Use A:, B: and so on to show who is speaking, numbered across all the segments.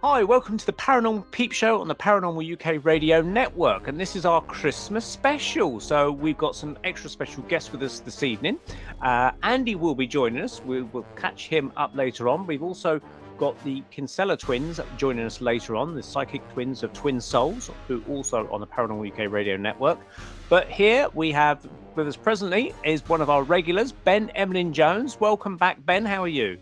A: Hi, welcome to the Paranormal Peep Show on the Paranormal UK Radio Network, and this is our Christmas special. So we've got some extra special guests with us this evening. Andy will be joining us. We will catch him up later on. We've also got the Kinsella twins joining us later on, the psychic twins of Twin Souls, who also on the Paranormal UK Radio Network. But here we have with us presently is one of our regulars, Ben Emlyn-Jones. Welcome back, Ben. How are you?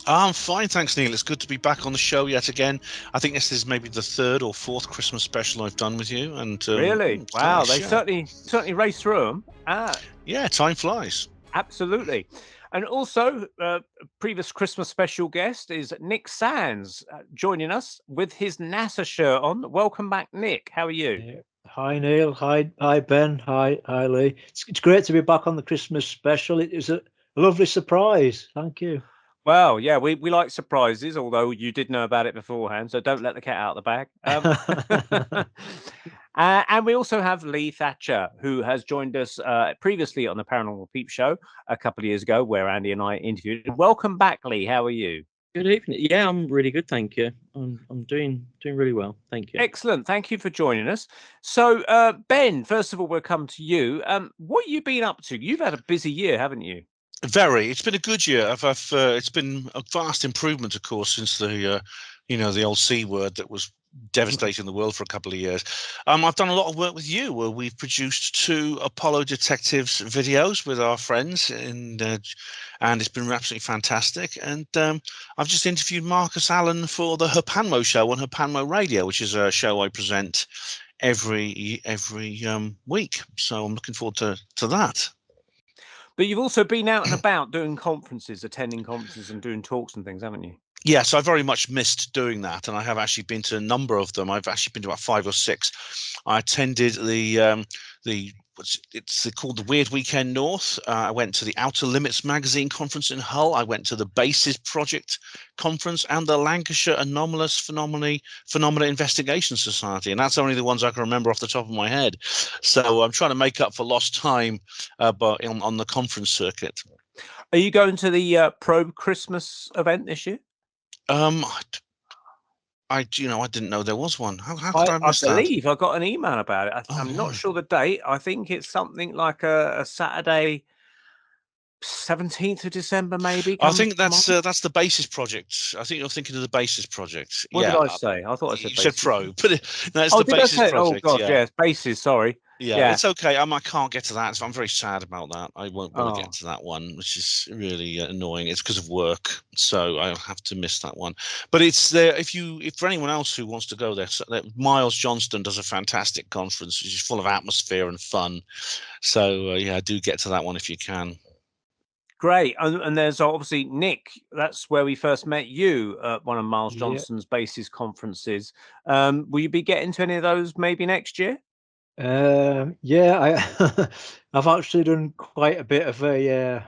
B: I'm fine, thanks, Neil. It's good to be back on the show yet again. I think this is maybe the third or fourth Christmas special I've done with you. And
A: really? Wow, nice, they certainly race through them.
B: Yeah, time flies.
A: Absolutely. And also, previous Christmas special guest is Nic Sands joining us with his NASA shirt on. Welcome back, Nic. How are you?
C: Yeah. Hi, Neil. Hi, Ben. Hi, Leigh. It's great to be back on the Christmas special. It is a lovely surprise. Thank you.
A: Well, yeah, we like surprises, although you did know about it beforehand, so don't let the cat out of the bag. And we also have Leigh Thatcher, who has joined us previously on the Paranormal Peep Show a couple of years ago, where Andy and I interviewed. Welcome back, Leigh. How are you?
D: Good evening. Yeah, I'm really good, thank you. I'm doing really well, thank you.
A: Excellent. Thank you for joining us. So, Ben, first of all, we'll come to you. What have you been up to? You've had a busy year, haven't you?
B: Very. It's been a good year. It's been a vast improvement, of course, since the old C word that was devastating the world for a couple of years. I've done a lot of work with you, where we've produced 2 Apollo Detectives videos with our friends, and it's been absolutely fantastic. And I've just interviewed Marcus Allen for the Herpanmo show on Herpanmo Radio, which is a show I present every week. So I'm looking forward to that.
A: But you've also been out and about doing conferences, attending conferences and doing talks and things, haven't you?
B: Yes, I very much missed doing that, and I have actually been to a number of them. I've actually been to about 5 or 6. I attended it's called the Weird Weekend North. I went to the Outer Limits magazine conference in Hull. I went to the Bases Project conference and the Lancashire Anomalous Phenomena Investigation Society, and that's only the ones I can remember off the top of my head. So I'm trying to make up for lost time, but on the conference circuit.
A: Are you going to the Probe Christmas event this year?
B: I didn't know there was one. How could I miss that?
A: I believe I got an email about it. I'm not sure the date. I think it's something like a Saturday, 17th of December, maybe.
B: I think that's the Basis Project. I think you're thinking of the Basis Project.
A: What did I say? I thought I said
B: you
A: Basis.
B: said Probe, but no, it's the Basis Project.
A: Oh God, yes, Basis. Sorry.
B: Yeah, it's okay. I can't get to that, so I'm very sad about that. I won't get to that one, which is really annoying. It's because of work, so I'll have to miss that one. But it's there if for anyone else who wants to go there. Miles Johnston does a fantastic conference, which is full of atmosphere and fun. So do get to that one if you can.
A: Great. And there's obviously Nic. That's where we first met you at one of Miles Johnston's Basis conferences. Will you be getting to any of those maybe next year?
C: I've actually done quite a bit of a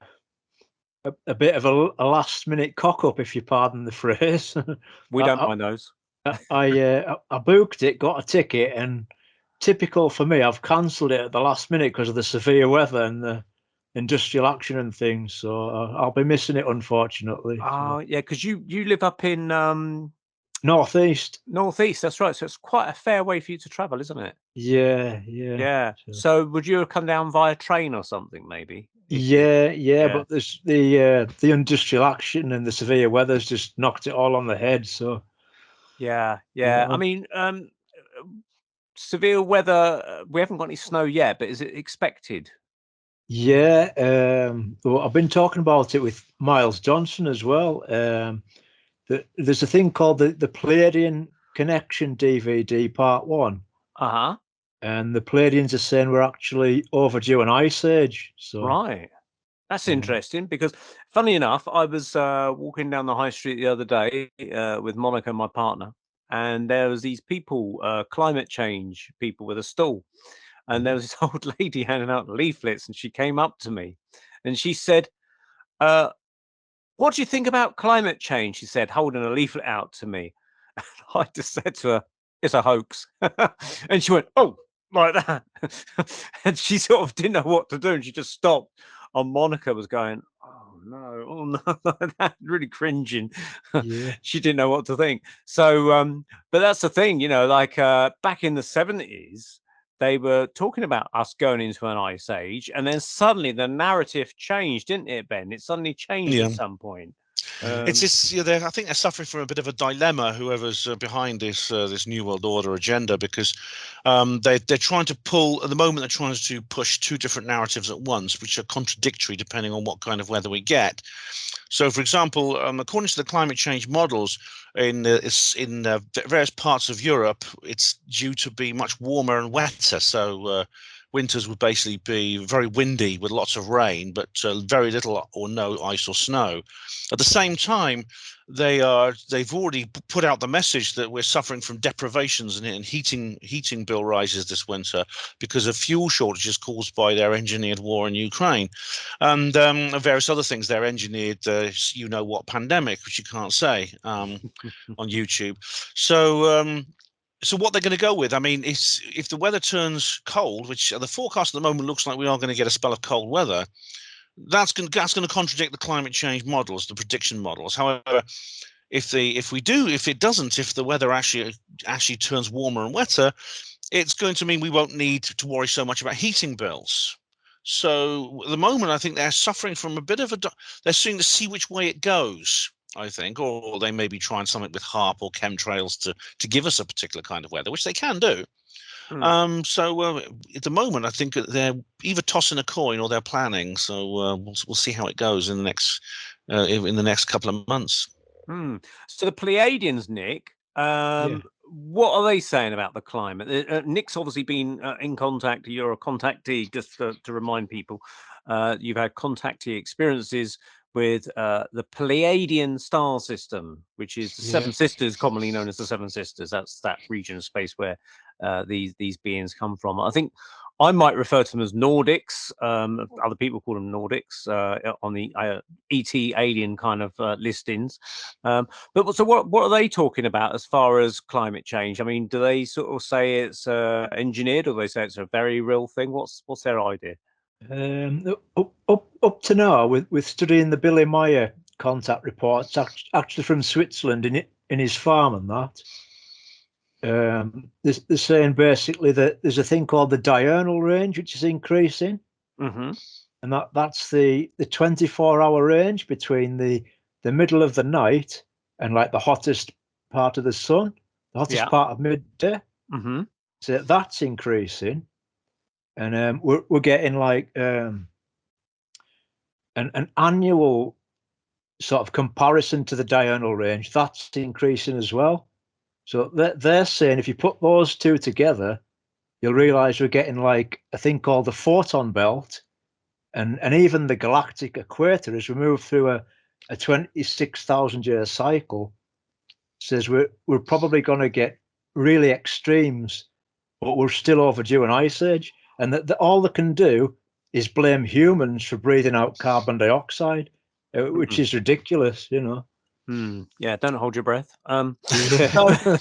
C: last minute cock up, if you pardon the phrase.
A: We don't mind those.
C: I booked it, got a ticket, and typical for me, I've cancelled it at the last minute because of the severe weather and the industrial action and things. So I'll be missing it, unfortunately.
A: Oh, yeah, because you live up in
C: Northeast.
A: That's right. So it's quite a fair way for you to travel, isn't it?
C: Yeah.
A: So would you have come down via train or something, maybe?
C: Yeah. But there's the industrial action and the severe weather's just knocked it all on the head. So
A: yeah. I mean, severe weather. We haven't got any snow yet, but is it expected?
C: Yeah. Well, I've been talking about it with Miles Johnson as well. There's a thing called the Pleiadian Connection DVD Part 1. And the Pleidians are saying we're actually overdue an ice age. So
A: right. That's interesting, because funny enough, I was walking down the high street the other day with Monica, my partner, and there was these people, climate change people with a stall. and there was this old lady handing out leaflets, and she came up to me, and she said, "What do you think about climate change?" She said, holding a leaflet out to me. And I just said to her, "It's a hoax," and she went, "Oh." Like that. And she sort of didn't know what to do, and she just stopped. And Monica was going, "Oh no, like that," really cringing.
C: Yeah.
A: She didn't know what to think. So but that's the thing, like back in the 70s, they were talking about us going into an ice age, and then suddenly the narrative changed, didn't it, Ben? It suddenly changed
B: Yeah.
A: at some point.
B: It's just, I think they're suffering from a bit of a dilemma, whoever's behind this New World Order agenda, because they're trying to pull, at the moment, they're trying to push two different narratives at once, which are contradictory depending on what kind of weather we get. So, for example, according to the climate change models in various parts of Europe, it's due to be much warmer and wetter. So winters would basically be very windy with lots of rain, but very little or no ice or snow. At the same time, they've already put out the message that we're suffering from deprivations and heating bill rises this winter because of fuel shortages caused by their engineered war in Ukraine, and various other things. They're engineered, what pandemic, which you can't say on YouTube. So what they're going to go with, I mean, if the weather turns cold, which the forecast at the moment looks like we are going to get a spell of cold weather, that's going to contradict the climate change models, the prediction models. However, if the weather actually turns warmer and wetter, it's going to mean we won't need to worry so much about heating bills. So at the moment, I think they're suffering from a bit of they're seeing to see which way it goes, I think, or they may be trying something with HARP or chemtrails to give us a particular kind of weather, which they can do. So at the moment, I think they're either tossing a coin or they're planning. So we'll see how it goes in the next couple of months.
A: So the Pleiadians, Nic, what are they saying about the climate? Nic's obviously been in contact. You're a contactee, just to remind people. You've had contactee experiences with the Pleiadian star system, which is the Seven Sisters, commonly known as the Seven Sisters. That's that region of space where these beings come from. I think I might refer to them as Nordics. Other people call them Nordics on the ET alien kind of listings. But so what are they talking about as far as climate change? I mean, do they sort of say it's engineered, or do they say it's a very real thing? What's their idea?
C: Up to now, with studying the Billy Meyer contact reports, actually from Switzerland in his farm and that. They're saying basically that there's a thing called the diurnal range, which is increasing, and that's the 24-hour range between the middle of the night and like the hottest part of the sun, the hottest part of midday. So that's increasing, and we're getting like an annual sort of comparison to the diurnal range. That's increasing as well. So they're saying if you put those two together, you'll realize we're getting like a thing called the photon belt, and even the galactic equator, as we move through a 26,000 year cycle, says we're probably going to get really extremes, but we're still overdue an ice age, and that all they can do is blame humans for breathing out carbon dioxide, which is ridiculous,
A: Yeah, don't hold your breath.
C: Yeah.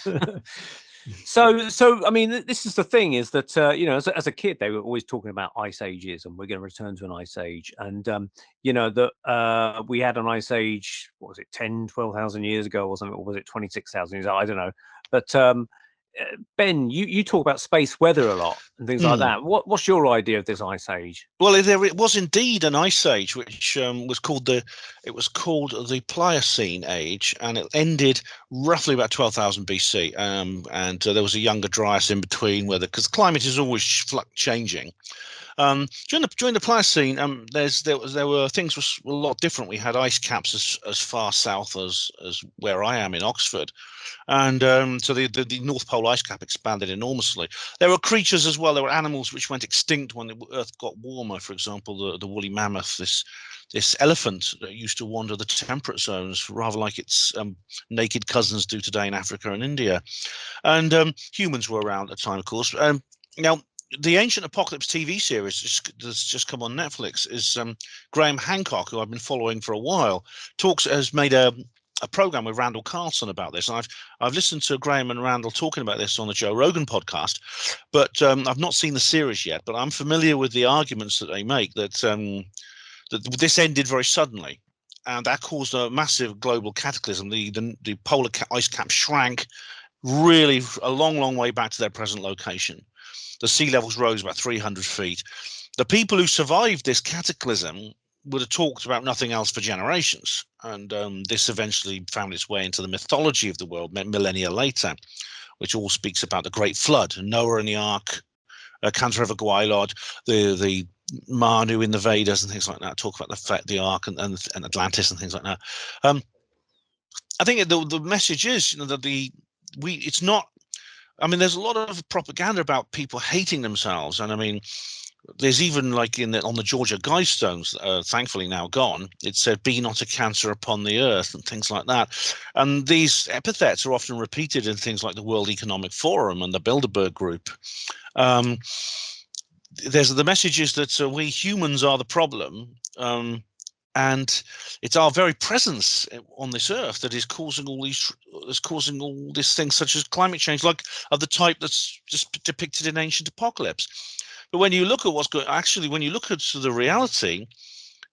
A: So I mean, this is the thing, is that as a kid they were always talking about ice ages, and we're going to return to an ice age, and that we had an ice age, what was it, 10,000-12,000 years ago or something, or was it 26,000 years ago? I don't know, but Ben, you talk about space weather a lot and things like that. What's your idea of this ice age?
B: Well, it was indeed an ice age, which was called the Pliocene age, and it ended roughly about 12,000 BC. And there was a younger Dryas in between, because the climate is always changing. During the Pliocene, there were things were a lot different. We had ice caps as far south as where I am in Oxford, and so the North Pole ice cap expanded enormously. There were creatures as well. There were animals which went extinct when the Earth got warmer. For example, the woolly mammoth, this elephant that used to wander the temperate zones, rather like its naked cousins do today in Africa and India. And humans were around at the time, of course. Now, the Ancient Apocalypse TV series that's just come on Netflix is Graham Hancock, who I've been following for a while, has made a program with Randall Carlson about this, and I've listened to Graham and Randall talking about this on the Joe Rogan podcast, but I've not seen the series yet. But I'm familiar with the arguments that they make that this ended very suddenly, and that caused a massive global cataclysm. The polar ice cap shrank really a long way back to their present location. The sea levels rose about 300 feet. The people who survived this cataclysm would have talked about nothing else for generations. And this eventually found its way into the mythology of the world millennia later, which all speaks about the Great Flood, Noah and the Ark, Cantor of Gwaelod, the Manu in the Vedas and things like that, talk about the Ark and Atlantis and things like that. I think the message is, that it's not, I mean, there's a lot of propaganda about people hating themselves. And I mean, there's even like on the Georgia Guidestones, thankfully now gone, it said, "Be not a cancer upon the earth," and things like that. And these epithets are often repeated in things like the World Economic Forum and the Bilderberg Group. The message is that we humans are the problem. And it's our very presence on this earth that is causing all these things, such as climate change, like of the type that's just depicted in Ancient Apocalypse. But when you look at what's going, actually, when you look at the reality,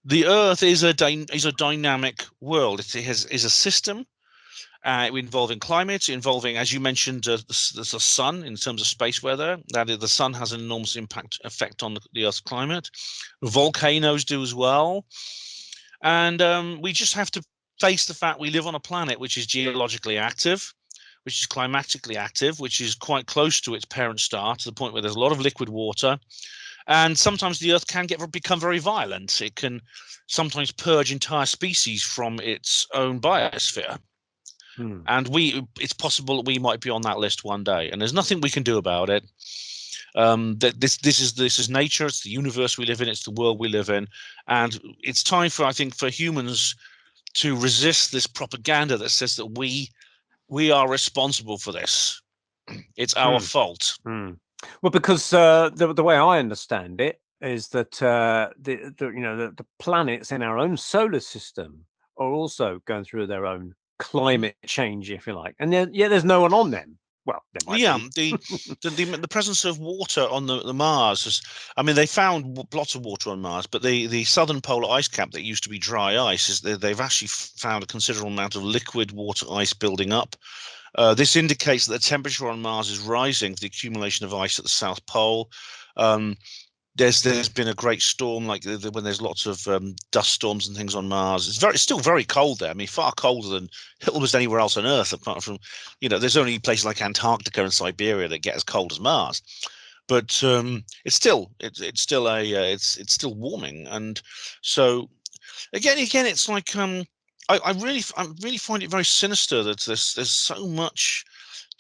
B: the Earth is a dynamic world. It is a system involving climate, involving, as you mentioned, the sun in terms of space weather. That is, the sun has an enormous effect on the Earth's climate. Volcanoes do as well. And we just have to face the fact we live on a planet which is geologically active, which is climatically active, which is quite close to its parent star, to the point where there's a lot of liquid water. And sometimes the Earth can become very violent. It can sometimes purge entire species from its own biosphere. And it's possible that we might be on that list one day. And there's nothing we can do about it. This is nature. It's the universe we live in. It's the world we live in, and it's time for humans to resist this propaganda that says that we are responsible for this. It's our fault.
A: Well, because the way I understand it is that the planets in our own solar system are also going through their own climate change, if you like, and there's no one on them. Well, the presence of water on the Mars they found lots of water on Mars, but the southern polar ice cap that used to be dry ice they've actually found a considerable amount of liquid water ice building up. This indicates that the temperature on Mars is rising, the accumulation of ice at the South Pole. There's been a great storm, like when there's lots of dust storms and things on Mars. It's still very cold there. I mean, far colder than almost anywhere else on Earth, apart from, there's only places like Antarctica and Siberia that get as cold as Mars. But it's still warming, and so again, it's like I really find it very sinister that there's so much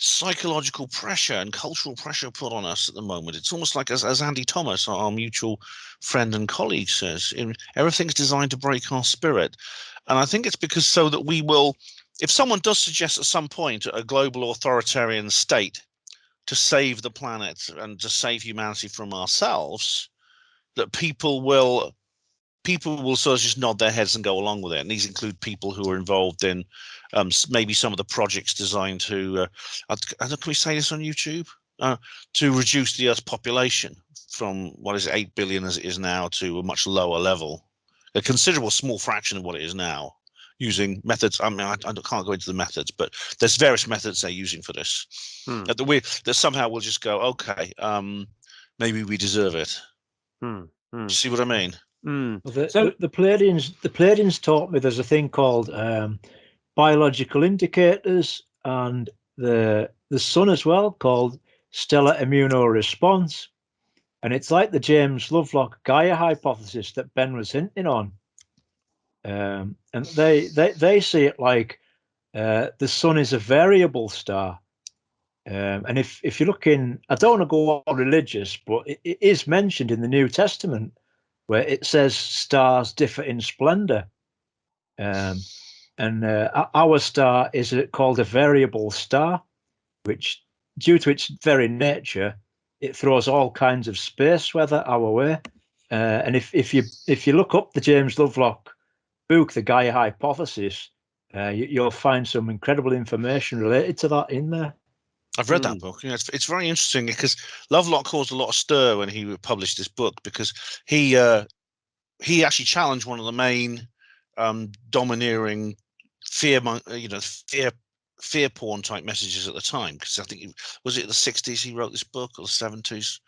A: psychological pressure and cultural pressure put on us at the moment. It's almost like, as Andy Thomas, our mutual friend and colleague, says, everything's designed to break our spirit. And I think it's because so that we will, if someone does suggest at some point a global authoritarian state to save the planet and to save humanity from ourselves, that people will sort of just nod their heads and go along with it. And these include people who are involved in maybe some of the projects designed to, can we say this on YouTube? To reduce the Earth's population from what is 8 billion as it is now to a much lower level, a considerable small fraction of what it is now, using methods. I mean, I can't go into the methods, but there's various methods they're using for this. That somehow we'll just go, okay, maybe we deserve it. See what I mean?
C: So the Pleiadians taught me there's a thing called biological indicators, and the sun as well, called stellar immunoresponse, and it's like the James Lovelock Gaia hypothesis that Ben was hinting on, and they see it like the sun is a variable star, and if you look in, I don't want to go all religious, but it is mentioned in the New Testament where it says stars differ in splendor. And our star is called a variable star, which, due to its very nature, it throws all kinds of space weather our way. And if you look up the James Lovelock book, The Gaia Hypothesis, you'll find some incredible information related to that in there.
B: I've read that book. Yeah, it's very interesting because Lovelock caused a lot of stir when he published this book, because he actually challenged one of the main domineering fear porn type messages at the time, because I think was it the 60s he wrote this book, or the 70s,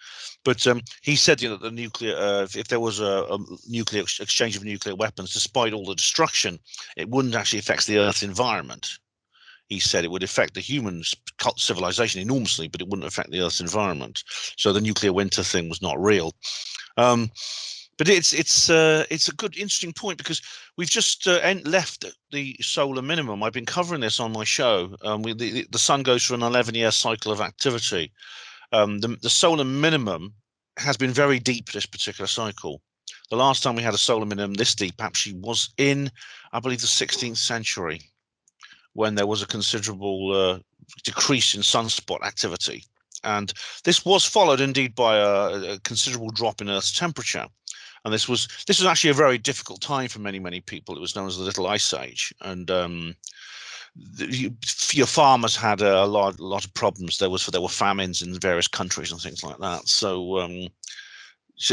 B: but he said that the nuclear if there was a nuclear exchange of nuclear weapons, despite all the destruction, it wouldn't actually affect the Earth's environment. He said it would affect the human civilization enormously, but it wouldn't affect the Earth's environment. So the nuclear winter thing was not real. But it's a good, interesting point, because we've just left the solar minimum. I've been covering this on my show. The sun goes through an 11-year cycle of activity. The solar minimum has been very deep this particular cycle. The last time we had a solar minimum this deep actually was in, I believe, the 16th century, when there was a considerable decrease in sunspot activity. And this was followed indeed by a considerable drop in Earth's temperature. And this was actually a very difficult time for many people. It was known as the Little Ice Age, and your farmers had a lot of problems. There were famines in various countries and things like that. So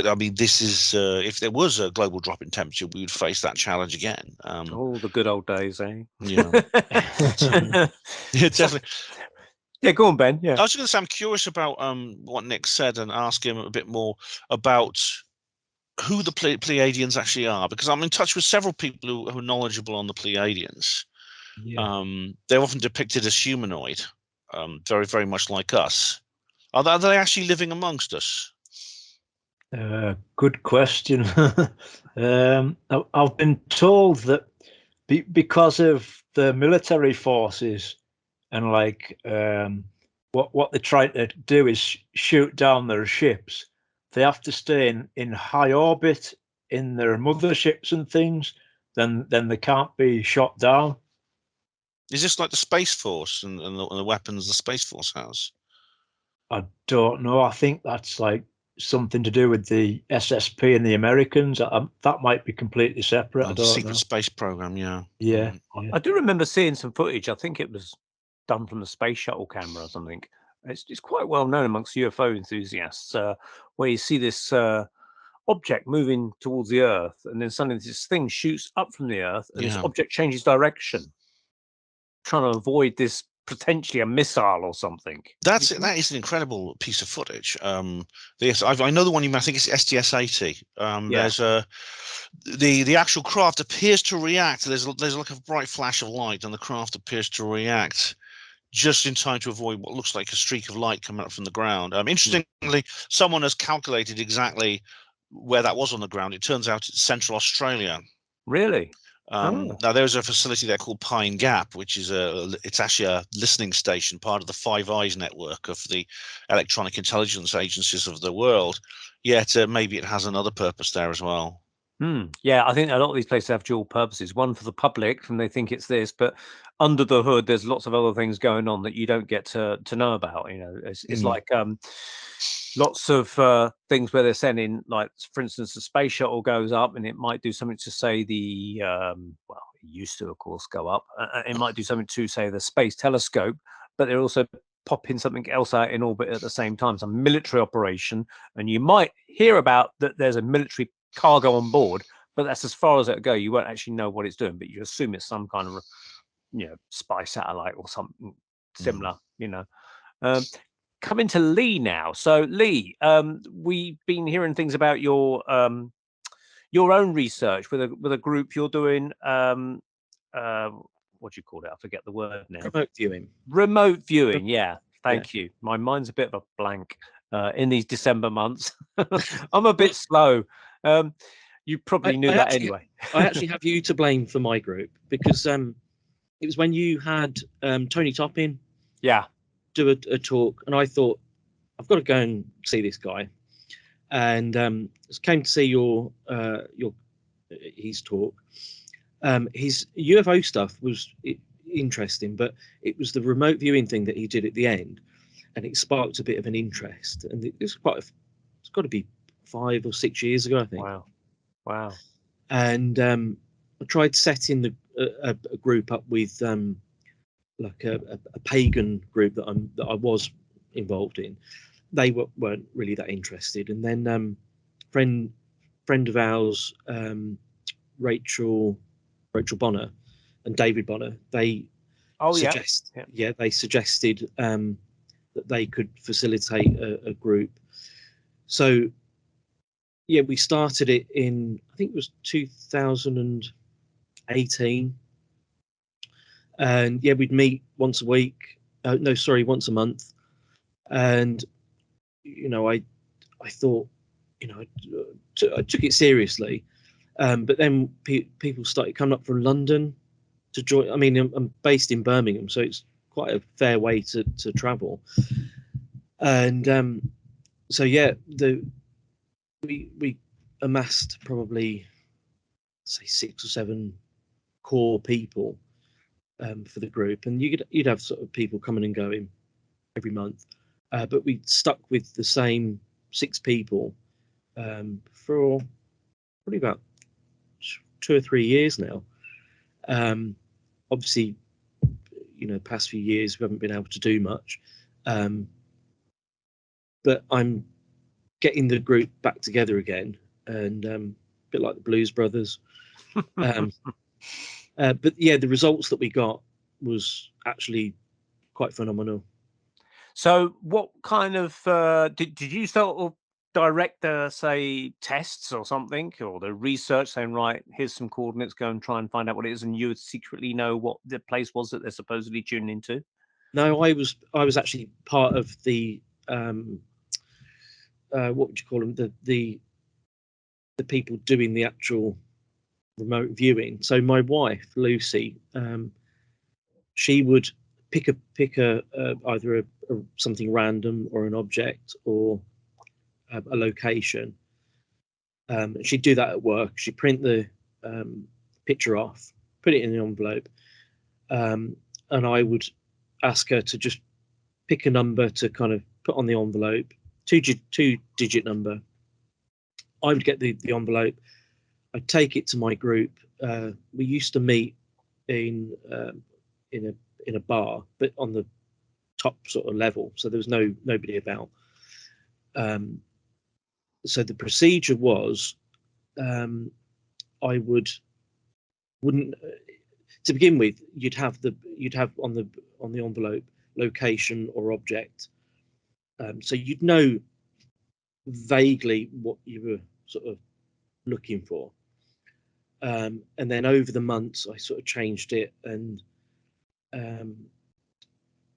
B: I mean, this is if there was a global drop in temperature, we would face that challenge again.
A: The good old days, eh?
B: Yeah, yeah, definitely.
A: Yeah, go on, Ben. Yeah,
B: I was going to say, I'm curious about what Nic said, and ask him a bit more about who the Pleiadians actually are, because I'm in touch with several people who are knowledgeable on the Pleiadians.
C: Yeah.
B: They're often depicted as humanoid, very, very much like us. Are they actually living amongst us?
C: Good question. I've been told that because of the military forces and what they try to do is shoot down their ships. They have to stay in high orbit in their motherships and things. Then they can't be shot down.
B: Is this like the Space Force and the weapons the Space Force has?
C: I don't know. I think that's like something to do with the SSP and the Americans. That might be completely separate. I
B: The
C: don't
B: secret
C: know.
B: space program, yeah.
C: Yeah,
A: I do remember seeing some footage. I think it was done from the space shuttle camera or something. It's quite well known amongst UFO enthusiasts, where you see this object moving towards the Earth, and then suddenly this thing shoots up from the Earth, and this object changes direction, trying to avoid this potentially a missile or something.
B: That is an incredible piece of footage. Yes, I know the one you mean. I think it's STS-80. There's the actual craft appears to react. There's like a bright flash of light, and the craft appears to react just in time to avoid what looks like a streak of light coming up from the ground. Interestingly, someone has calculated exactly where that was on the ground. It turns out it's Central Australia.
A: Really?
B: Now there's a facility there called Pine Gap, which is it's actually a listening station, part of the Five Eyes network of the electronic intelligence agencies of the world. Yet maybe it has another purpose there as well.
A: Yeah, I think a lot of these places have dual purposes. One for the public, and they think it's this, but under the hood, there's lots of other things going on that you don't get to know about. You know, it's like lots of things where they're sending, like, for instance, the space shuttle goes up and it might do something to, say, the well, it used to, of course, go up. It might do something to, say, the space telescope, but they're also popping something else out in orbit at the same time. It's a military operation, and you might hear about that there's a military cargo on board, but that's as far as it'll go. You won't actually know what it's doing, but you assume it's some kind of, spy satellite or something similar. Coming to Leigh now. So Leigh, we've been hearing things about your own research with a group you're doing. What do you call it? I forget the word now. Remote viewing. Yeah. Thank you. My mind's a bit of a blank in these December months. I'm a bit slow. You probably knew that anyway.
D: I actually have you to blame for my group, because it was when you had Tony Toppin do a talk, and I thought, I've got to go and see this guy, and came to see his talk. His UFO stuff was interesting, but it was the remote viewing thing that he did at the end. and it sparked a bit of an interest. And it's got to be 5 or 6 years ago, I think.
A: Wow.
D: And I tried setting a group up with like a pagan group that I was involved in. They weren't really that interested. And then friend of ours, Rachel Bonner and David Bonner, they they suggested that they could facilitate a group. So yeah, we started it in, I think it was 2018, and yeah, we'd meet once a week. Once a month. And I thought, I took it seriously, but then people started coming up from London to join. I mean, I'm based in Birmingham, so it's quite a fair way to travel. And so yeah, we amassed probably, say, 6 or 7 core people for the group, and you'd have sort of people coming and going every month, but we stuck with the same 6 people for probably about 2 or 3 years now. Obviously, past few years we haven't been able to do much, but I'm getting the group back together again, and a bit like the Blues Brothers. But yeah, the results that we got was actually quite phenomenal.
A: So what kind of did you sort of direct the, say, tests or something, or the research, saying, right, here's some coordinates, go and try and find out what it is, and you would secretly know what the place was that they're supposedly tuning into?
D: No, I was actually part of the what would you call them, the people doing the actual remote viewing. So my wife Lucy, she would pick either something random or an object or a location. She'd do that at work. She'd print the picture off, put it in the envelope, and I would ask her to just pick a number to kind of put on the envelope, two-digit number. I would get the envelope. I'd take it to my group. We used to meet in a bar, but on the top sort of level, so there was nobody about. So the procedure was, I wouldn't to begin with. You'd have on the envelope location or object, so you'd know vaguely what you were sort of looking for. And then over the months, I sort of changed it and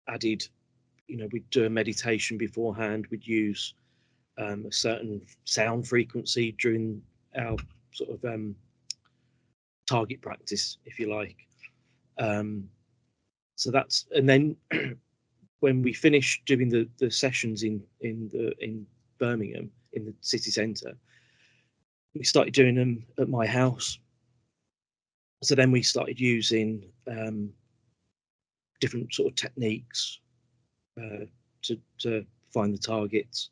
D: added, we'd do a meditation beforehand. We'd use a certain sound frequency during our sort of target practice, if you like. So that's, and then when we finished doing the sessions in Birmingham, in the city centre, we started doing them at my house. So then we started using different sort of techniques to find the targets.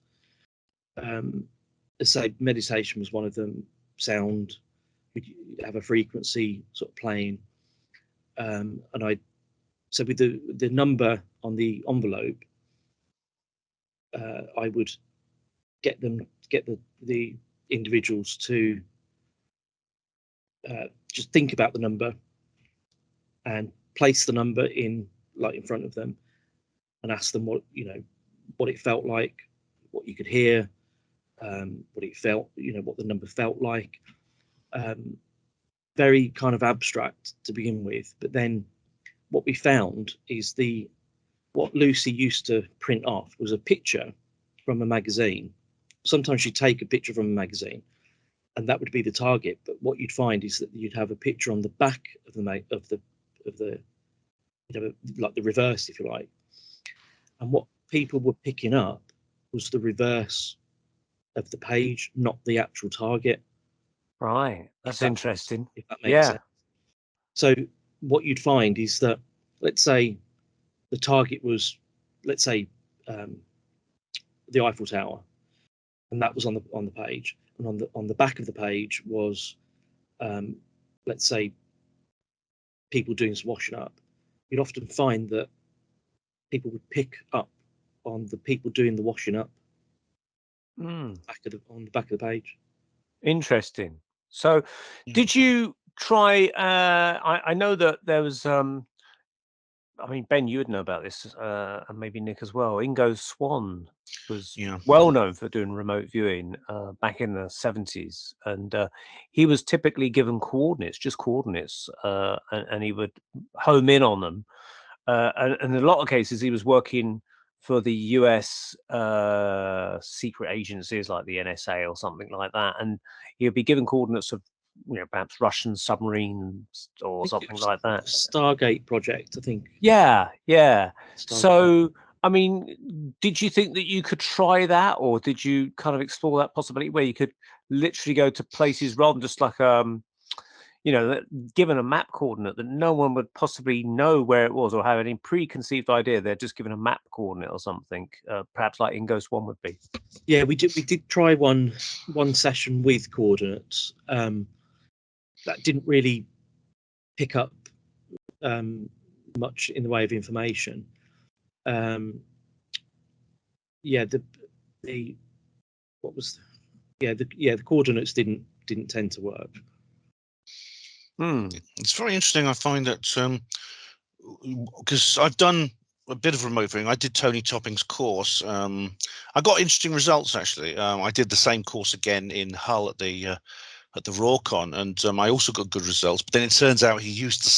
D: As I say, meditation was one of them. Sound, we'd have a frequency sort of playing, and so with the number on the envelope, I would get the individuals to just think about the number and place the number in front of them, and ask them what it felt like, what you could hear, what it felt, what the number felt like. Very kind of abstract to begin with, but then what we found is what Lucy used to print off was a picture from a magazine. Sometimes she'd take a picture from a magazine, and that would be the target. But what you'd find is that you'd have a picture on the back of the like the reverse, if you like. And what people were picking up was the reverse of the page, not the actual target.
A: Right, that's interesting.
D: If that makes sense. So what you'd find is that, let's say the target was, the Eiffel Tower, and that was on the page. And on the back of the page was, let's say, people doing some washing up. You'd often find that people would pick up on the people doing the washing up on the back of the page.
A: Interesting. So, did you try? I know that there was. I mean, Ben, you would know about this, and maybe Nick as well. Ingo Swann was well known for doing remote viewing back in the 70s, and he was typically given coordinates, just coordinates, and he would home in on them. And in a lot of cases, he was working for the US secret agencies like the NSA or something like that, and he would be given coordinates of, perhaps Russian submarines or something like that.
D: Stargate project, I think.
A: Yeah.
D: Stargate.
A: So, I mean, did you think that you could try that, or did you kind of explore that possibility where you could literally go to places rather than just like, given a map coordinate that no one would possibly know where it was or have any preconceived idea? They're just given a map coordinate or something, perhaps like Ingo Swann would be.
D: Yeah, we did try one session with coordinates. That didn't really pick up much in the way of information. The coordinates didn't tend to work.
B: It's very interesting. I find that because I've done a bit of remote viewing. I did Tony Topping's course. I got interesting results actually. I did the same course again in Hull at the Rawcon, and I also got good results. But then it turns out he used the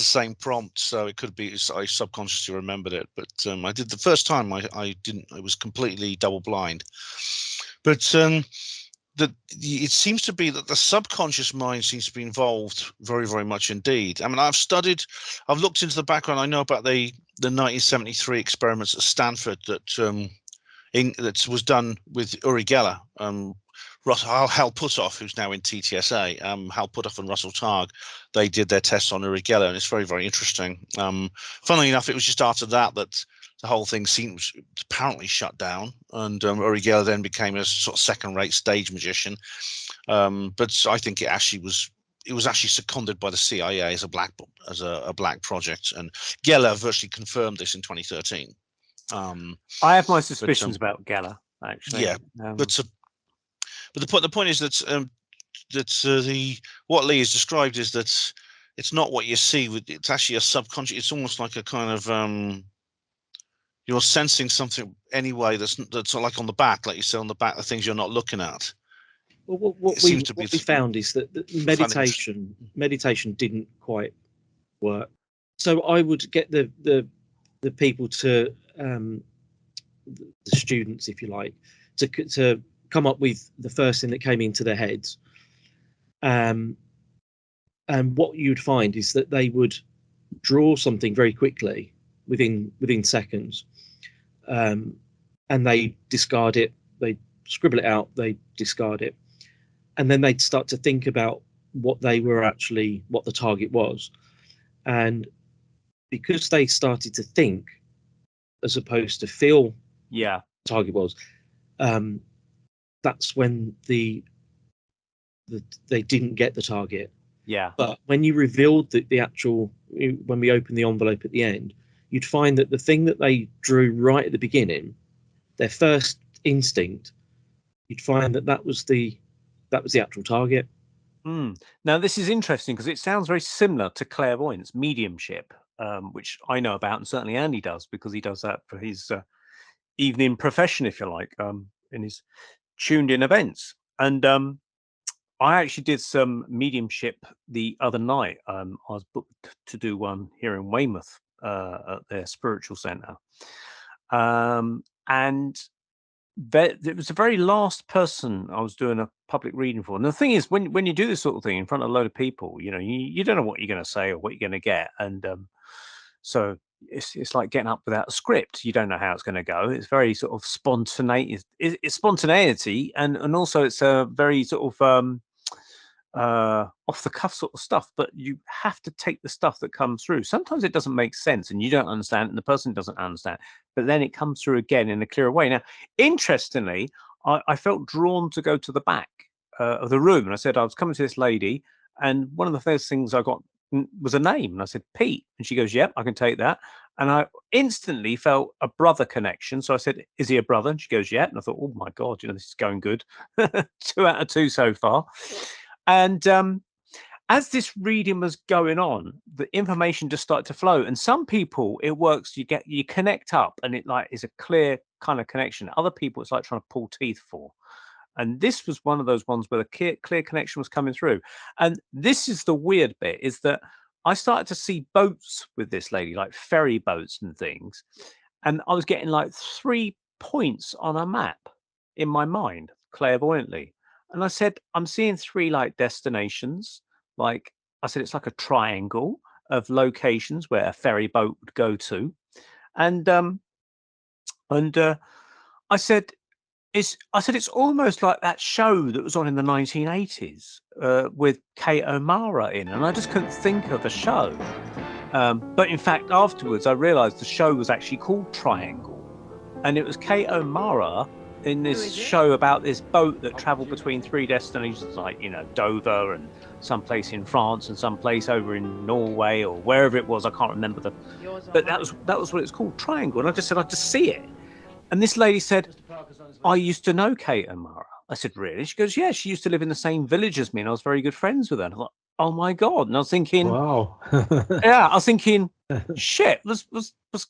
B: same prompt, so it could be I subconsciously remembered it. But I did the first time. I didn't. I was completely double blind. But it seems to be that the subconscious mind seems to be involved very, very much indeed. I mean, I've looked into the background. I know about the 1973 experiments at Stanford that was done with Uri Geller. Hal Puthoff, who's now in TTSA, Hal Puthoff and Russell Targ, they did their tests on Uri Geller, and it's very, very interesting. Funnily enough, it was just after that the whole thing seemed apparently shut down, and Uri Geller then became a sort of second-rate stage magician. But I think it was actually seconded by the CIA as a black project, and Geller virtually confirmed this in 2013.
A: I have my suspicions about Geller, actually.
B: Yeah, but the point is that what Leigh has described is that it's not what you see. It's actually a subconscious. It's almost like a kind of you're sensing something anyway. That's like on the back, like you say on the back, the things you're not looking at.
D: Well, what we found is that meditation didn't quite work. So I would get the people to the students, if you like, to come up with the first thing that came into their heads, and what you'd find is that they would draw something very quickly within seconds, and they discard it. They scribble it out, they discard it, and then they'd start to think about what the target was, and because they started to think as opposed to feel the target was, that's when they didn't get the target.
A: Yeah.
D: But when you revealed the actual, when we opened the envelope at the end, you'd find that the thing that they drew right at the beginning, their first instinct, you'd find that was the actual target.
A: Now this is interesting because it sounds very similar to clairvoyance, mediumship, which I know about, and certainly Andy does, because he does that for his evening profession, if you like, in his tuned in events. And I actually did some mediumship the other night. I was booked to do one here in Weymouth at their spiritual centre, and it was the very last person I was doing a public reading for. And the thing is, when you do this sort of thing in front of a load of people, you don't know what you're going to say or what you're going to get, and so it's like getting up without a script. You don't know how it's going to go. It's very sort of spontaneous. It's spontaneity, and also it's a very sort of off the cuff sort of stuff, but you have to take the stuff that comes through. Sometimes it doesn't make sense and you don't understand and the person doesn't understand, but then it comes through again in a clearer way. Now, interestingly, I felt drawn to go to the back of the room, and I said I was coming to this lady, and one of the first things I got was a name, and I said Pete, and she goes, "Yep, I can take that." And I instantly felt a brother connection. So I said, "Is he a brother?" And she goes, "Yeah." And I thought, "Oh my God, this is going good." 2 out of 2 so far. And as this reading was going on, the information just started to flow. And some people, it works. You connect up, and it like is a clear kind of connection. Other people, it's like trying to pull teeth for. And this was one of those ones where the clear connection was coming through. And this is the weird bit, is that I started to see boats with this lady, like ferry boats and things. And I was getting like 3 points on a map in my mind, clairvoyantly. And I said, I'm seeing 3 like destinations. Like I said, it's like a triangle of locations where a ferry boat would go to. And I said, it's almost like that show that was on in the 1980s with Kate O'Mara in, and I just couldn't think of a show. But in fact, afterwards, I realised the show was actually called Triangle, and it was Kate O'Mara in this show about this boat that travelled between 3 destinations, like Dover and someplace in France and someplace over in Norway or wherever it was. I can't remember but that was what it's called, Triangle. And I just said, I just see it. And this lady said, I used to know Kate O'Mara. I said, really? She goes, yeah, she used to live in the same village as me, and I was very good friends with her. And I thought, oh my God. And I was thinking,
C: wow.
A: Yeah, I was thinking, shit, was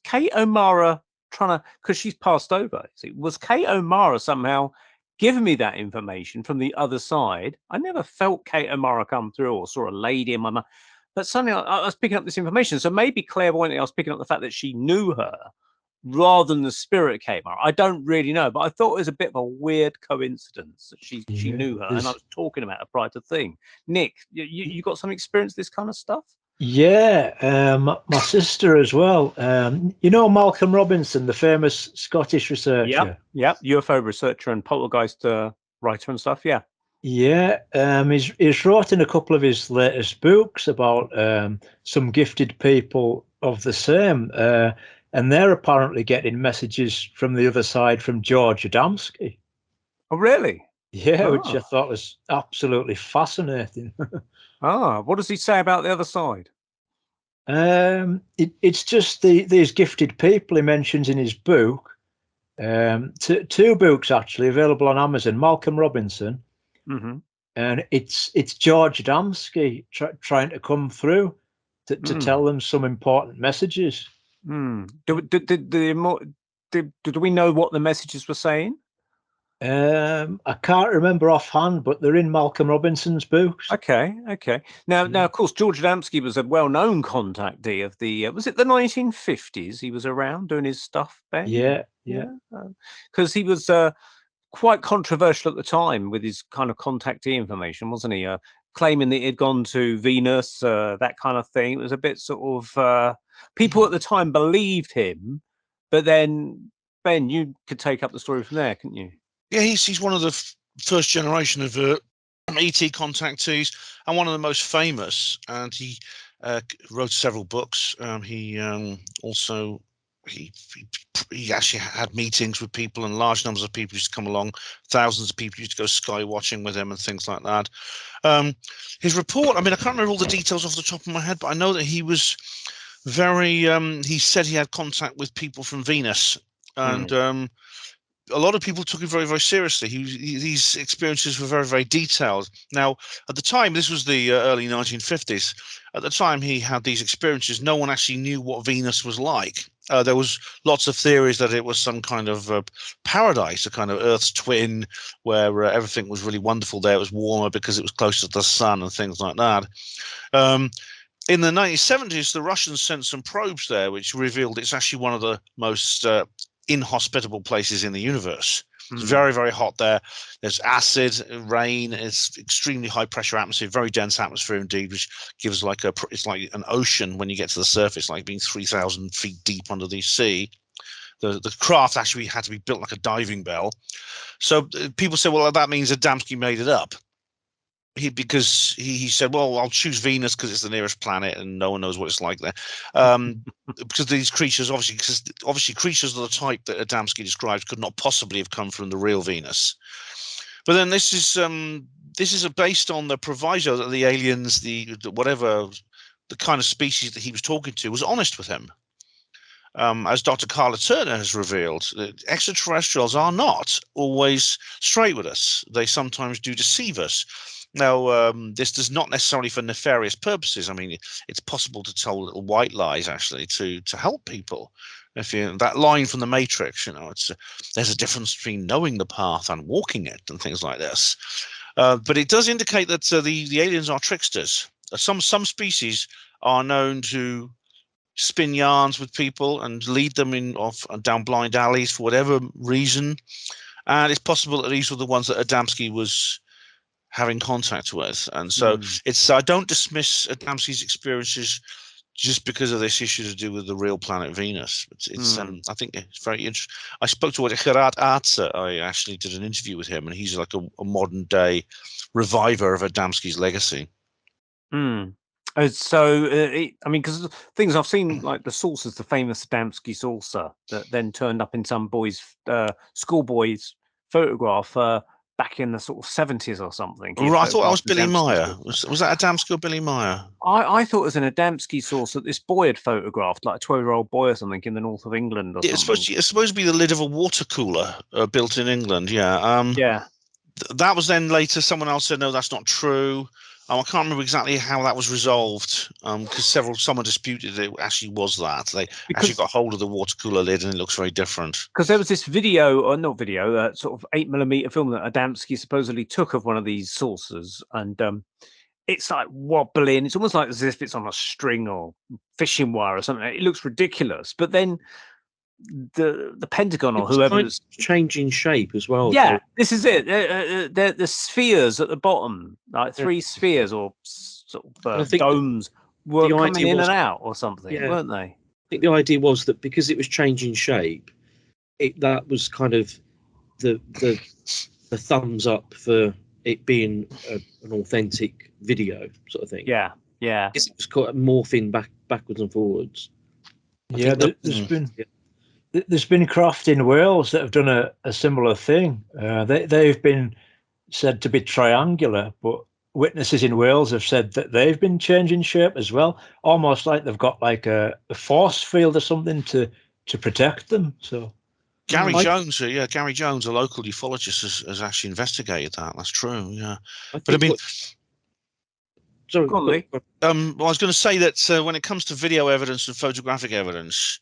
A: Kate O'Mara trying to, because she's passed over. See, was Kate O'Mara somehow giving me that information from the other side? I never felt Kate O'Mara come through or saw a lady in my mind. But suddenly I was picking up this information. So maybe clairvoyantly, I was picking up the fact that she knew her rather than the spirit came out. I don't really know, but I thought it was a bit of a weird coincidence that she knew her, and I was talking about her prior to thing. Nick, you got some experience with this kind of stuff?
C: Yeah, my sister as well. Malcolm Robinson, the famous Scottish researcher.
A: Yep, UFO researcher and poltergeist writer and stuff. Yeah.
C: He's wrote in a couple of his latest books about some gifted people of the same. And they're apparently getting messages from the other side from George Adamski.
A: Oh, really?
C: Yeah, which I thought was absolutely fascinating.
A: What does he say about the other side?
C: It's just these gifted people he mentions in his book. 2 books actually available on Amazon. Malcolm Robinson, and it's George Adamski trying to come through to tell them some important messages.
A: Do we know what the messages were saying?
C: I can't remember offhand, but they're in Malcolm Robinson's books.
A: Okay. Now, of course, George Adamski was a well-known contactee of the. Was it the 1950s? He was around doing his stuff, Ben.
C: Yeah.
A: Because he was quite controversial at the time with his kind of contactee information, wasn't he? Claiming that he'd gone to Venus, that kind of thing. It was a bit sort of people at the time believed him, but then Ben, you could take up the story from there, couldn't you?
B: Yeah, he's one of the first generation of ET contactees and one of the most famous. And he wrote several books. He actually had meetings with people, and large numbers of people used to come along. Thousands of people used to go sky watching with him and things like that. His report, I can't remember all the details off the top of my head, but I know that he was very, he said he had contact with people from Venus, and a lot of people took it very, very seriously. These experiences were very, very detailed. Now, at the time, this was the early 1950s. At the time he had these experiences, no one actually knew what Venus was like. There was lots of theories that it was some kind of paradise, a kind of Earth's twin, where everything was really wonderful there. It was warmer because it was closer to the sun and things like that. In the 1970s, the Russians sent some probes there, which revealed it's actually one of the most inhospitable places in the universe. It's very, very hot there. There's acid, rain. It's extremely high pressure atmosphere, very dense atmosphere indeed, which gives it's like an ocean when you get to the surface, like being 3,000 feet deep under the sea. The craft actually had to be built like a diving bell. So people say, well, that means Adamski made it up. because he said, well, I'll choose Venus because it's the nearest planet and no one knows what it's like there. Because these creatures, obviously creatures of the type that Adamski describes could not possibly have come from the real Venus. But then this is based on the proviso that the aliens, the kind of species that he was talking to, was honest with him. As Dr. Carla Turner has revealed, extraterrestrials are not always straight with us. They sometimes do deceive us. Now, this does not necessarily for nefarious purposes. I mean, it's possible to tell little white lies, actually, to help people. If that line from the Matrix, there's a difference between knowing the path and walking it, and things like this. But it does indicate that the aliens are tricksters. Some species are known to spin yarns with people and lead them down blind alleys for whatever reason. And it's possible that these were the ones that Adamski was having contact with. And so I don't dismiss Adamski's experiences just because of this issue to do with the real planet Venus. I think it's very interesting. I spoke to Gerard Artzer. I actually did an interview with him, and he's like a modern day reviver of Adamski's legacy.
A: Because things I've seen, like the saucers, the famous Adamski saucer that then turned up in some schoolboy's photograph back in the sort of 70s or something.
B: Right, I thought that was Billy Meyer. Was that Adamski or Billy Meyer?
A: I thought it was an Adamski saucer that this boy had photographed, like a 12-year-old boy or something in the north of England.
B: It's supposed to be the lid of a water cooler built in England. Yeah. That was then later. Someone else said no, that's not true. I can't remember exactly how that was resolved because someone disputed it actually was that. They actually got hold of the water cooler lid and it looks very different.
A: Because there was this sort of 8mm film that Adamski supposedly took of one of these saucers, and it's like wobbling. It's almost like as if it's on a string or fishing wire or something. It looks ridiculous. But then the Pentagon or whoever's
D: changing shape as well.
A: Yeah, this is it. The spheres at the bottom, like three spheres or sort of domes, were coming in and out or something, weren't they?
D: I think the idea was that because it was changing shape, that was kind of the thumbs up for it being an authentic video sort of thing.
A: Yeah.
D: It was caught morphing backwards and forwards.
C: There's been craft in Wales that have done a similar thing. They've been said to be triangular, but witnesses in Wales have said that they've been changing shape as well, almost like they've got like a force field or something to protect them. So
B: Gary Jones, a local ufologist, has actually investigated that. That's true. Yeah,
A: Sorry, go on, Leigh.
B: I was going to say that when it comes to video evidence and photographic evidence,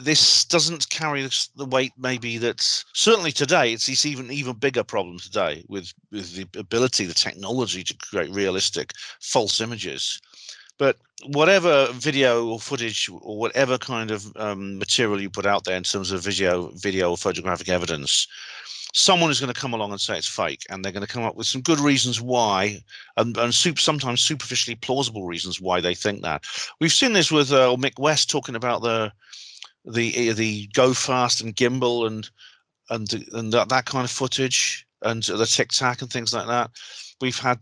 B: this doesn't carry the weight maybe that certainly today it's even bigger problem today with the ability, the technology to create realistic false images. But whatever video or footage or whatever kind of material you put out there in terms of video or photographic evidence, someone is going to come along and say it's fake, and they're going to come up with some good reasons why, and sometimes superficially plausible reasons why they think that. We've seen this with Mick West talking about the go fast and gimbal and that kind of footage and the tic tac and things like that. We've had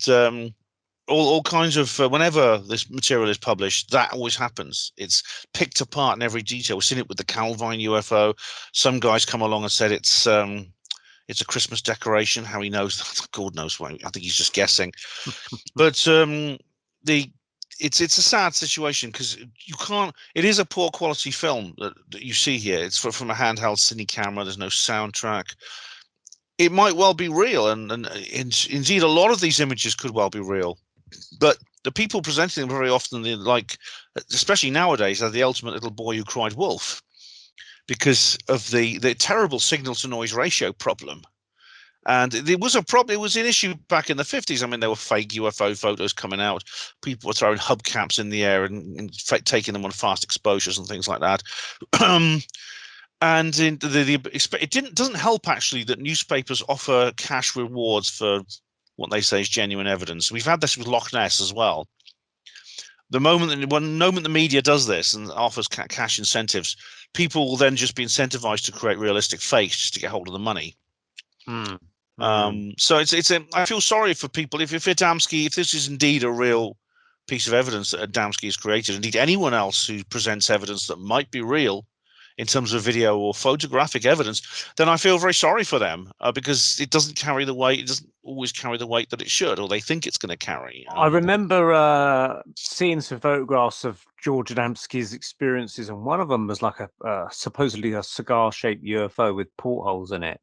B: all kinds of whenever this material is published, that always happens. It's picked apart in every detail. We've seen it with the Calvine UFO. Some guys come along and said it's a Christmas decoration. How he knows that, God knows why. I think he's just guessing. But it's a sad situation because you can't. It is a poor quality film that you see here. It's from a handheld cine camera. There's no soundtrack. It might well be real, and indeed a lot of these images could well be real. But the people presenting them very often, especially nowadays, are the ultimate little boy who cried wolf, because of the terrible signal to noise ratio problem. And it was a problem. It was an issue back in the 50s. I mean, there were fake UFO photos coming out. People were throwing hubcaps in the air and taking them on fast exposures and things like that. And it doesn't help actually that newspapers offer cash rewards for what they say is genuine evidence. We've had this with Loch Ness as well. The moment the media does this and offers cash incentives, people will then just be incentivized to create realistic fakes just to get hold of the money. So I feel sorry for people if Adamski, if this is indeed a real piece of evidence that Adamski has created, indeed anyone else who presents evidence that might be real in terms of video or photographic evidence, then I feel very sorry for them because it doesn't carry the weight. It doesn't always carry the weight that it should, or they think it's going to carry.
A: I remember seeing some photographs of George Adamski's experiences, and one of them was like supposedly a cigar-shaped UFO with portholes in it.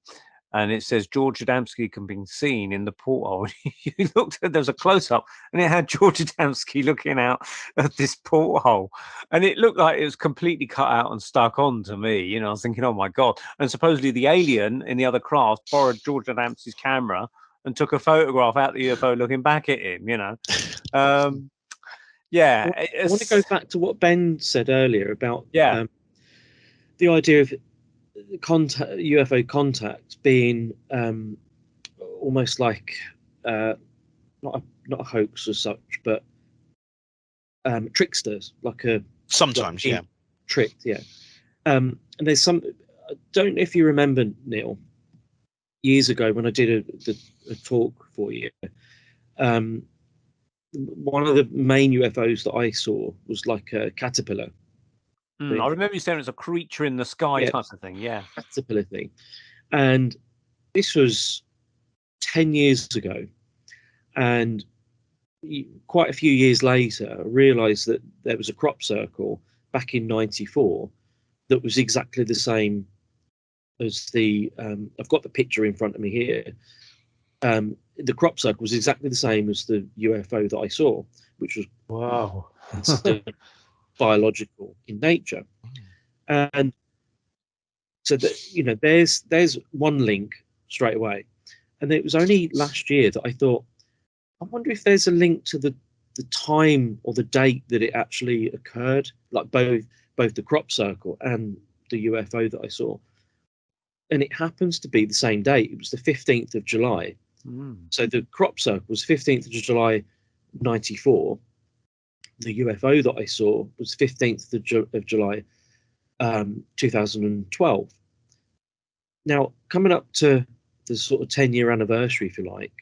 A: And it says George Adamski can be seen in the porthole. You looked at, there was a close-up, and it had George Adamski looking out at this porthole, and it looked like it was completely cut out and stuck on to me. You know, I was thinking, oh my god! And supposedly the alien in the other craft borrowed George Adamski's camera and took a photograph out the UFO looking back at him. You know, yeah.
D: I want to go back to what Ben said earlier about
A: the
D: idea of UFO contact being almost like not a hoax as such, but tricksters, like
B: sometimes
D: tricked, and there's some. I don't know if you remember, Neil, years ago when I did a talk for you. One of the main UFOs that I saw was like a caterpillar.
A: I remember you saying it was a creature in the sky type of thing. Yeah,
D: caterpillar thing. And this was 10 years ago. And quite a few years later, I realised that there was a crop circle back in '94 that was exactly the same as the. I've got the picture in front of me here. The crop circle was exactly the same as the UFO that I saw, which was
C: wow.
D: biological in nature. And so that there's one link straight away. And it was only last year that I thought, I wonder if there's a link to the time or the date that it actually occurred, like both the crop circle and the UFO that I saw. And it happens to be the same date. It was the 15th of July. So the crop circle was 15th of July 94. The UFO that I saw was 15th of July 2012. Now, coming up to the sort of 10-year anniversary, if you like,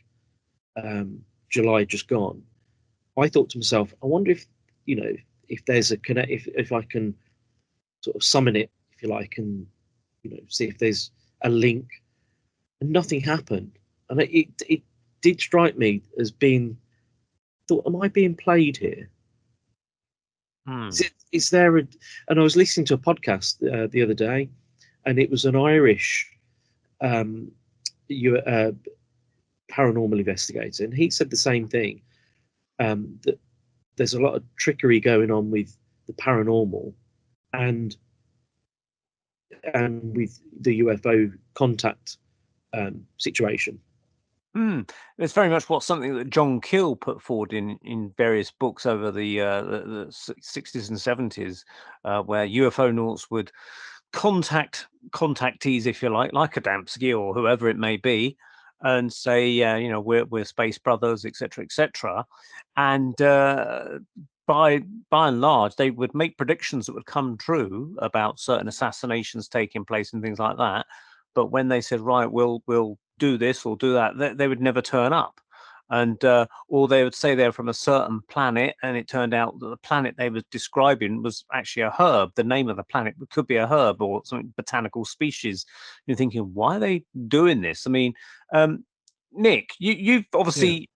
D: July just gone, I thought to myself, I wonder if there's a connect, if I can sort of summon it, if you like, and see if there's a link. And nothing happened, and it did strike me as being thought, am I being played here? Is there and I was listening to a podcast the other day, and it was an Irish paranormal investigator, and he said the same thing, that there's a lot of trickery going on with the paranormal and with the UFO contact situation.
A: It's very much something that John Keel put forward in various books over the 60s and 70s, where UFO nauts would contact contactees, if you like Adamski or whoever it may be, and say, we're space brothers, etc., and by and large, they would make predictions that would come true about certain assassinations taking place and things like that. But when they said, right, we'll do this or do that, they would never turn up. And or they would say they're from a certain planet, and it turned out that the planet they were describing was actually a herb. The name of the planet could be a herb or some botanical species. You're thinking, why are they doing this? I mean, Nic, you've obviously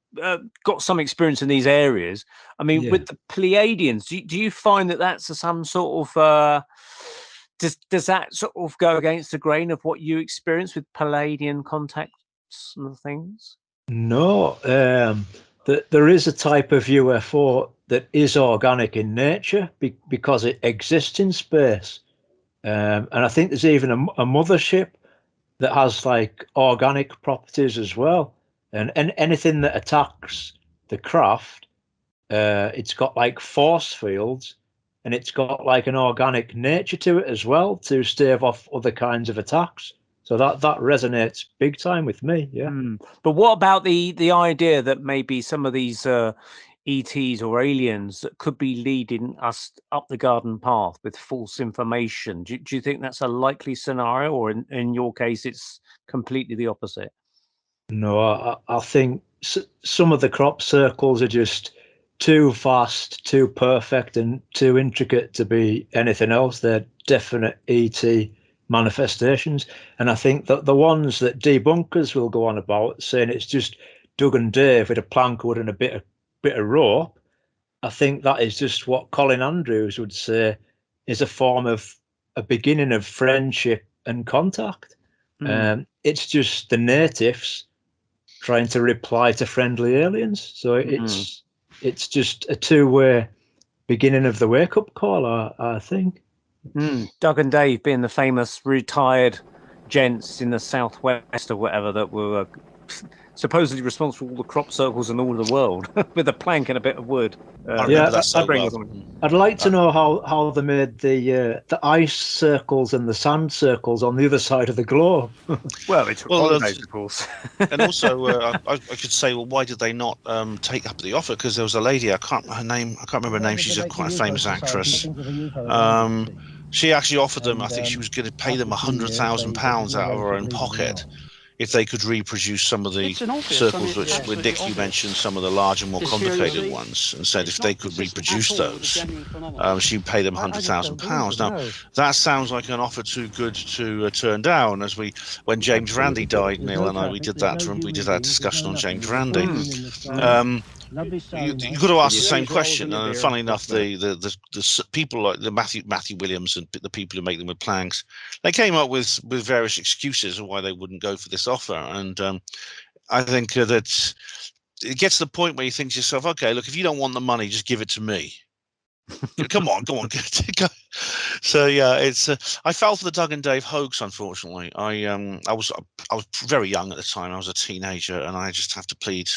A: got some experience in these areas. I mean, with the Pleidians, do you find that that's some sort of does that sort of go against the grain of what you experience with Pleiadian contacts and things?
C: No, there is a type of UFO that is organic in nature because it exists in space. And I think there's even a mothership that has like organic properties as well. And anything that attacks the craft, it's got like force fields, and it's got like an organic nature to it as well to stave off other kinds of attacks. So that resonates big time with me, yeah.
A: But what about the idea that maybe some of these ETs or aliens that could be leading us up the garden path with false information? Do you think that's a likely scenario, or in your case, it's completely the opposite?
C: No, I think some of the crop circles are just too fast, too perfect, and too intricate to be anything else. They're definite ET manifestations. And I think that the ones that debunkers will go on about, saying it's just Doug and Dave with a plank wood and a bit of rope, I think that is just what Colin Andrews would say is a form of a beginning of friendship and contact. It's just the natives trying to reply to friendly aliens. So it's just a two-way beginning of the wake-up call, I think.
A: Doug and Dave being the famous retired gents in the southwest or whatever that were supposedly responsible for all the crop circles in all of the world with a plank and a bit of wood.
C: I'd like to know how they made the ice circles and the sand circles on the other side of the globe.
A: Well, it's holidays, of course.
B: And also, I could say, well, why did they not take up the offer? Because there was a lady, I can't remember her name. She's quite a famous actress. She actually offered them. I think she was going to pay them £100,000 out of her own pocket if they could reproduce some of the circles which Nick, you mentioned, some of the larger, more complicated ones, and said if they could reproduce those, she'd pay them £100,000. Now, that sounds like an offer too good to turn down. When James Randi died, Neil and I, we did that discussion on James Randi. You've got to ask the same question, and funnily enough, the people like the Matthew Williams and the people who make them with planks, they came up with various excuses of why they wouldn't go for this offer, and I think that it gets to the point where you think to yourself, okay, look, if you don't want the money, just give it to me. Come on. So yeah, it's I fell for the Doug and Dave hoax. Unfortunately, I was very young at the time. I was a teenager, and I just have to plead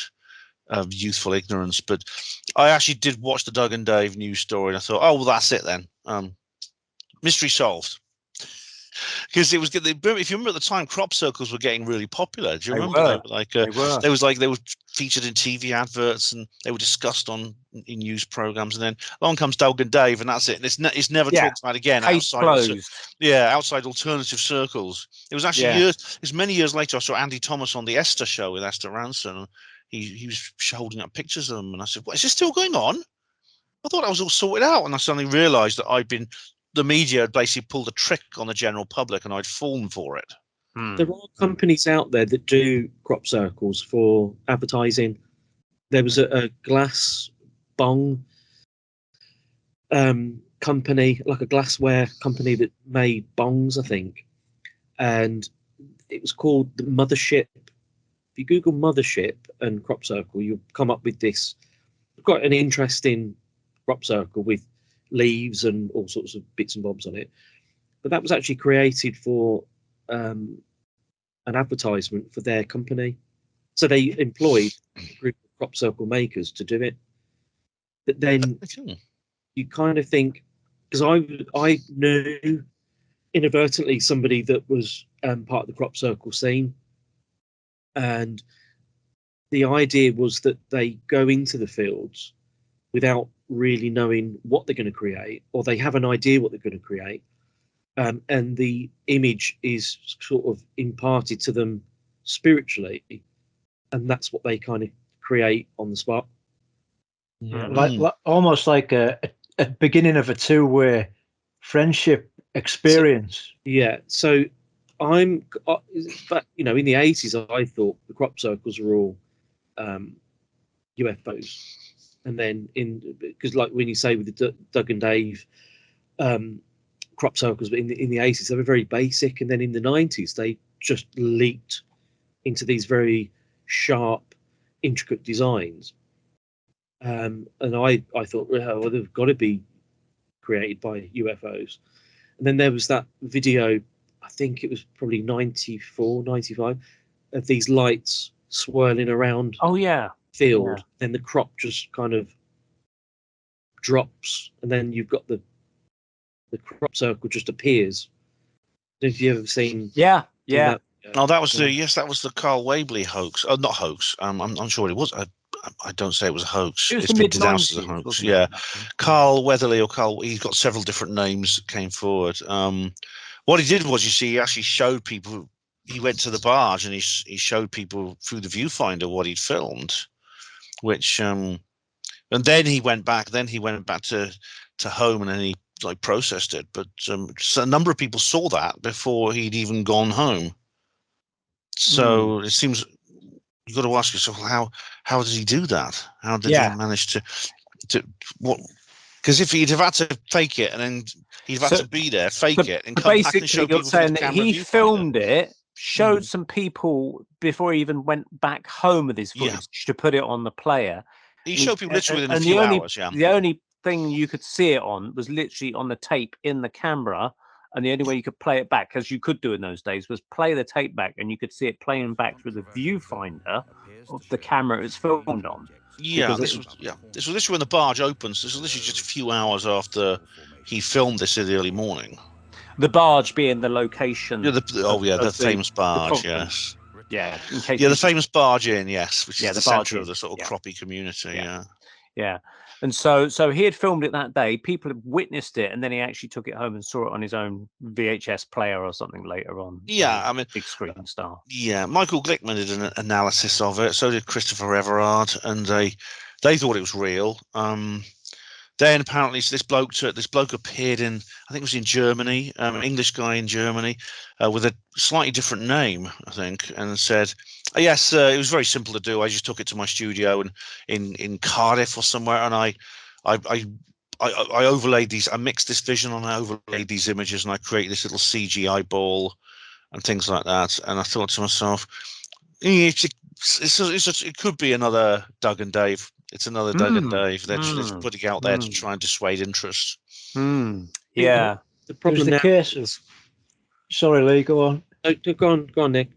B: youthful ignorance. But I actually did watch the Doug and Dave news story, and I thought, oh well, that's it then. Mystery solved. Because it was good. If you remember at the time, crop circles were getting really popular. Do you remember? They were featured in TV adverts, and they were discussed in news programs. And then along comes Doug and Dave, and that's it. And it's never talked about again outside alternative circles. It was actually many years later. I saw Andy Thomas on the Esther show with Esther Ranson. He was holding up pictures of them, and I said, "What is this still going on?" I thought I was all sorted out, and I suddenly realised that the media had basically pulled a trick on the general public, and I'd fallen for it.
D: There are companies out there that do crop circles for advertising. There was a glass bong company, like a glassware company that made bongs, I think, and it was called the Mothership. If you Google Mothership and crop circle, you'll come up with this. We've got an interesting crop circle with leaves and all sorts of bits and bobs on it, but that was actually created for an advertisement for their company. So they employed a group of crop circle makers to do it. But then you kind of think, because I knew inadvertently somebody that was part of the crop circle scene, and the idea was that they go into the fields without really knowing what they're going to create, or they have an idea what they're going to create, and the image is sort of imparted to them spiritually, and that's what they kind of create on the spot.
C: Like almost like a beginning of a two-way friendship experience.
D: So but in the 80s, I thought the crop circles were all UFOs. And then because like when you say with the Doug and Dave crop circles, but in the 80s they were very basic, and then in the 90s they just leaped into these very sharp, intricate designs. And I thought, well, they've got to be created by UFOs. And then there was that video, I think it was probably 94, 95, of these lights swirling around.
A: Oh yeah.
D: Field, then the crop just kind of drops, and then you've got the crop circle just appears. Have you ever seen?
A: Yeah.
B: No, that was the Carl Wabley hoax. Not hoax. I'm sure it was. I don't say it was a hoax.
A: It's
B: been denounced as a hoax. Yeah, Carl Weatherly or Carl. He's got several different names that came forward. What he did was, he actually showed people he went to the barge and he showed people through the viewfinder what he'd filmed, which and then he went back to home, and then he like processed it. But so a number of people saw that before he'd even gone home. So it seems you've got to ask yourself, how did he do that? How did he manage to what? Because if he'd have had to fake it, and then he'd have had to be there, fake it, and come back and show people through the camera
A: he filmed it, showed some people before he even went back home with his footage to put it on the player.
B: He showed people literally within a few hours.
A: The only thing you could see it on was literally on the tape in the camera, and the only way you could play it back, as you could do in those days, was play the tape back, and you could see it playing back through the viewfinder of the camera it was filmed on.
B: Yeah, this was literally when the barge opens. This was literally just a few hours after he filmed this in the early morning.
A: The barge being the location.
B: Yeah, the famous barge. Yes.
A: Yeah.
B: The famous barge inn. Yes, which is the
A: barge
B: centre of the sort of crappie community.
A: Yeah. And so he had filmed it that day. People had witnessed it, and then he actually took it home and saw it on his own VHS player or something later on.
B: Yeah, I mean,
A: big screen star.
B: Yeah, Michael Glickman did an analysis of it. So did Christopher Everard, and they thought it was real. Then apparently this bloke appeared in, I think it was in Germany, English guy in Germany, with a slightly different name, I think, and said, yes, it was very simple to do. I just took it to my studio and in Cardiff or somewhere, and I overlaid these. I mixed this vision and I overlaid these images, and I created this little CGI ball and things like that. And I thought to myself, it could be another Doug and Dave. It's another Doug and Dave. They're just putting out there to try and dissuade interest.
A: Yeah.
C: The problem is the case of. Sorry, Leigh, go on.
D: Go on, Nick.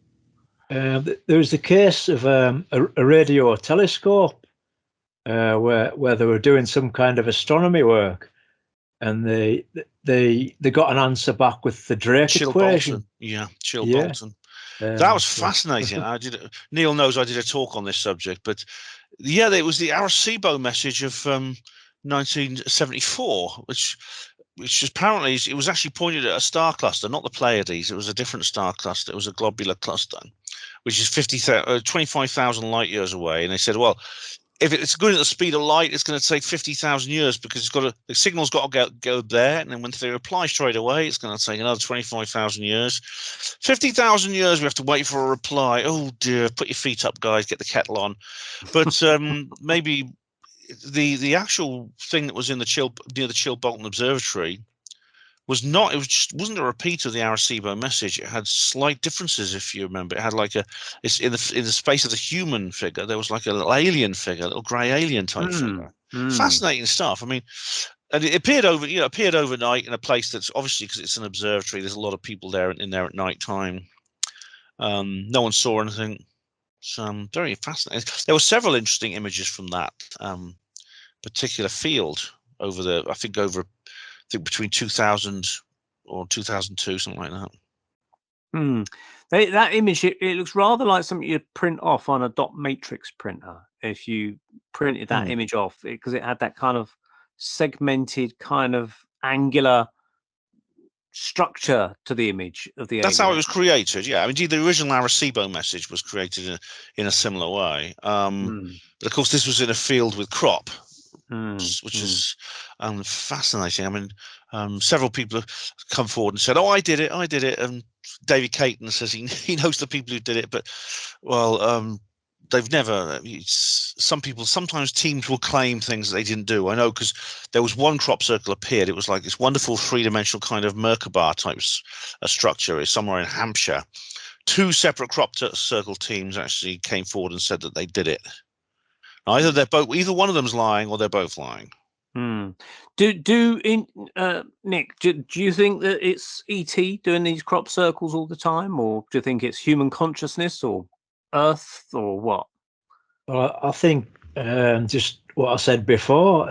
C: There was the case of a radio telescope where they were doing some kind of astronomy work, and they got an answer back with the Drake equation.
B: Bolton. Yeah, Bolton. That was fascinating. Neil knows I did a talk on this subject, but it was the Arecibo message of 1974, which apparently it was actually pointed at a star cluster, not the Pleiades. It was a different star cluster. It was a globular cluster, which is 25,000 light years away. And they said, well, if it's going at the speed of light, it's going to take 50,000 years because the signal's got to go there, and then when they reply straight away, it's going to take another 25,000 years. 50,000 years we have to wait for a reply. Oh dear! Put your feet up, guys. Get the kettle on. But maybe the actual thing that was in near the Chill Bolton Observatory wasn't a repeat of the Arecibo message. It had slight differences, if you remember. It had it's in the space of the human figure, there was like a little alien figure, a little grey alien type figure. Fascinating stuff. I mean, and it appeared overnight in a place that's obviously, because it's an observatory, there's a lot of people in there at night time. No one saw anything. So very fascinating. There were several interesting images from that particular field over between 2000 or 2002, something like that.
A: That image, it looks rather like something you'd print off on a dot matrix printer if you printed that image off, because it had that kind of segmented, kind of angular structure to the image of the
B: That's
A: alien.
B: how it was created. Yeah, I mean, the original Arecibo message was created in a similar way. But of course, this was in a field with crop, which is fascinating. I mean, several people have come forward and said, "Oh, I did it," and David Caton says he knows the people who did it, but they've never. Sometimes teams will claim things that they didn't do. I know, because there was one crop circle appeared. It was like this wonderful three-dimensional kind of Merkaba type structure. It's somewhere in Hampshire. Two separate crop circle teams actually came forward and said that they did it. Either one of them's lying, or they're both lying.
A: Nick, do you think that it's ET doing these crop circles all the time, or do you think it's human consciousness or Earth, or what?
C: Well, I think just what I said before.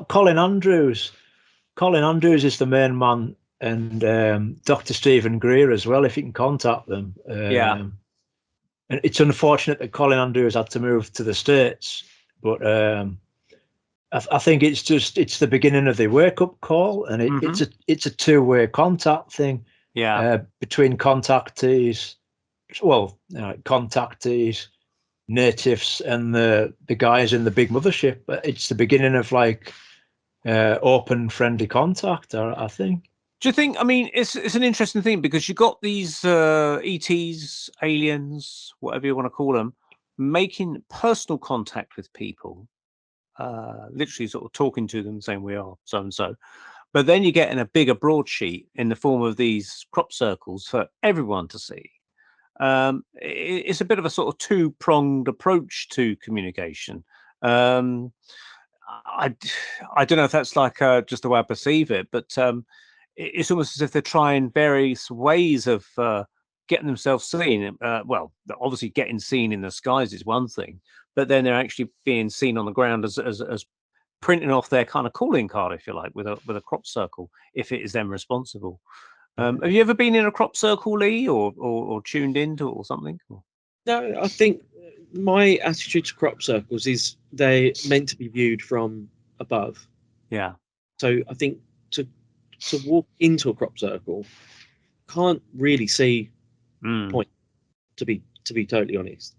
C: Colin Andrews is the main man, and Dr. Stephen Greer as well, if you can contact them. And it's unfortunate that Colin Andrews had to move to the States, but I think it's the beginning of the wake-up call, and it's a two-way contact thing. Between contactees contactees, natives, and the guys in the big mothership. It's the beginning of like open, friendly contact, I think.
A: Do you think? I mean, it's an interesting thing because you got these ETs, aliens, whatever you want to call them, making personal contact with people, literally sort of talking to them, saying we are so and so. But then you get in a bigger broadsheet in the form of these crop circles for everyone to see. It's a bit of a sort of two-pronged approach to communication. I don't know if that's like just the way I perceive it, but it's almost as if they're trying various ways of getting themselves seen. Well, obviously getting seen in the skies is one thing, but then they're actually being seen on the ground as printing off their kind of calling card, if you like, with a crop circle, if it is them responsible. Have you ever been in a crop circle, Leigh, or tuned into it or something?
D: No, I think my attitude to crop circles is they're meant to be viewed from above.
A: Yeah.
D: So I think to walk into a crop circle, can't really see point. To be totally honest,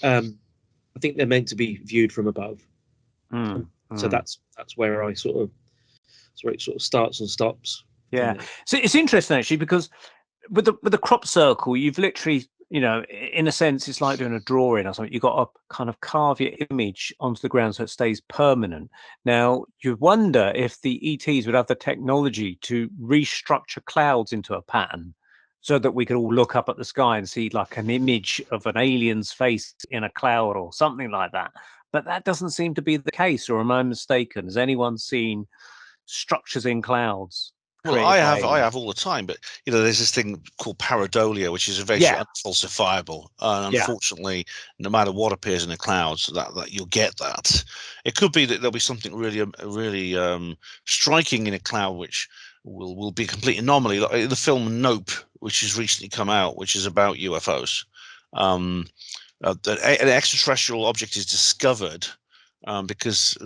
D: I think they're meant to be viewed from above. So that's where it sort of starts and stops.
A: Yeah. So it's interesting actually because with the crop circle, you've literally, in a sense, it's like doing a drawing or something. You've got to kind of carve your image onto the ground so it stays permanent. Now, you wonder if the ETs would have the technology to restructure clouds into a pattern so that we could all look up at the sky and see like an image of an alien's face in a cloud or something like that. But that doesn't seem to be the case, or am I mistaken? Has anyone seen structures in clouds?
B: Well, I have all the time, but there's this thing called pareidolia, which is very unfalsifiable. And unfortunately, no matter what appears in the clouds, that you'll get that. It could be that there'll be something really striking in a cloud, which will be a complete anomaly. Like the film Nope, which has recently come out, which is about UFOs. An extraterrestrial object is discovered because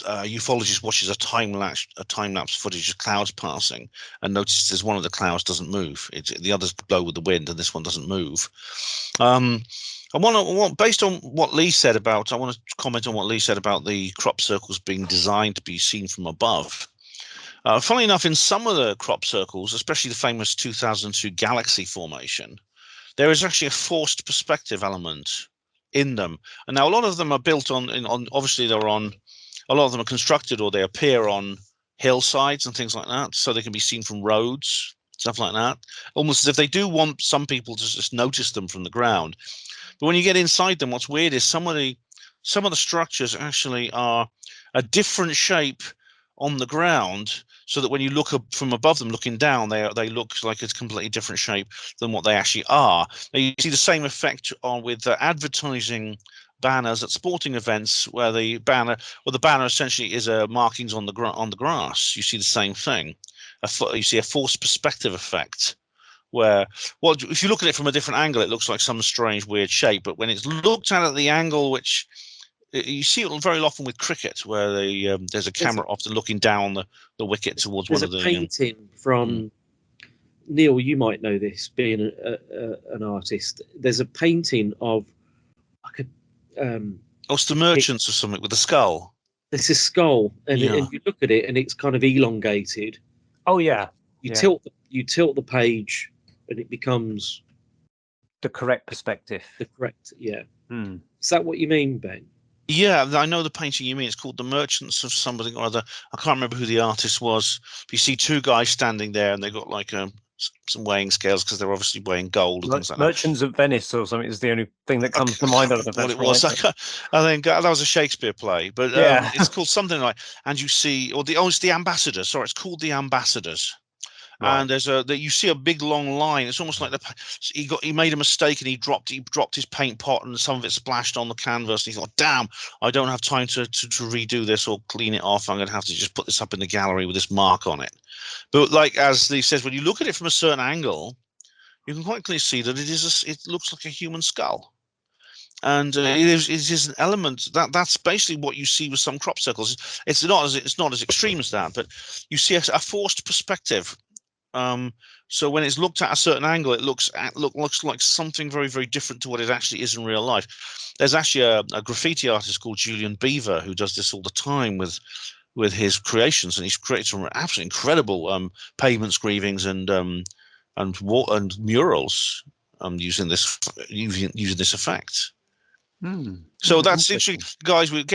B: a ufologist watches a time lapse footage of clouds passing and notices one of the clouds doesn't move. The others blow with the wind, and this one doesn't move. Based on what Leigh said about, I want to comment on what Leigh said about the crop circles being designed to be seen from above. Funnily enough, in some of the crop circles, especially the famous 2002 galaxy formation, there is actually a forced perspective element in them. And now a lot of them are built on obviously a lot of them are constructed or they appear on hillsides and things like that, so they can be seen from roads, stuff like that, almost as if they do want some people to just notice them from the ground. But when you get inside them, what's weird is some of the structures actually are a different shape on the ground, so that when you look up from above them, looking down, they look like it's a completely different shape than what they actually are. Now, you see the same effect with advertising banners at sporting events, where the banner essentially is markings on the grass. You see the same thing. You see a forced perspective effect, where if you look at it from a different angle, it looks like some strange weird shape, but when it's looked at the angle, which you see it very often with cricket, where there's a camera often looking down the wicket towards one of the.
D: There's a painting from Neil. You might know this, being an artist. There's a painting of like
B: it's the Merchants or something with a skull.
D: There's a skull, and you look at it, and it's kind of elongated.
A: Oh yeah.
D: You tilt the page, and it becomes
A: the correct perspective.
D: The correct, yeah. Is that what you mean, Ben?
B: Yeah, I know the painting you mean. It's called The Merchants of something or other. I can't remember who the artist was. But you see two guys standing there, and they've got like some weighing scales, because they're obviously weighing gold and things like that.
A: Merchants of Venice or something is the only thing that comes to mind. I
B: think that was a Shakespeare play, but it's called something like. And you see, it's the Ambassadors. Sorry, it's called The Ambassadors. Right. And you see a big long line. It's almost like he made a mistake, and he dropped his paint pot, and some of it splashed on the canvas. And he thought, "Damn, I don't have time to redo this or clean it off. I'm going to have to just put this up in the gallery with this mark on it." But like as Leigh says, when you look at it from a certain angle, you can quite clearly see that it looks like a human skull. And it is an element that's basically what you see with some crop circles. It's not as extreme as that, but you see a forced perspective. So when it's looked at a certain angle, it looks like something very, very different to what it actually is in real life. There's actually a graffiti artist called Julian Beaver who does this all the time with his creations, and he's created some absolutely incredible pavement screevings and murals using this effect. So that's interesting. Guys with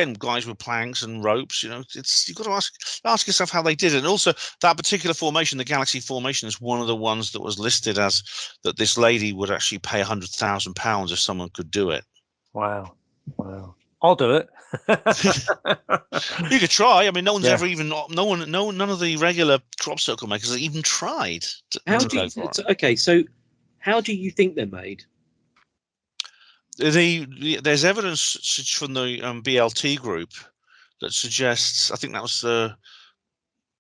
B: planks and ropes. You've got to ask yourself how they did it. And also, that particular formation, the Galaxy formation, is one of the ones that was listed as that this lady would actually pay £100,000 if someone could do it.
A: Wow. I'll do it.
B: You could try. I mean, no one's ever even none of the regular crop circle makers have even tried.
D: So how do you think they're made?
B: There's evidence from the BLT group that suggests. I think that was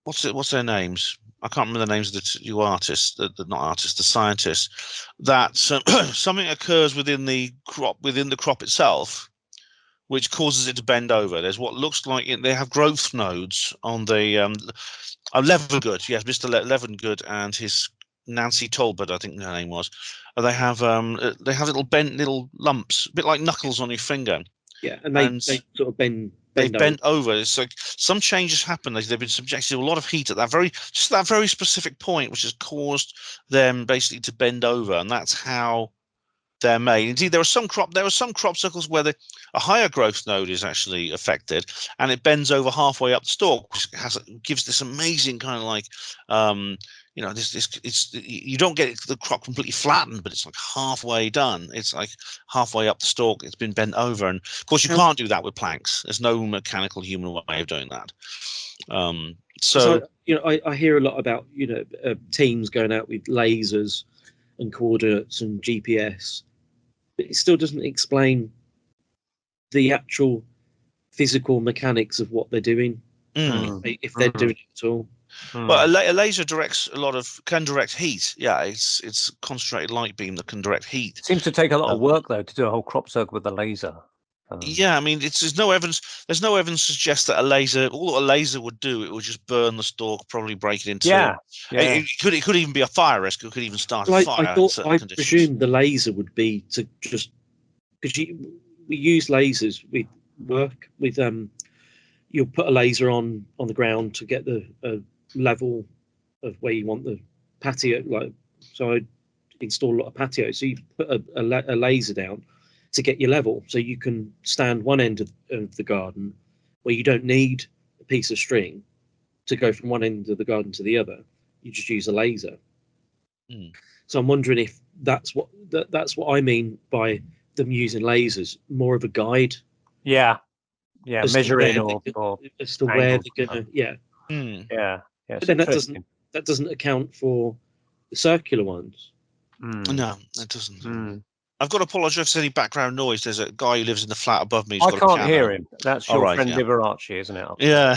B: what's their names? I can't remember the names of the two artists, the scientists. That something occurs within the crop itself, which causes it to bend over. There's what looks like they have growth nodes on the Levengood. Yes, Mr. Levengood and his Nancy Talbot, I think her name was. They have little lumps, a bit like knuckles on your finger.
D: Yeah, and they sort of bend.
B: They've bent over. It's like some changes happen. They've been subjected to a lot of heat at that very specific point, which has caused them basically to bend over, and that's how they're made. Indeed, there are some crop circles where a higher growth node is actually affected, and it bends over halfway up the stalk, which gives this amazing kind of like you don't get the crop completely flattened, but it's like halfway done. It's like halfway up the stalk, it's been bent over, and of course you can't do that with planks. There's no mechanical human way of doing that. So
D: I hear a lot about teams going out with lasers and coordinates and GPS, but it still doesn't explain the actual physical mechanics of what they're doing, if they're doing it at all.
B: But a laser can direct heat. Yeah, it's concentrated light beam that can direct heat.
A: Seems to take a lot of work though to do a whole crop circle with a laser.
B: Yeah, I mean, there's no evidence. There's no evidence to suggest that all a laser would do, it would just burn the stalk, probably break it into.
A: Yeah.
B: It could even be a fire risk. It could even start a fire.
D: I presume the laser would be to just because we use lasers. We work with you'll put a laser on the ground to get the level of where you want the patio. So I install a lot of patios. So you put a laser down to get your level, so you can stand one end of the garden where you don't need a piece of string to go from one end of the garden to the other. You just use a laser. So I'm wondering if that's what I mean by them using lasers, more of a guide.
A: Yeah, measuring or
D: as to where they're gonna. Yeah. But then that doesn't account for the circular ones.
B: No, that doesn't. I've got to apologise if there's any background noise. There's a guy who lives in the flat above me.
A: I can't hear him. That's your friend Liberace, isn't it?
B: Yeah.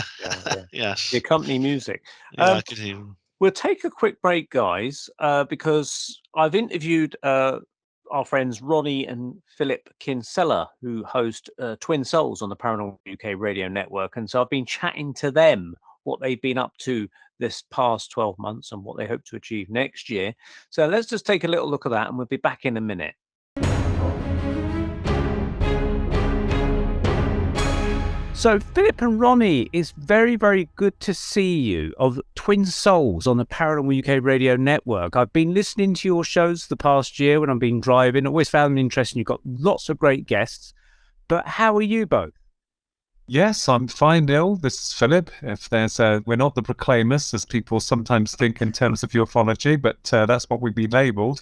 B: Yes.
A: The accompanying music.
B: Yeah, I could hear him.
A: We'll take a quick break, guys, because I've interviewed our friends Ronnie and Philip Kinsella, who host Twin Souls on the Paranormal UK radio network. And so I've been chatting to them what they've been up to this past 12 months and what they hope to achieve next year. So let's just take a little look at that and we'll be back in a minute. So Philip and Ronnie, it's very, very good to see you of Twin Souls on the Paranormal UK radio network. I've been listening to your shows the past year when I've been driving. Always found them interesting. You've got lots of great guests. But how are you both?
E: Yes, I'm fine, Neil. This is Philip. If we're not the proclaimers, as people sometimes think in terms of ufology, but that's what we've been labelled.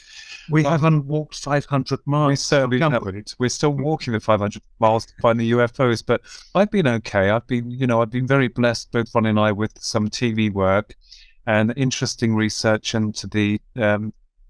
E: We haven't walked 500 miles. We certainly haven't. We're still walking the 500 miles to find the UFOs, but I've been okay. I've been very blessed, both Ronnie and I, with some TV work and interesting research into the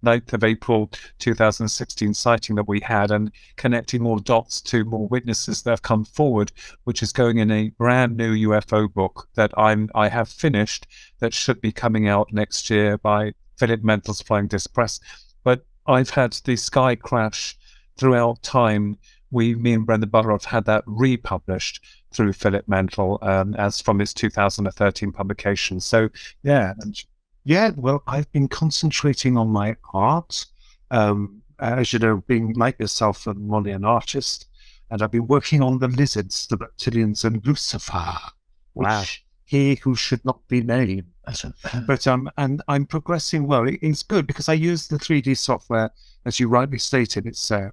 E: 9th of April 2016 sighting that we had, and connecting more dots to more witnesses that have come forward, which is going in a brand new UFO book that I have finished, that should be coming out next year by Philip Mental's Flying Disc Press. But I've had the Skycrash Throughout Time. Me and Brendan Butler have had that republished through Philip Mental as from his 2013 publication. So yeah, Yeah, well, I've been concentrating on my art. As you know, being like yourself and Ronnie, an artist, and I've been working on the lizards, the reptilians, and Lucifer, which he who should not be named. But and I'm progressing well. It's good because I use the 3D software, as you rightly stated. It's an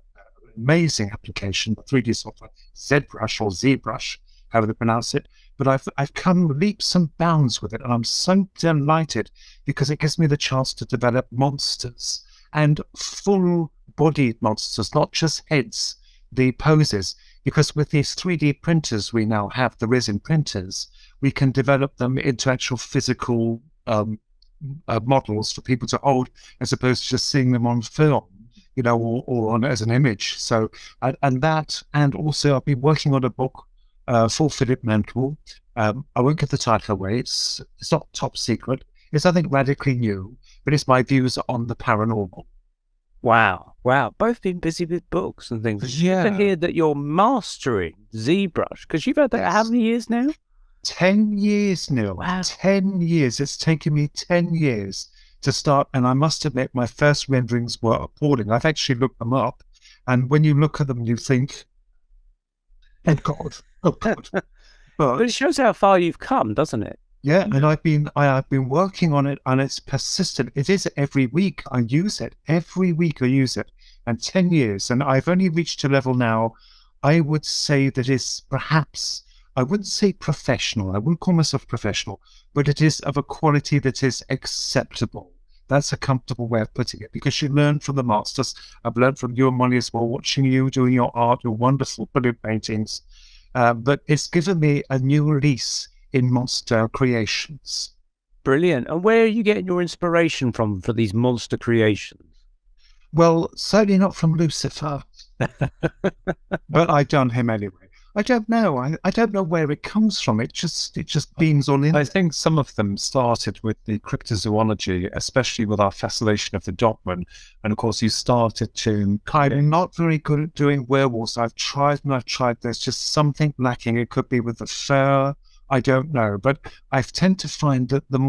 E: amazing application, the 3D software, ZBrush or ZBrush, however they pronounce it. But I've come leaps and bounds with it, and I'm so delighted because it gives me the chance to develop monsters and full-bodied monsters, not just heads, the poses. Because with these 3D printers we now have, the resin printers, we can develop them into actual physical models for people to hold, as opposed to just seeing them on film, or on as an image. So, and also I've been working on a book for Philip Mental. I won't give the title away. It's not top secret. It's something radically new, but it's my views on the paranormal.
A: Wow. Both been busy with books and things.
E: Yeah.
A: To hear that you're mastering ZBrush, because you've had that how many years now?
E: 10 years now.
A: Wow.
E: 10 years. It's taken me 10 years to start, and I must admit my first renderings were appalling. I've actually looked them up, and when you look at them, you think, oh God.
A: But it shows how far you've come, doesn't it?
E: Yeah, and I've been working on it, and it's persistent. It is every week I use it. Every week I use it, and 10 years, and I've only reached a level now. I would say that is perhaps, I wouldn't say professional. I wouldn't call myself professional, but it is of a quality that is acceptable. That's a comfortable way of putting it, because you learn from the masters. I've learned from you and Ronnie as well, watching you doing your art, your wonderful brilliant paintings. But it's given me a new release in monster creations.
A: Brilliant. And where are you getting your inspiration from for these monster creations?
E: Well, certainly not from Lucifer, but I've done him anyway. I don't know. I don't know where it comes from. It just beams on in. I think some of them started with the cryptozoology, especially with our fascination of the Dogman. And of course, you started to I'm not very good at doing werewolves. I've tried. There's just something lacking. It could be with the fur. I don't know. But I tend to find that the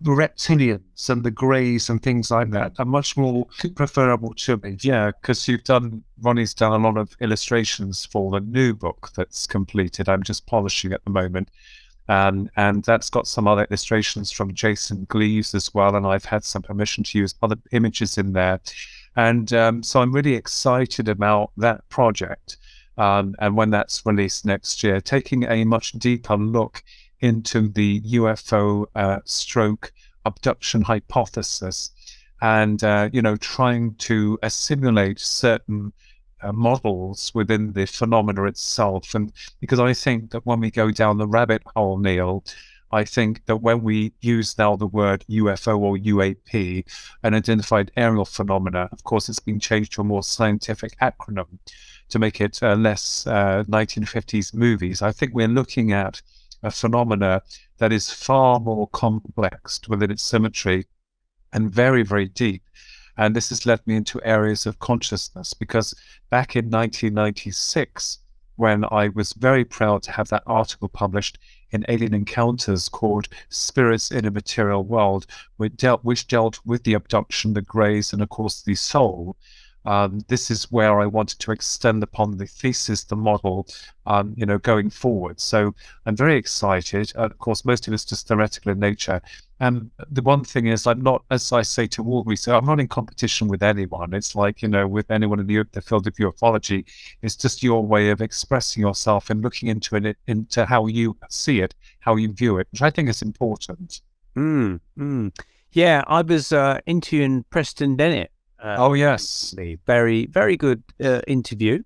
E: reptilians and the greys and things like that are much more preferable to me. Yeah, because Ronnie's done a lot of illustrations for the new book that's completed. I'm just polishing at the moment. And that's got some other illustrations from Jason Gleaves as well. And I've had some permission to use other images in there. And so I'm really excited about that project. And when that's released next year, taking a much deeper look into the UFO stroke abduction hypothesis, and trying to assimilate certain models within the phenomena itself. And because I think that when we go down the rabbit hole, Neil, I think that when we use now the word UFO or UAP, an identified aerial phenomena, of course, it's been changed to a more scientific acronym to make it less 1950s movies. I think we're looking at a phenomena that is far more complex within its symmetry and very, very deep. And this has led me into areas of consciousness, because back in 1996, when I was very proud to have that article published in Alien Encounters called Spirits in a Material World, which dealt with the abduction, the greys, and of course the soul. This is where I wanted to extend upon the thesis, the model, going forward. So I'm very excited. Of course, most of it's just theoretical in nature. And the one thing is, I'm not, as I say to Uri, so I'm not in competition with anyone. It's like, with anyone in the field of ufology, it's just your way of expressing yourself and looking into it, into how you see it, how you view it, which I think is important.
A: Yeah, I was interviewing Preston Dennett.
E: Oh, yes.
A: Very, very good interview.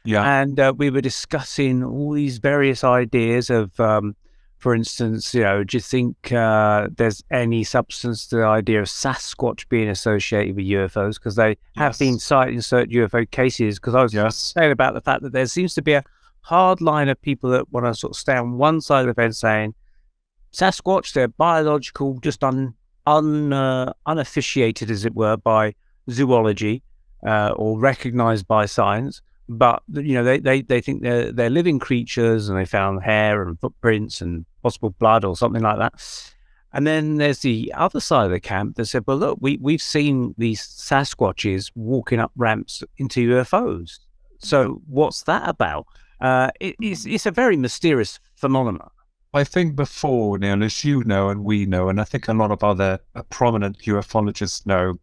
E: Yeah.
A: And we were discussing all these various ideas of, for instance, do you think there's any substance to the idea of Sasquatch being associated with UFOs? Because they have been cited in certain UFO cases. Because I was saying about the fact that there seems to be a hard line of people that want to sort of stay on one side of the fence saying, Sasquatch, they're biological, just unofficiated, as it were, by zoology or recognized by science, but they think they're living creatures, and they found hair and footprints and possible blood or something like that.
F: And then there's the other side of the camp that said, well, look, we've seen these Sasquatches walking up ramps into UFOs. So what's that about? It's a very mysterious phenomenon.
E: I think before, Neil, as you know and we know, and I think a lot of other prominent ufologists know,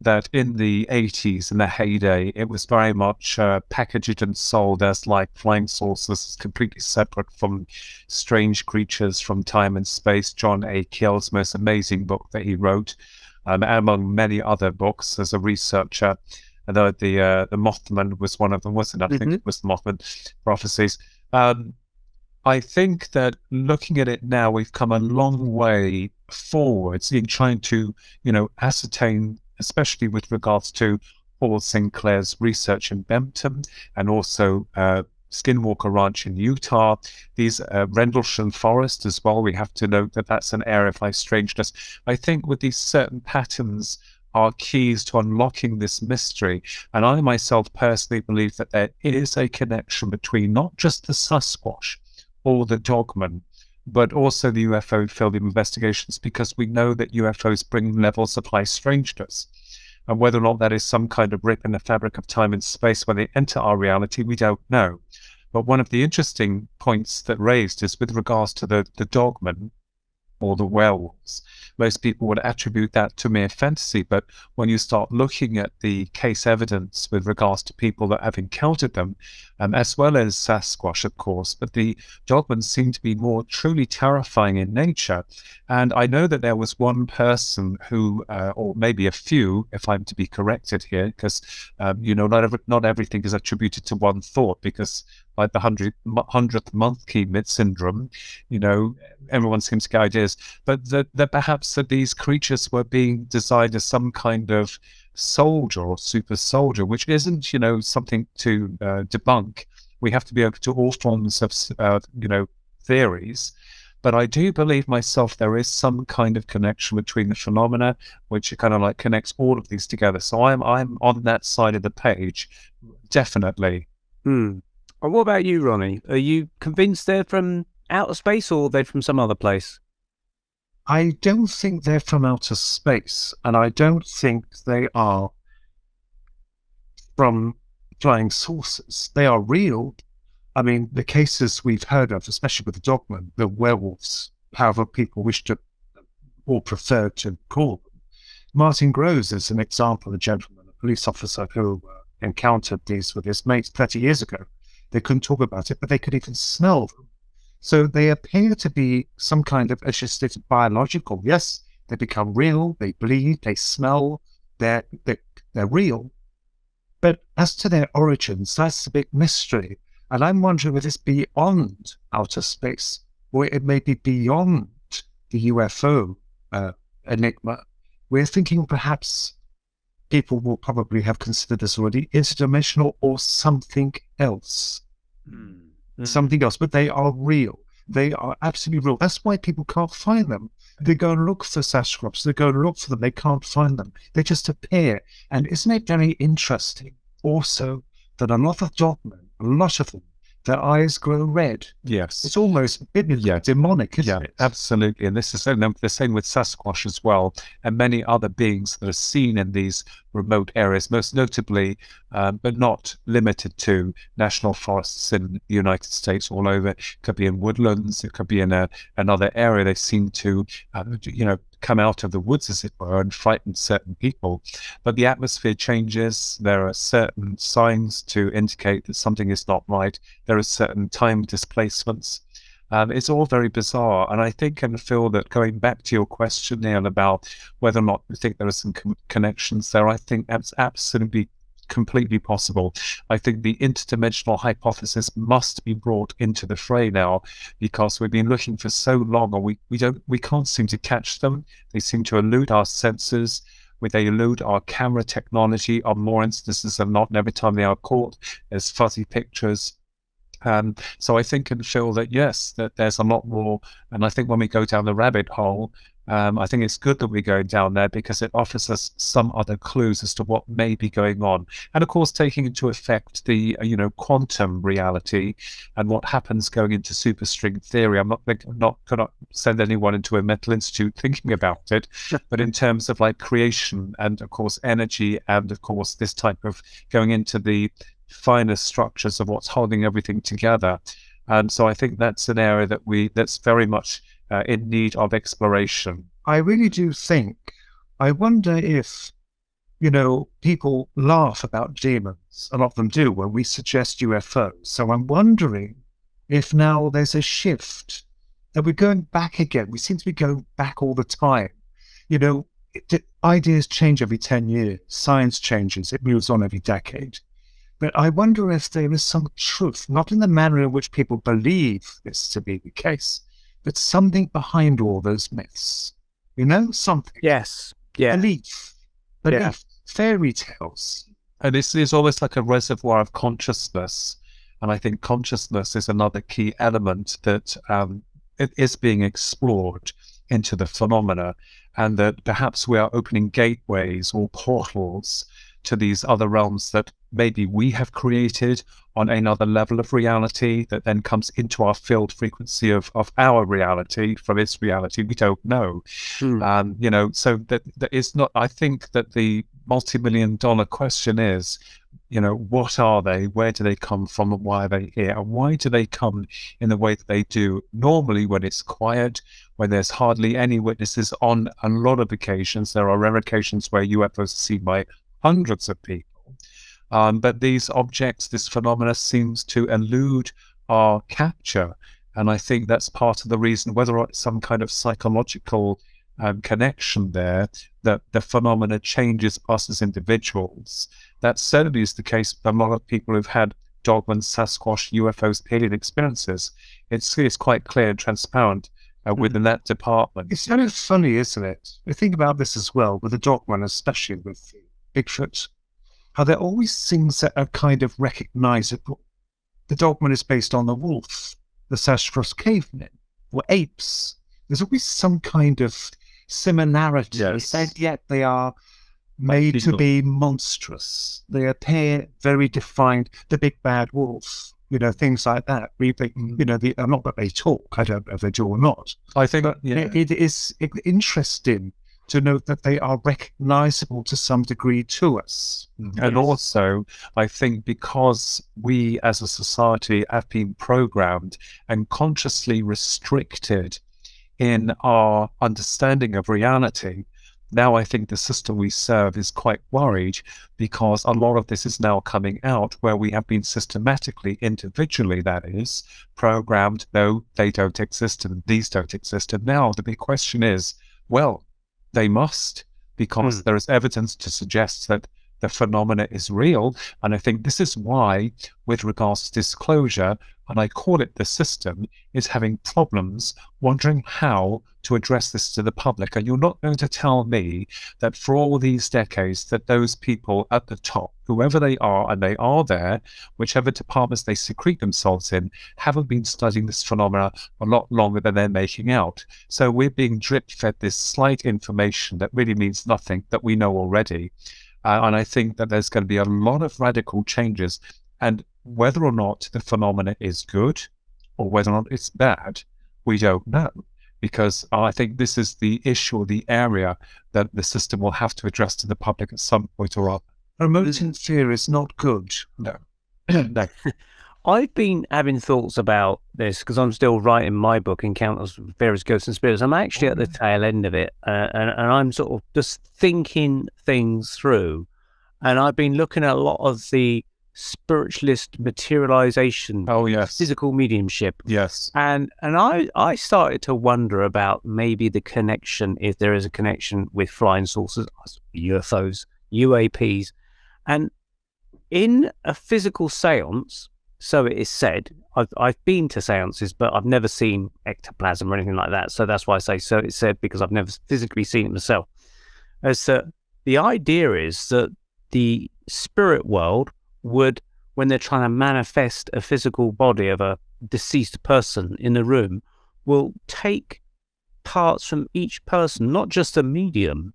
E: that in the 80s, in the heyday, it was very much packaged and sold as like flying saucers, completely separate from strange creatures from time and space. John A. Keel's most amazing book that he wrote, among many other books as a researcher. Although the Mothman was one of them, wasn't it? I think it was the Mothman prophecies. I think that looking at it now, we've come a long way forwards in trying to, ascertain, especially with regards to Paul Sinclair's research in Bempton and also Skinwalker Ranch in Utah, these Rendlesham Forest as well. We have to note that that's an area of high strangeness. I think with these certain patterns are keys to unlocking this mystery. And I myself personally believe that there is a connection between not just the Sasquatch or the Dogman, but also the UFO field investigations, because we know that UFOs bring levels of high strangeness. And whether or not that is some kind of rip in the fabric of time and space when they enter our reality, we don't know. But one of the interesting points that raised is with regards to the Dogman or the werewolves. Most people would attribute that to mere fantasy, but when you start looking at the case evidence with regards to people that have encountered them, as well as Sasquatch, of course, but the Dogmans seem to be more truly terrifying in nature. And I know that there was one person who, or maybe a few, if I'm to be corrected here, because, not everything is attributed to one thought, because like the 100th monkey myth syndrome, everyone seems to get ideas, but that perhaps that these creatures were being designed as some kind of soldier or super soldier, which isn't, something to debunk. We have to be open to all forms of, theories. But I do believe myself there is some kind of connection between the phenomena, which kind of like connects all of these together. So I'm on that side of the page, definitely.
F: And what about you, Ronnie? Are you convinced they're from outer space or they're from some other place?
E: I don't think they're from outer space, and I don't think they are from flying saucers. They are real. I mean, the cases we've heard of, especially with the Dogman, the werewolves, however people wish to or prefer to call them. Martin Groves is an example, a gentleman, a police officer who encountered these with his mates 30 years ago. They couldn't talk about it, but they could even smell them. So they appear to be some kind of, as you stated, biological. Yes, they become real, they bleed, they smell, they're real. But as to their origins, that's a big mystery. And I'm wondering whether it's beyond outer space, or it may be beyond the UFO enigma. We're thinking perhaps people will probably have considered this already, interdimensional or something else. Something else, but they are real. They are absolutely real. That's why people can't find them. They go and look for Sasquatch. They go and look for them. They can't find them. They just appear. And isn't it very interesting also that a lot of Dogmen, a lot of them, their eyes grow red? Yes. It's almost demonic, isn't it? Absolutely. And this is the same with Sasquatch as well, and many other beings that are seen in these remote areas, most notably, but not limited to, national forests in the United States all over. It could be in woodlands, it could be in another area. They seem to, come out of the woods, as it were, and frighten certain people. But the atmosphere changes. There are certain signs to indicate that something is not right. There are certain time displacements. It's all very bizarre. And I think and feel that, going back to your question, Neil, about whether or not you think there are some connections there, I think that's absolutely completely possible. I think the interdimensional hypothesis must be brought into the fray now, because we've been looking for so long, and we can't seem to catch them. They seem to elude our senses. They elude our camera technology on more instances than not, and every time they are caught, there's fuzzy pictures. So I think and feel that, yes, that there's a lot more. And I think when we go down the rabbit hole, I think it's good that we're going down there because it offers us some other clues as to what may be going on. And of course, taking into effect the, quantum reality and what happens going into superstring theory. I'm not going to send anyone into a mental institute thinking about it, but in terms of like creation and of course energy and of course this type of going into the finer structures of what's holding everything together. And so I think that's an area that's very much in need of exploration.
G: I really do think, I wonder if, people laugh about demons. A lot of them do when we suggest UFOs. So I'm wondering if now there's a shift, that we're going back again. We seem to be going back all the time. Ideas change every 10 years. Science changes. It moves on every decade. But I wonder if there is some truth, not in the manner in which people believe this to be the case, but something behind all those myths. Something.
F: Yes. Yeah.
G: Belief, fairy tales.
E: And this is almost like a reservoir of consciousness. And I think consciousness is another key element that it is being explored into the phenomena, and that perhaps we are opening gateways or portals to these other realms that maybe we have created on another level of reality that then comes into our field frequency of our reality from its reality. We don't know. So that is not, I think that the multi-million-dollar question is, what are they? Where do they come from? And why are they here? And why do they come in the way that they do? Normally when it's quiet, when there's hardly any witnesses on a lot of occasions, there are rare occasions where UFOs are seen by hundreds of people. But these objects, this phenomena seems to elude our capture. And I think that's part of the reason, whether it's some kind of psychological connection there, that the phenomena changes us as individuals. That certainly is the case with a lot of people who've had Dogman, Sasquatch, UFOs, alien experiences. It's quite clear and transparent within that department.
G: It's kind of funny, isn't it? I think about this as well, with the Dogman, especially with Bigfoot, how there are always things that are kind of recognizable. The Dogman is based on the wolf, the Sasquatch cavemen, or apes. There's always some kind of similarity, and yet they are made to be monstrous. They appear very defined. The big bad wolf, things like that. Not that they talk. I don't know if they do or not.
E: I think
G: it is interesting to note that they are recognizable to some degree to us.
E: And also, I think because we as a society have been programmed and consciously restricted in our understanding of reality, now I think the system we serve is quite worried because a lot of this is now coming out where we have been systematically, individually, that is, programmed, no, they don't exist and these don't exist. And now the big question is, well, they must, because there is evidence to suggest that the phenomena is real. And I think this is why, with regards to disclosure, and I call it the system, is having problems wondering how to address this to the public. And you're not going to tell me that for all these decades that those people at the top, whoever they are, and they are there, whichever departments they secrete themselves in, haven't been studying this phenomena a lot longer than they're making out. So we're being drip-fed this slight information that really means nothing, that we know already. And I think that there's going to be a lot of radical changes. And whether or not the phenomena is good or whether or not it's bad, we don't know. Because I think this is the issue or the area that the system will have to address to the public at some point or other.
G: Promoting fear is not good.
E: No.
G: No.
F: I've been having thoughts about this because I'm still writing my book, Encounters with Various Ghosts and Spirits. I'm actually at the tail end of it, and I'm sort of just thinking things through. And I've been looking at a lot of the spiritualist materialization, physical mediumship.
E: Yes.
F: And I started to wonder about maybe the connection, if there is a connection with flying saucers, UFOs, UAPs. And in a physical seance, so it is said, I've been to seances, but I've never seen ectoplasm or anything like that. So that's why I say so it's said, because I've never physically seen it myself. As the idea is that the spirit world would, when they're trying to manifest a physical body of a deceased person in the room, will take parts from each person, not just a medium,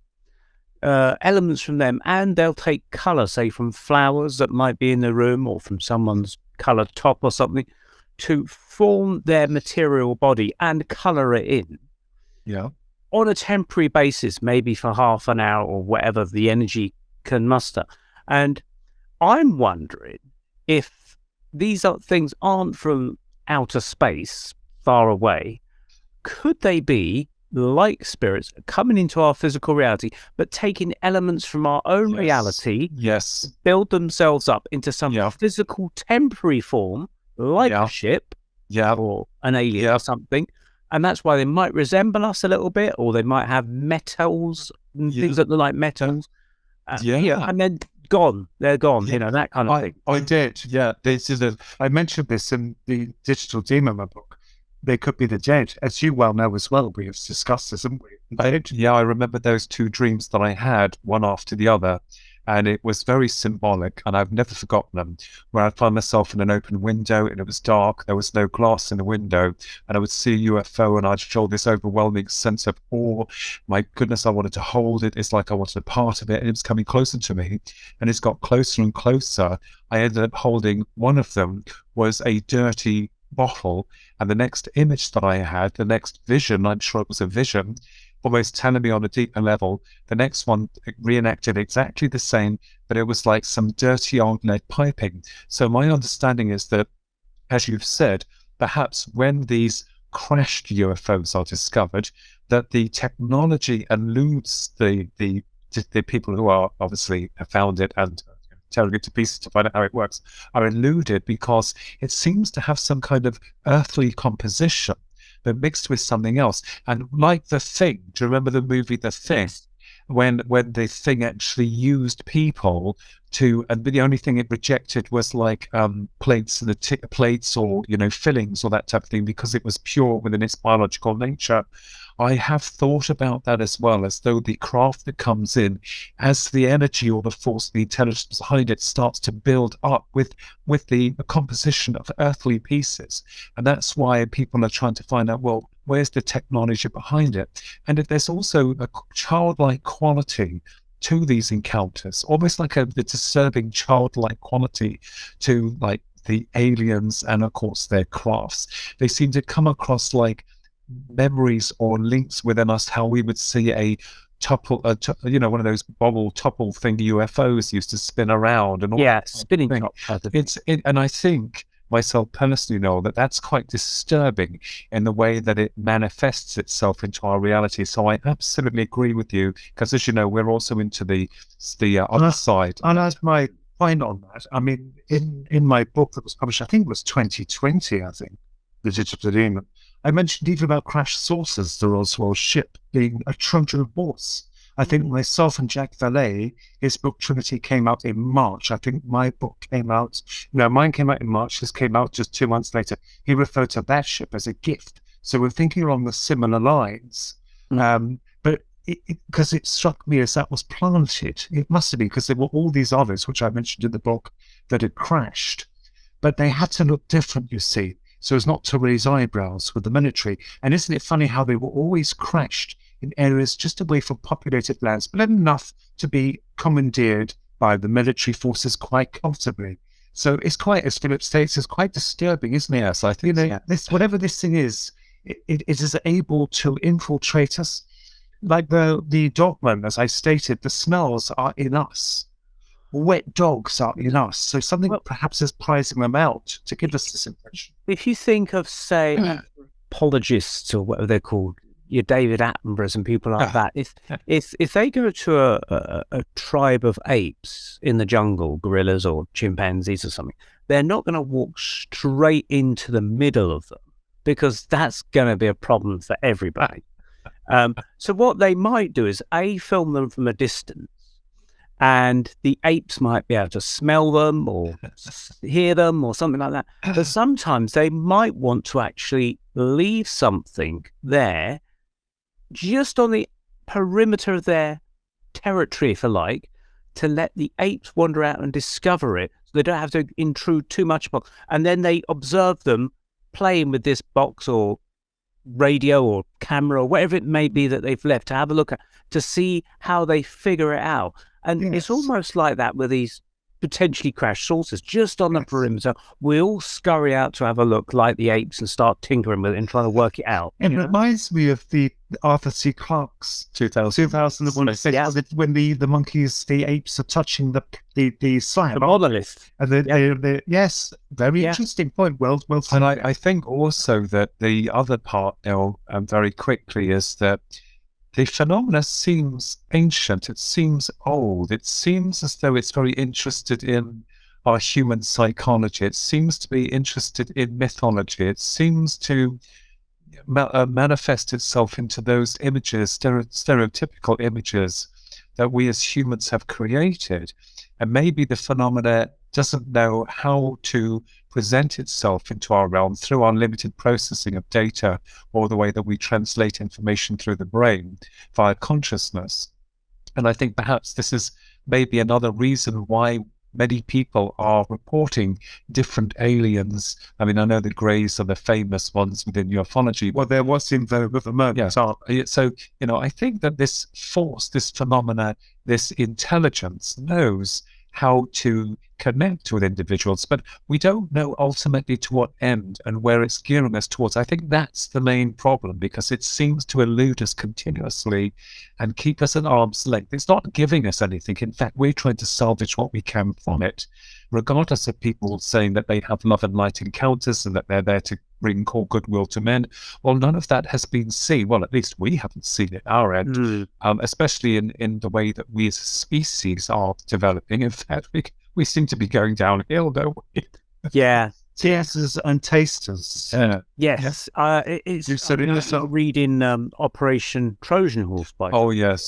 F: elements from them, and they'll take colour, say from flowers that might be in the room or from someone's coloured top or something, to form their material body and colour it in.
G: Yeah.
F: On a temporary basis, maybe for half an hour or whatever the energy can muster. And I'm wondering if these things aren't from outer space, far away, could they be like spirits coming into our physical reality, but taking elements from our own reality, build themselves up into some physical temporary form, like a ship or an alien or something. And that's why they might resemble us a little bit, or they might have metals, things that look like metals. And then they're gone, that kind of thing.
G: I did, I mentioned this in the Digital Demon book. They could be the dead, as you well know as well. We have discussed this, haven't we?
E: I remember those two dreams that I had, one after the other, and it was very symbolic, and I've never forgotten them, where I found myself in an open window, and it was dark, there was no glass in the window, and I would see a UFO, and I'd feel this overwhelming sense of awe. My goodness, I wanted to hold it. It's like I wanted a part of it, and it was coming closer to me, and it's got closer and closer. I ended up holding one of them, was a dirty bottle, and the next image that I had, the next vision, I'm sure it was a vision, almost telling me on a deeper level, the next one reenacted exactly the same, but it was like some dirty old lead piping. So my understanding is that, as you've said, perhaps when these crashed UFOs are discovered, that the technology eludes the people who are obviously have found it and tearing it to pieces to find out how it works, are eluded because it seems to have some kind of earthly composition, but mixed with something else. And like The Thing, do you remember the movie The Thing? Yes. When the Thing actually used people to, and the only thing it rejected was like plates and plates or fillings or that type of thing, because it was pure within its biological nature. I have thought about that as well, as though the craft that comes in, as the energy or the force, the intelligence behind it starts to build up with the composition of earthly pieces. And that's why people are trying to find out, well, where's the technology behind it? And there's also a childlike quality to these encounters, almost like the disturbing childlike quality to like the aliens and of course their crafts. They seem to come across like memories or links within us, how we would see a topple, one of those bobble topple thing UFOs used to spin around and all
F: spinning top.
E: And I think myself personally know that that's quite disturbing in the way that it manifests itself into our reality. So I absolutely agree with you, because as you know, we're also into the other side.
G: And as my point on that, I mean, in my book that was published, I think it was 2020, The Digital Demon, I mentioned even about crash saucers, the Roswell ship being a Trojan horse. I think myself and Jack Valet, his book Trinity came out in March. I think my book came out, mine came out in March. His came out just 2 months later. He referred to that ship as a gift. So we're thinking along the similar lines. But because it struck me as that was planted, it must have been, because there were all these others, which I mentioned in the book, that had crashed. But they had to look different, you see, so as not to raise eyebrows with the military. And isn't it funny how they were always crashed in areas just away from populated lands, but enough to be commandeered by the military forces quite comfortably. So it's quite, as Philip states, it's quite disturbing, isn't it?
E: Yes, I think
G: this, whatever this thing is, it is able to infiltrate us. Like the dogman, as I stated, the smells are in us. Wet dogs are in us. So something perhaps is pricing them out to give us this impression.
F: If you think of, say, apologists or whatever they're called, your David Attenboroughs and people like that, if they go to a tribe of apes in the jungle, gorillas or chimpanzees or something, they're not going to walk straight into the middle of them, because that's going to be a problem for everybody. So what they might do is film them from a distance, and the apes might be able to smell them or hear them or something like that. But sometimes they might want to actually leave something there just on the perimeter of their territory, if you like, to let the apes wander out and discover it, so they don't have to intrude too much upon. And then they observe them playing with this box or radio or camera or whatever it may be that they've left, to have a look at, to see how they figure it out. And it's almost like that with these potentially crashed saucers just on the perimeter. We all scurry out to have a look like the apes and start tinkering with it and trying to work it out.
G: It reminds me of the Arthur C. Clarke's 2001, when the monkeys, the apes are touching the slab.
F: The monolith.
G: And yes, very interesting point. Well
E: and I think also that the other part, very quickly, is that the phenomena seems ancient. It seems old. It seems as though it's very interested in our human psychology. It seems to be interested in mythology. It seems to manifest itself into those images, stereotypical images that we as humans have created. And maybe the phenomena doesn't know how to present itself into our realm through our limited processing of data, or the way that we translate information through the brain via consciousness. And I think perhaps this is maybe another reason why many people are reporting different aliens. I mean, I know the Greys are the famous ones within ufology.
G: Well, there was in vogue at the moment.
E: Yeah. So, I think that this force, this phenomena, this intelligence knows how to connect with individuals, but we don't know ultimately to what end and where it's gearing us towards. I think that's the main problem, because it seems to elude us continuously and keep us at arm's length. It's not giving us anything. In fact, we're trying to salvage what we can from it, regardless of people saying that they have love and light encounters and that they're there to bring all goodwill to men. Well, none of that has been seen. Well, at least we haven't seen it our end, especially in the way that we as a species are developing. In fact, we seem to be going downhill, don't we?
F: Yeah.
G: Tasters and tasters.
F: Yes. It's reading Operation Trojan Horse by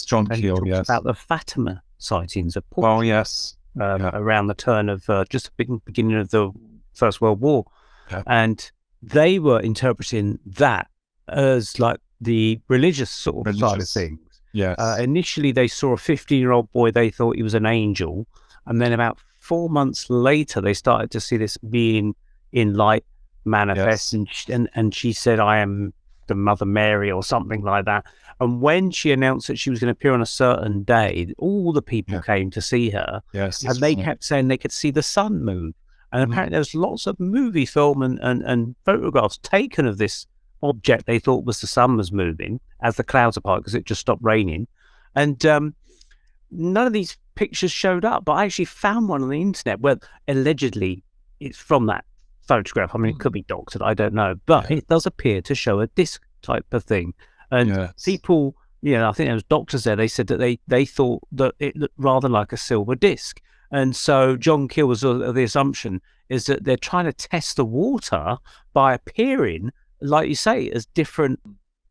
E: John Keel,
F: about the Fatima sightings of Portugal.
E: Oh, yes.
F: Around the turn of just the beginning of the First World War.
E: Yeah.
F: And they were interpreting that as like the religious sort of side of things.
E: Yes.
F: Initially, they saw a 15-year-old boy. They thought he was an angel. And then about 4 months later, they started to see this being in light manifest.
E: Yes.
F: And she said, I am the Mother Mary or something like that. And when she announced that she was going to appear on a certain day, all the people came to see her.
E: Yes.
F: And they kept saying they could see the sun move. And apparently there was lots of movie film and photographs taken of this object they thought was the sun was moving as the clouds apart, because it just stopped raining. And none of these pictures showed up, but I actually found one on the internet where allegedly it's from that photograph. I mean, it could be doctored, I don't know, but it does appear to show a disc type of thing. And people, I think there was doctors there, they said that they thought that it looked rather like a silver disc. And so John Keel was the assumption is that they're trying to test the water by appearing, like you say, as different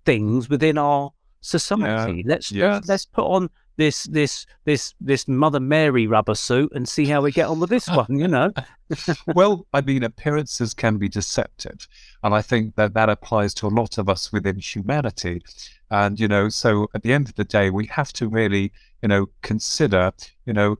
F: things within our society. Let's put on this Mother Mary rubber suit and see how we get on with this one,
E: Well, I mean, appearances can be deceptive, and I think that applies to a lot of us within humanity. And so at the end of the day, we have to really consider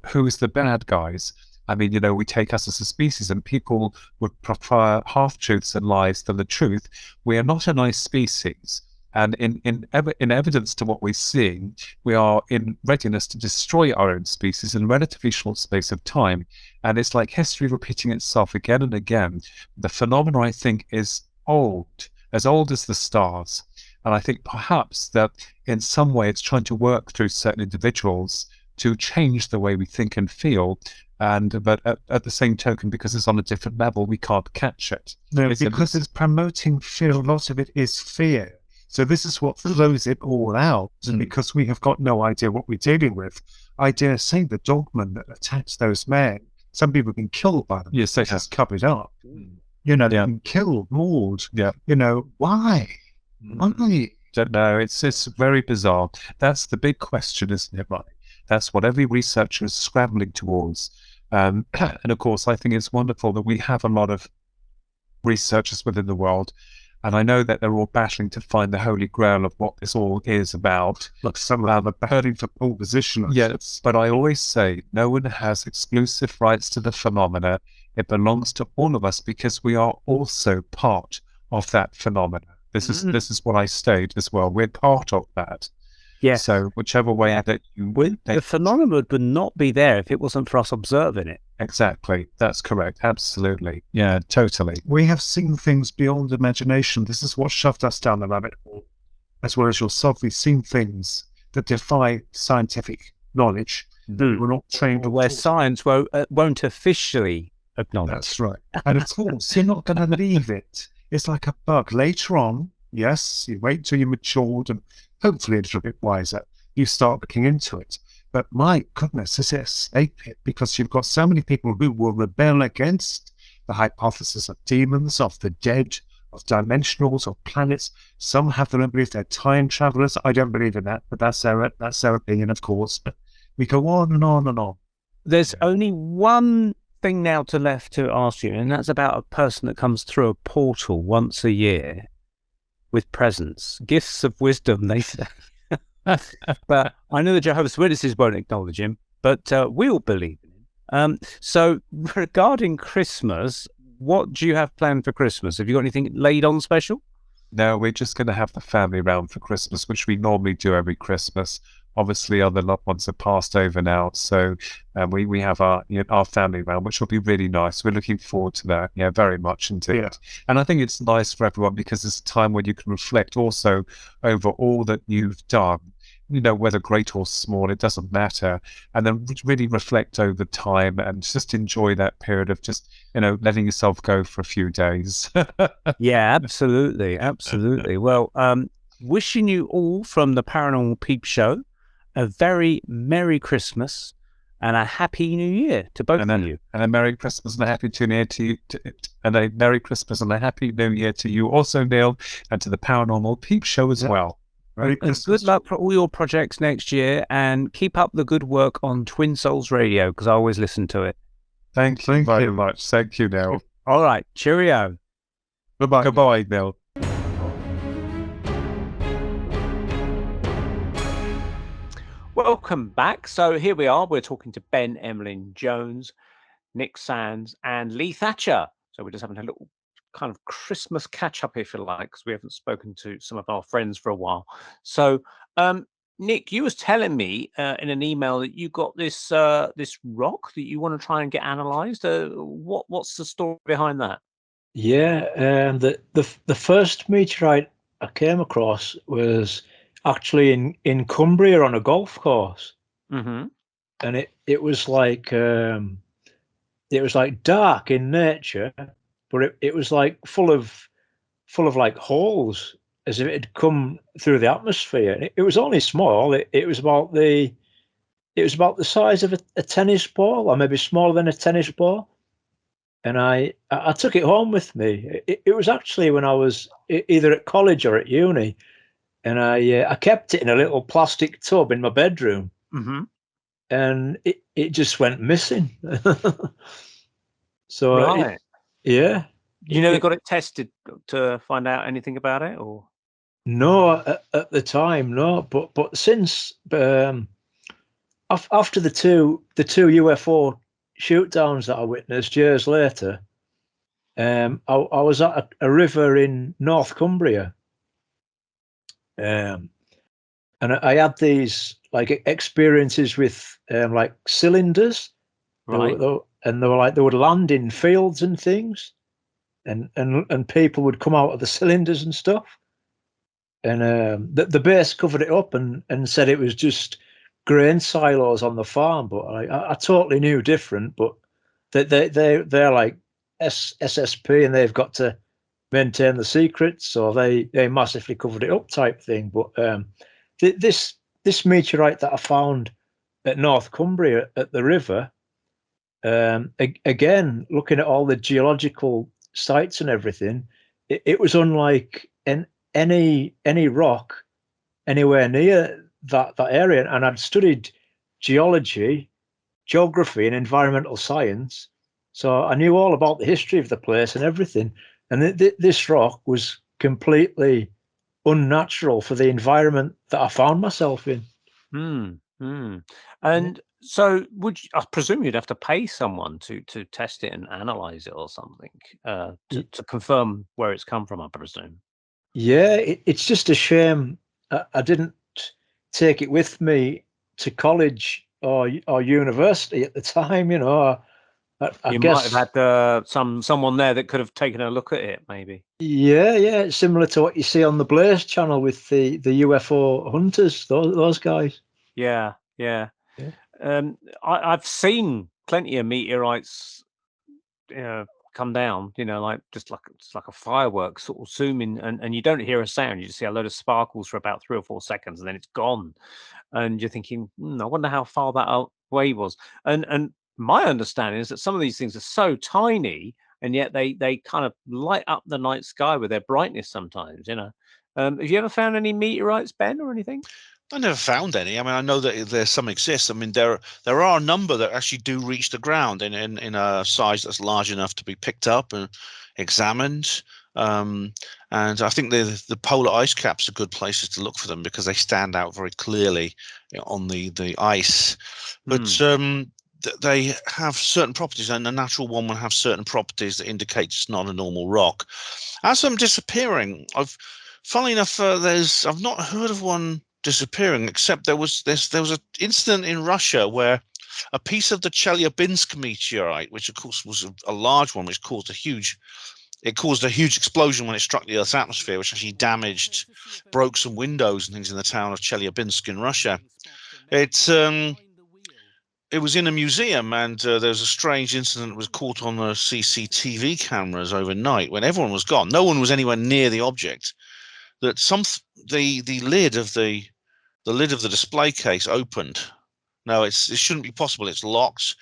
E: who's the bad guys. I mean, we take us as a species, and people would prefer half-truths and lies than the truth. We are not a nice species. And in evidence to what we're seeing, we are in readiness to destroy our own species in a relatively short space of time. And it's like history repeating itself again and again. The phenomenon, I think, is as old as the stars. And I think perhaps that in some way it's trying to work through certain individuals to change the way we think and feel. But at the same token, because it's on a different level, we can't catch it.
G: No, because it's promoting fear. A lot of it is fear. So this is what throws it all out, because we have got no idea what we're dealing with. I dare say the dogman that attacks those men, some people have been killed by them.
E: Yes, they have.
G: Just covered up. They've been killed, mauled.
E: Yeah.
G: Why? Why?
E: Don't know. It's very bizarre. That's the big question, isn't it, Ronnie? That's what every researcher is scrambling towards. And of course, I think it's wonderful that we have a lot of researchers within the world. And I know that they're all battling to find the holy grail of what this all is about.
G: Like somehow they're battling for pole position.
E: Yes, but I always say no one has exclusive rights to the phenomena. It belongs to all of us because we are also part of that phenomena. This is what I state as well. We're part of that.
F: Yeah.
E: So whichever way that
F: the phenomenon would not be there if it wasn't for us observing it.
E: Exactly. That's correct. Absolutely. Yeah, totally.
G: We have seen things beyond imagination. This is what shoved us down the rabbit hole. As well as yourself, we've seen things that defy scientific knowledge. We're not trained.
F: Where science won't officially acknowledge.
G: That's right. And of course, you're not going to leave it. It's like a bug. Later on, yes, you wait till you're matured and hopefully a little bit wiser, you start looking into it. But my goodness, this is a snake pit because you've got so many people who will rebel against the hypothesis of demons, of the dead, of dimensionals, of planets. Some have them believe they're time travelers. I don't believe in that, but that's their opinion, of course. But we go on and on and on.
F: There's only one thing now left to ask you, and that's about a person that comes through a portal once a year with presents, gifts of wisdom, they say. But I know the Jehovah's Witnesses won't acknowledge him, but we'll believe in him. So regarding Christmas, what do you have planned for Christmas? Have you got anything laid on special?
E: No, we're just going to have the family round for Christmas, which we normally do every Christmas. Obviously, other loved ones have passed over now, so we have our family round, which will be really nice. We're looking forward to that, very much indeed. Yeah. And I think it's nice for everyone because it's a time when you can reflect also over all that you've done, whether great or small, it doesn't matter, and then really reflect over time and just enjoy that period of just, letting yourself go for a few days.
F: Yeah, absolutely. Well, wishing you all from the Paranormal Peep Show a very Merry Christmas and a Happy New Year to both of you.
E: And a Merry Christmas and a Happy New Year to you. And a Merry Christmas and a Happy New Year to you also, Neil, and to the Paranormal Peep Show as well.
F: And good luck for all your projects next year, and keep up the good work on Twin Souls Radio, because I always listen to it.
E: Thank you very much. Thank you, Neil.
F: All right. Cheerio.
E: Bye-bye. Goodbye, Neil.
A: Welcome back. So here we are. We're talking to Ben Emlyn-Jones, Nic Sands, and Leigh Thatcher. So we're just having a little kind of Christmas catch-up, if you like, because we haven't spoken to some of our friends for a while. So, Nic, you was telling me in an email that you got this this rock that you want to try and get analysed. What's the story behind that?
C: Yeah, the first meteorite I came across was actually in Cumbria on a golf course, and it was like dark in nature, but it was like full of like holes, as if it had come through the atmosphere. And it was only small. It was about the size of a tennis ball, or maybe smaller than a tennis ball. And I took it home with me. It was actually when I was either at college or at uni. And I kept it in a little plastic tub in my bedroom, and it just went missing. So
A: right.
C: Yeah.
A: You never got it tested to find out anything about it, or?
C: No, at the time, no. But since after the two UFO shoot downs that I witnessed years later, I was at a river in North Cumbria. And I had these like experiences with like cylinders,
A: right?
C: And they would land in fields and things, and people would come out of the cylinders and stuff. And the base covered it up and said it was just grain silos on the farm, but I totally knew different. But they're like SSP, and they've got to maintain the secrets, so they massively covered it up type thing. But this meteorite that I found at North Cumbria at the river, again, looking at all the geological sites and everything, it was unlike any rock anywhere near that area. And I'd studied geology, geography, and environmental science, so I knew all about the history of the place and everything. And this rock was completely unnatural for the environment that I found myself in.
A: And so, I presume you'd have to pay someone to test it and analyze it or something to confirm where it's come from, I presume.
C: Yeah, it's just a shame I didn't take it with me to college or university at the time. I
A: You
C: guess
A: might have had someone there that could have taken a look at it, maybe.
C: Yeah, it's similar to what you see on the Blaze channel with the UFO hunters. Those guys.
A: Yeah. I've seen plenty of meteorites come down, like just like a firework sort of zooming, and you don't hear a sound. You just see a load of sparkles for about 3 or 4 seconds, and then it's gone. And you're thinking, I wonder how far that away was. And my understanding is that some of these things are so tiny, and yet they kind of light up the night sky with their brightness sometimes. Have you ever found any meteorites, Ben, or anything?
B: I never found any. I mean, I know that there's some exist. I mean, there are a number that actually do reach the ground in a size that's large enough to be picked up and examined. And I think the polar ice caps are good places to look for them because they stand out very clearly on the ice. But they have certain properties, and a natural one will have certain properties that indicate it's not a normal rock. As I'm disappearing, funnily enough, I've not heard of one disappearing, except there was an incident in Russia where a piece of the Chelyabinsk meteorite, which of course was a large one, which caused a huge explosion when it struck the Earth's atmosphere, which actually broke some windows and things in the town of Chelyabinsk in Russia. It was in a museum, and there was a strange incident that was caught on the CCTV cameras overnight when everyone was gone. No one was anywhere near the object. That the lid of the display case opened. No, it shouldn't be possible. It's locked,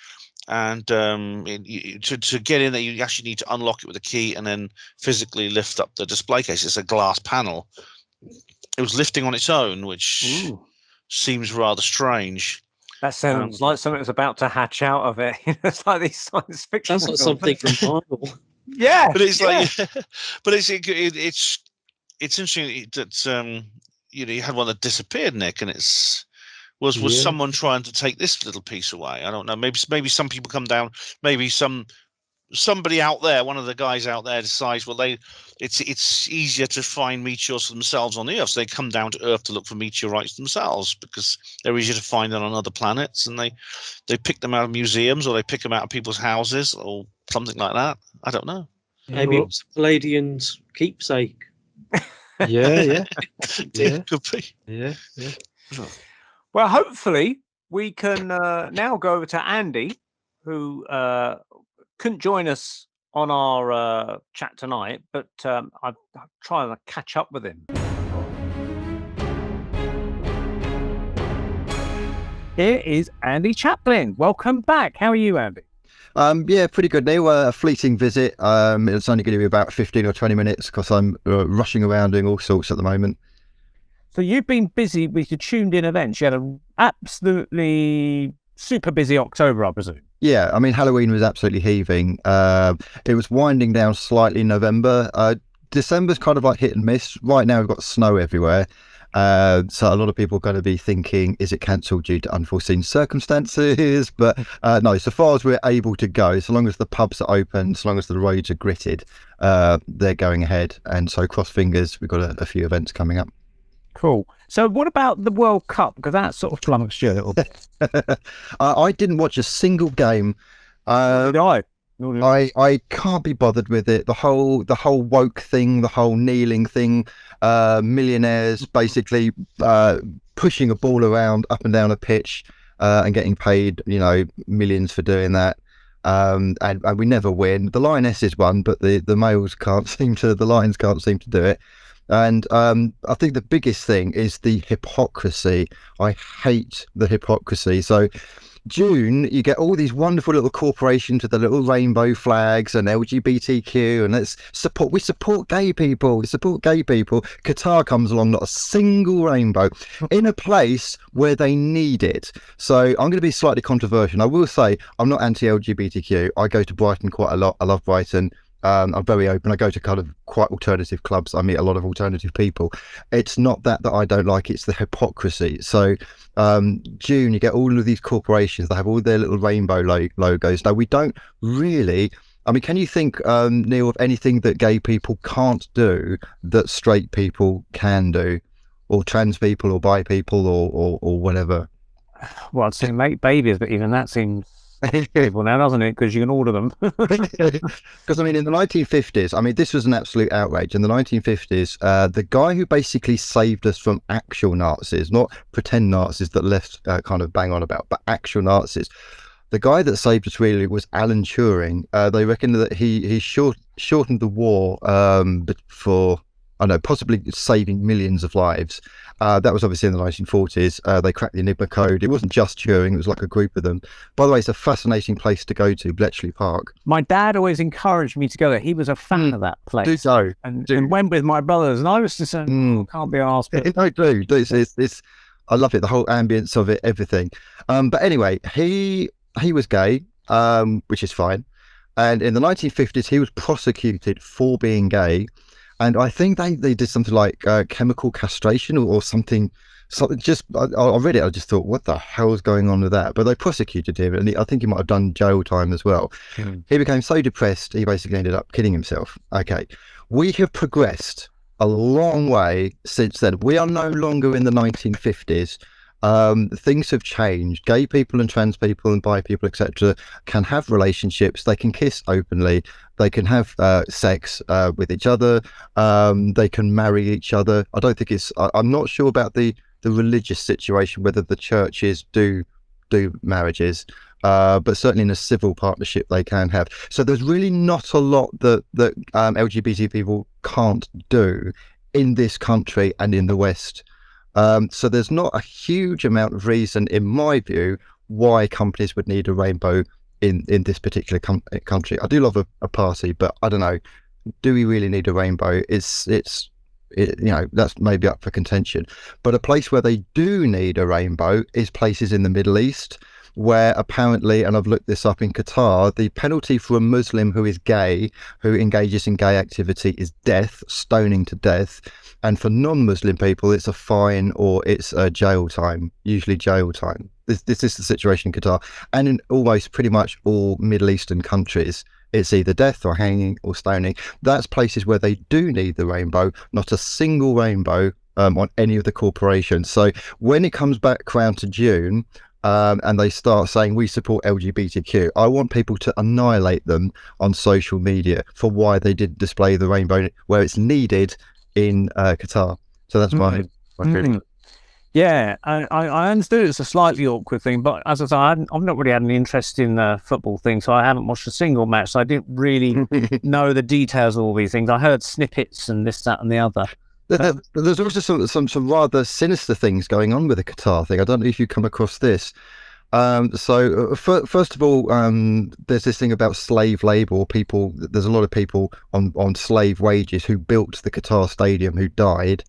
B: and to get in there, you actually need to unlock it with a key and then physically lift up the display case. It's a glass panel. It was lifting on its own, which seems rather strange.
A: That sounds like something that's about to hatch out of it. It's like these science fiction.
D: Sounds like something from Marvel.
A: Yeah,
B: but it's like, but it's interesting that you had one that disappeared, Nick, and was someone trying to take this little piece away? I don't know. Maybe some people come down. Maybe somebody out there, one of the guys out there, decides it's easier to find meteors for themselves on the Earth, so they come down to Earth to look for meteorites themselves because they're easier to find than on other planets, and they pick them out of museums or they pick them out of people's houses or something like that. I don't know.
D: Maybe it's Pleidians' keepsake.
C: Yeah.
B: Could be.
C: Yeah.
A: Well, hopefully we can now go over to Andy, who couldn't join us on our chat tonight, but I'm trying to catch up with him.
F: Here is Andy Chaplin. Welcome back. How are you, Andy?
H: Yeah, pretty good, Neil. A fleeting visit. It's only going to be about 15 or 20 minutes because I'm rushing around doing all sorts at the moment.
F: So you've been busy with your tuned in events. You had an absolutely super busy October, I presume.
H: Yeah, I mean, Halloween was absolutely heaving. It was winding down slightly in November. December's kind of like hit and miss. Right now we've got snow everywhere. So a lot of people are going to be thinking, is it cancelled due to unforeseen circumstances? But no, so far as we're able to go, so long as the pubs are open, so long as the roads are gritted, they're going ahead. And so cross fingers, we've got a few events coming up.
F: Cool. So what about the World Cup? Because that sort of flummoxed you a little bit.
H: I didn't watch a single game.
F: I
H: can't be bothered with it. The whole woke thing, the whole kneeling thing, millionaires basically pushing a ball around up and down a pitch and getting paid, millions for doing that. And we never win. The Lionesses won, but the Lions can't seem to do it. And I think the biggest thing is the hypocrisy. I hate the hypocrisy. So June, you get all these wonderful little corporations with the little rainbow flags and LGBTQ, and we support gay people. Qatar comes along, not a single rainbow in a place where they need it. So I'm going to be slightly controversial. I will say I'm not anti-LGBTQ. I go to Brighton quite a lot. I love Brighton. I'm very open. I go to kind of quite alternative clubs. I meet a lot of alternative people. It's not that I don't like, it's the hypocrisy. So June, you get all of these corporations that have all their little rainbow logos. Now, we don't really I mean, can you think, Neil, of anything that gay people can't do that straight people can do, or trans people, or bi people, or whatever?
F: Well, I'd say make babies, but even that seems people now, doesn't it? Because you can order them.
H: Because I mean, in the 1950s, I mean, this was an absolute outrage. In the 1950s, the guy who basically saved us from actual Nazis, not pretend Nazis that left kind of bang on about, but actual Nazis. The guy that saved us really was Alan Turing. They reckon that he shortened the war for, I don't know, possibly saving millions of lives. That was obviously in the 1940s. They cracked the Enigma code. It wasn't just Turing, it was like a group of them. By the way, it's a fascinating place to go to, Bletchley Park.
F: My dad always encouraged me to go there. He was a fan of that place. And went with my brothers, and I was just saying, can't be asked. But...
H: No, dude, it's I love it, the whole ambience of it, everything. But anyway, he was gay, which is fine. And in the 1950s, he was prosecuted for being gay. And I think they did something like chemical castration or something. Just I read it, I just thought, what the hell is going on with that? But they prosecuted him, and I think he might have done jail time as well. He became so depressed, he basically ended up killing himself. Okay, we have progressed a long way since then. We are no longer in the 1950s. Things have changed. Gay people and trans people and bi people, etc., can have relationships. They can kiss openly. They can have sex with each other. They can marry each other. I don't think it's. I'm not sure about the religious situation, whether the churches do marriages, but certainly in a civil partnership they can have. So there's really not a lot that LGBT people can't do in this country and in the West. So there's not a huge amount of reason, in my view, why companies would need a rainbow in this particular country. I do love a party, but I don't know. Do we really need a rainbow? It's you know, that's maybe up for contention. But a place where they do need a rainbow is places in the Middle East, where apparently, and I've looked this up, in Qatar, the penalty for a Muslim who is gay, who engages in gay activity, is death, stoning to death. And for non-Muslim people, it's a fine or it's a jail time, usually jail time. This is the situation in Qatar. And in almost pretty much all Middle Eastern countries, it's either death or hanging or stoning. That's places where they do need the rainbow, not a single rainbow on any of the corporations. So when it comes back round to June, and they start saying we support LGBTQ, I want people to annihilate them on social media for why they did display the rainbow where it's needed in Qatar. So that's my feeling.
F: Yeah, I understood it's a slightly awkward thing, but as I say, I've not really had any interest in the football thing, so I haven't watched a single match, so I didn't really know the details of all these things. I heard snippets and this, that, and the other.
H: There's also some rather sinister things going on with the Qatar thing. I don't know if you come across this. So first of all, there's this thing about slave labor. People, there's a lot of people on slave wages who built the Qatar stadium who died.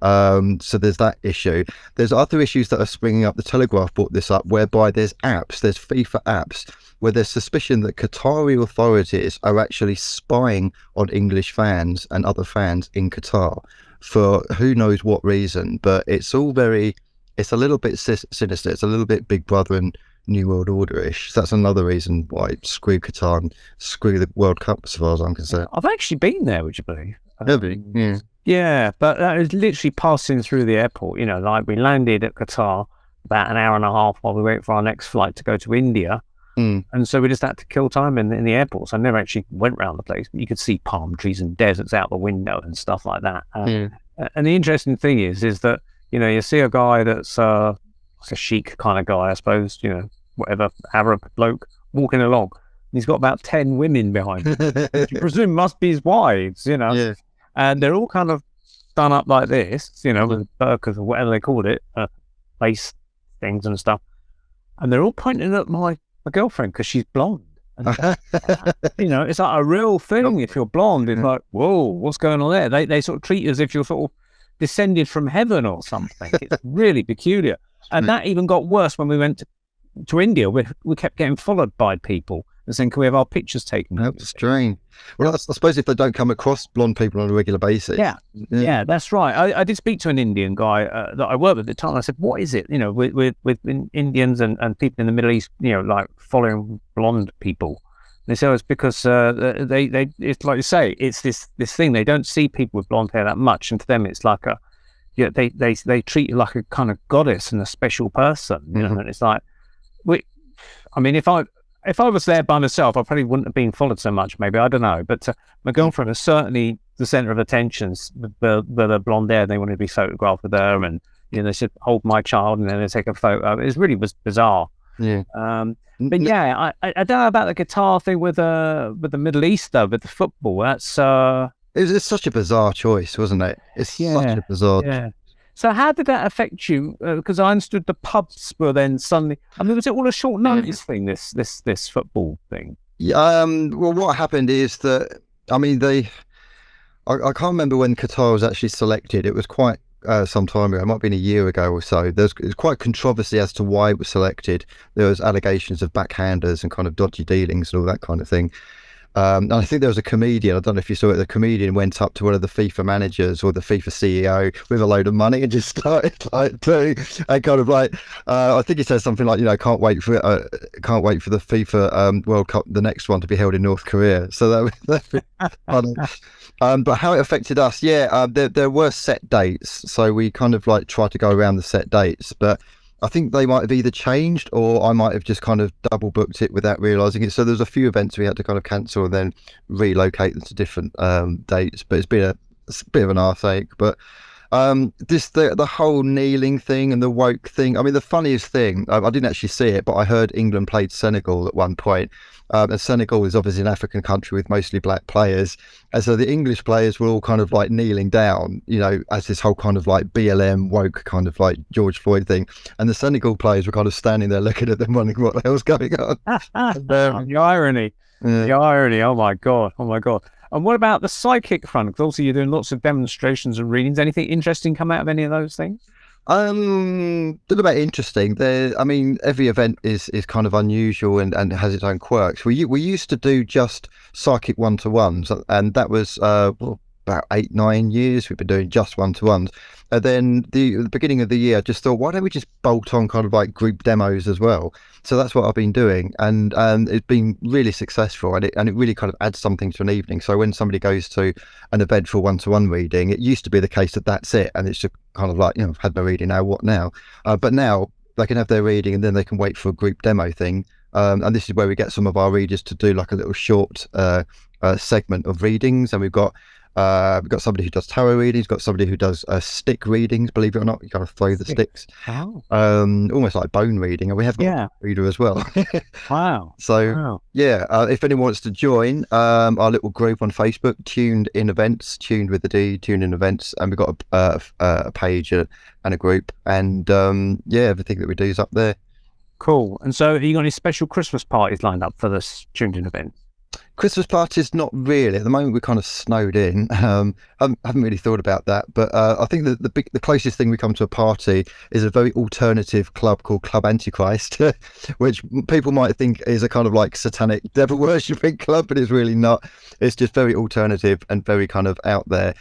H: So there's that issue. There's other issues that are springing up. The Telegraph brought this up, whereby there's FIFA apps, where there's suspicion that Qatari authorities are actually spying on English fans and other fans in Qatar for who knows what reason. But it's all it's a little bit sinister. It's a little bit Big Brother and New World Order-ish. So that's another reason why screw Qatar and screw the World Cup, as far as I'm concerned.
F: I've actually been there, would you believe?
H: Have you? Yeah.
F: Yeah, but that was literally passing through the airport. You know, like we landed at Qatar about an hour and a half while we wait for our next flight to go to India. And so we just had to kill time in the airport. So I never actually went around the place. You could see palm trees and deserts out the window and stuff like that. And the interesting thing is that, you know, you see a guy that's like a chic kind of guy, I suppose, you know, whatever, Arab bloke, walking along. And he's got about 10 women behind him, which you presume must be his wives, you know. Yeah. And they're all kind of done up like this, you know, with burqas or whatever they called it, face things and stuff. And they're all pointing at my girlfriend because she's blonde. And, you know, it's like a real thing. If you're blonde, it's like, whoa, what's going on there? They sort of treat you as if you're sort of descended from heaven or something. It's really peculiar. And that even got worse when we went to India. We kept getting followed by people and saying, can we have our pictures taken?
H: That's strange. Well, I suppose if they don't come across blonde people on a regular basis.
F: Yeah, that's right. I did speak to an Indian guy that I worked with at the time. I said, what is it, you know, with Indians and people in the Middle East, you know, like following blonde people? They say it's because it's like you say, it's this thing. They don't see people with blonde hair that much, and to them, it's like they treat you like a kind of goddess and a special person, you know. And it's like, I mean, if I was there by myself, I probably wouldn't have been followed so much. Maybe, I don't know. But my girlfriend was certainly the center of attention with the blonde hair. They wanted to be photographed with her, and they said, "Hold my child," and then they take a photo. It really was bizarre.
H: Yeah.
F: But yeah, I don't know about the guitar thing with the Middle East though, with the football. That's
H: it was such a bizarre choice, wasn't it? It's such a bizarre.
F: Yeah. So how did that affect you? Because I understood the pubs were then suddenly. I mean, was it all a short notice thing? This football thing.
H: Yeah. Well, what happened is that I mean I can't remember when Qatar was actually selected. It was quite some time ago. It might have been a year ago or so. It was quite controversy as to why it was selected. There was allegations of backhanders and kind of dodgy dealings and all that kind of thing. And I think there was a comedian, I don't know if you saw it, the comedian went up to one of the FIFA managers or the FIFA CEO with a load of money and just started and kind of like, I think he said something like, can't wait for the FIFA World Cup, the next one, to be held in North Korea. So that's funny. But how it affected us, there were set dates. So we kind of like tried to go around the set dates, but I think they might have either changed or I might have just kind of double booked it without realising it. So there's a few events we had to kind of cancel and then relocate them to different dates. But it's been a bit of an arseache. But the whole kneeling thing and the woke thing. I mean, the funniest thing, I didn't actually see it, but I heard England played Senegal at one point. And Senegal is obviously an African country with mostly black players. And so the English players were all kind of like kneeling down, as this whole kind of like BLM woke kind of like George Floyd thing. And the Senegal players were kind of standing there looking at them wondering what the hell's going on.
F: The irony. Yeah. The irony. Oh my God. And what about the psychic front? Because obviously you're doing lots of demonstrations and readings. Anything interesting come out of any of those things?
H: Don't know about interesting. Every event is kind of unusual and has its own quirks. We used to do just psychic one-to-ones, and that was about 8-9 years we've been doing just one-to-ones. And then the beginning of the year, I just thought, why don't we just bolt on kind of like group demos as well? So that's what I've been doing, and it's been really successful, and it really kind of adds something to an evening. So when somebody goes to an event for one-to-one reading, it used to be the case that that's it, and it's just kind of like, I've had my reading, now what now? But now they can have their reading and then they can wait for a group demo thing. And this is where we get some of our readers to do like a little short segment of readings, and we've got somebody who does tarot readings, got somebody who does stick readings, believe it or not. You kind of throw the sticks.
F: Wow.
H: Almost like bone reading. And we have got a reader as well.
F: Wow.
H: So, if anyone wants to join our little group on Facebook, Tuned In Events, Tuned with the D, Tuned In Events, and we've got a page and a group. And everything that we do is up there.
F: Cool. And so have you got any special Christmas parties lined up for this Tuned In event?
H: Christmas parties, not really. At the moment, we're kind of snowed in. I haven't really thought about that, but I think that the closest thing we come to a party is a very alternative club called Club Antichrist, which people might think is a kind of like satanic devil worshipping club, but it's really not. It's just very alternative and very kind of out there.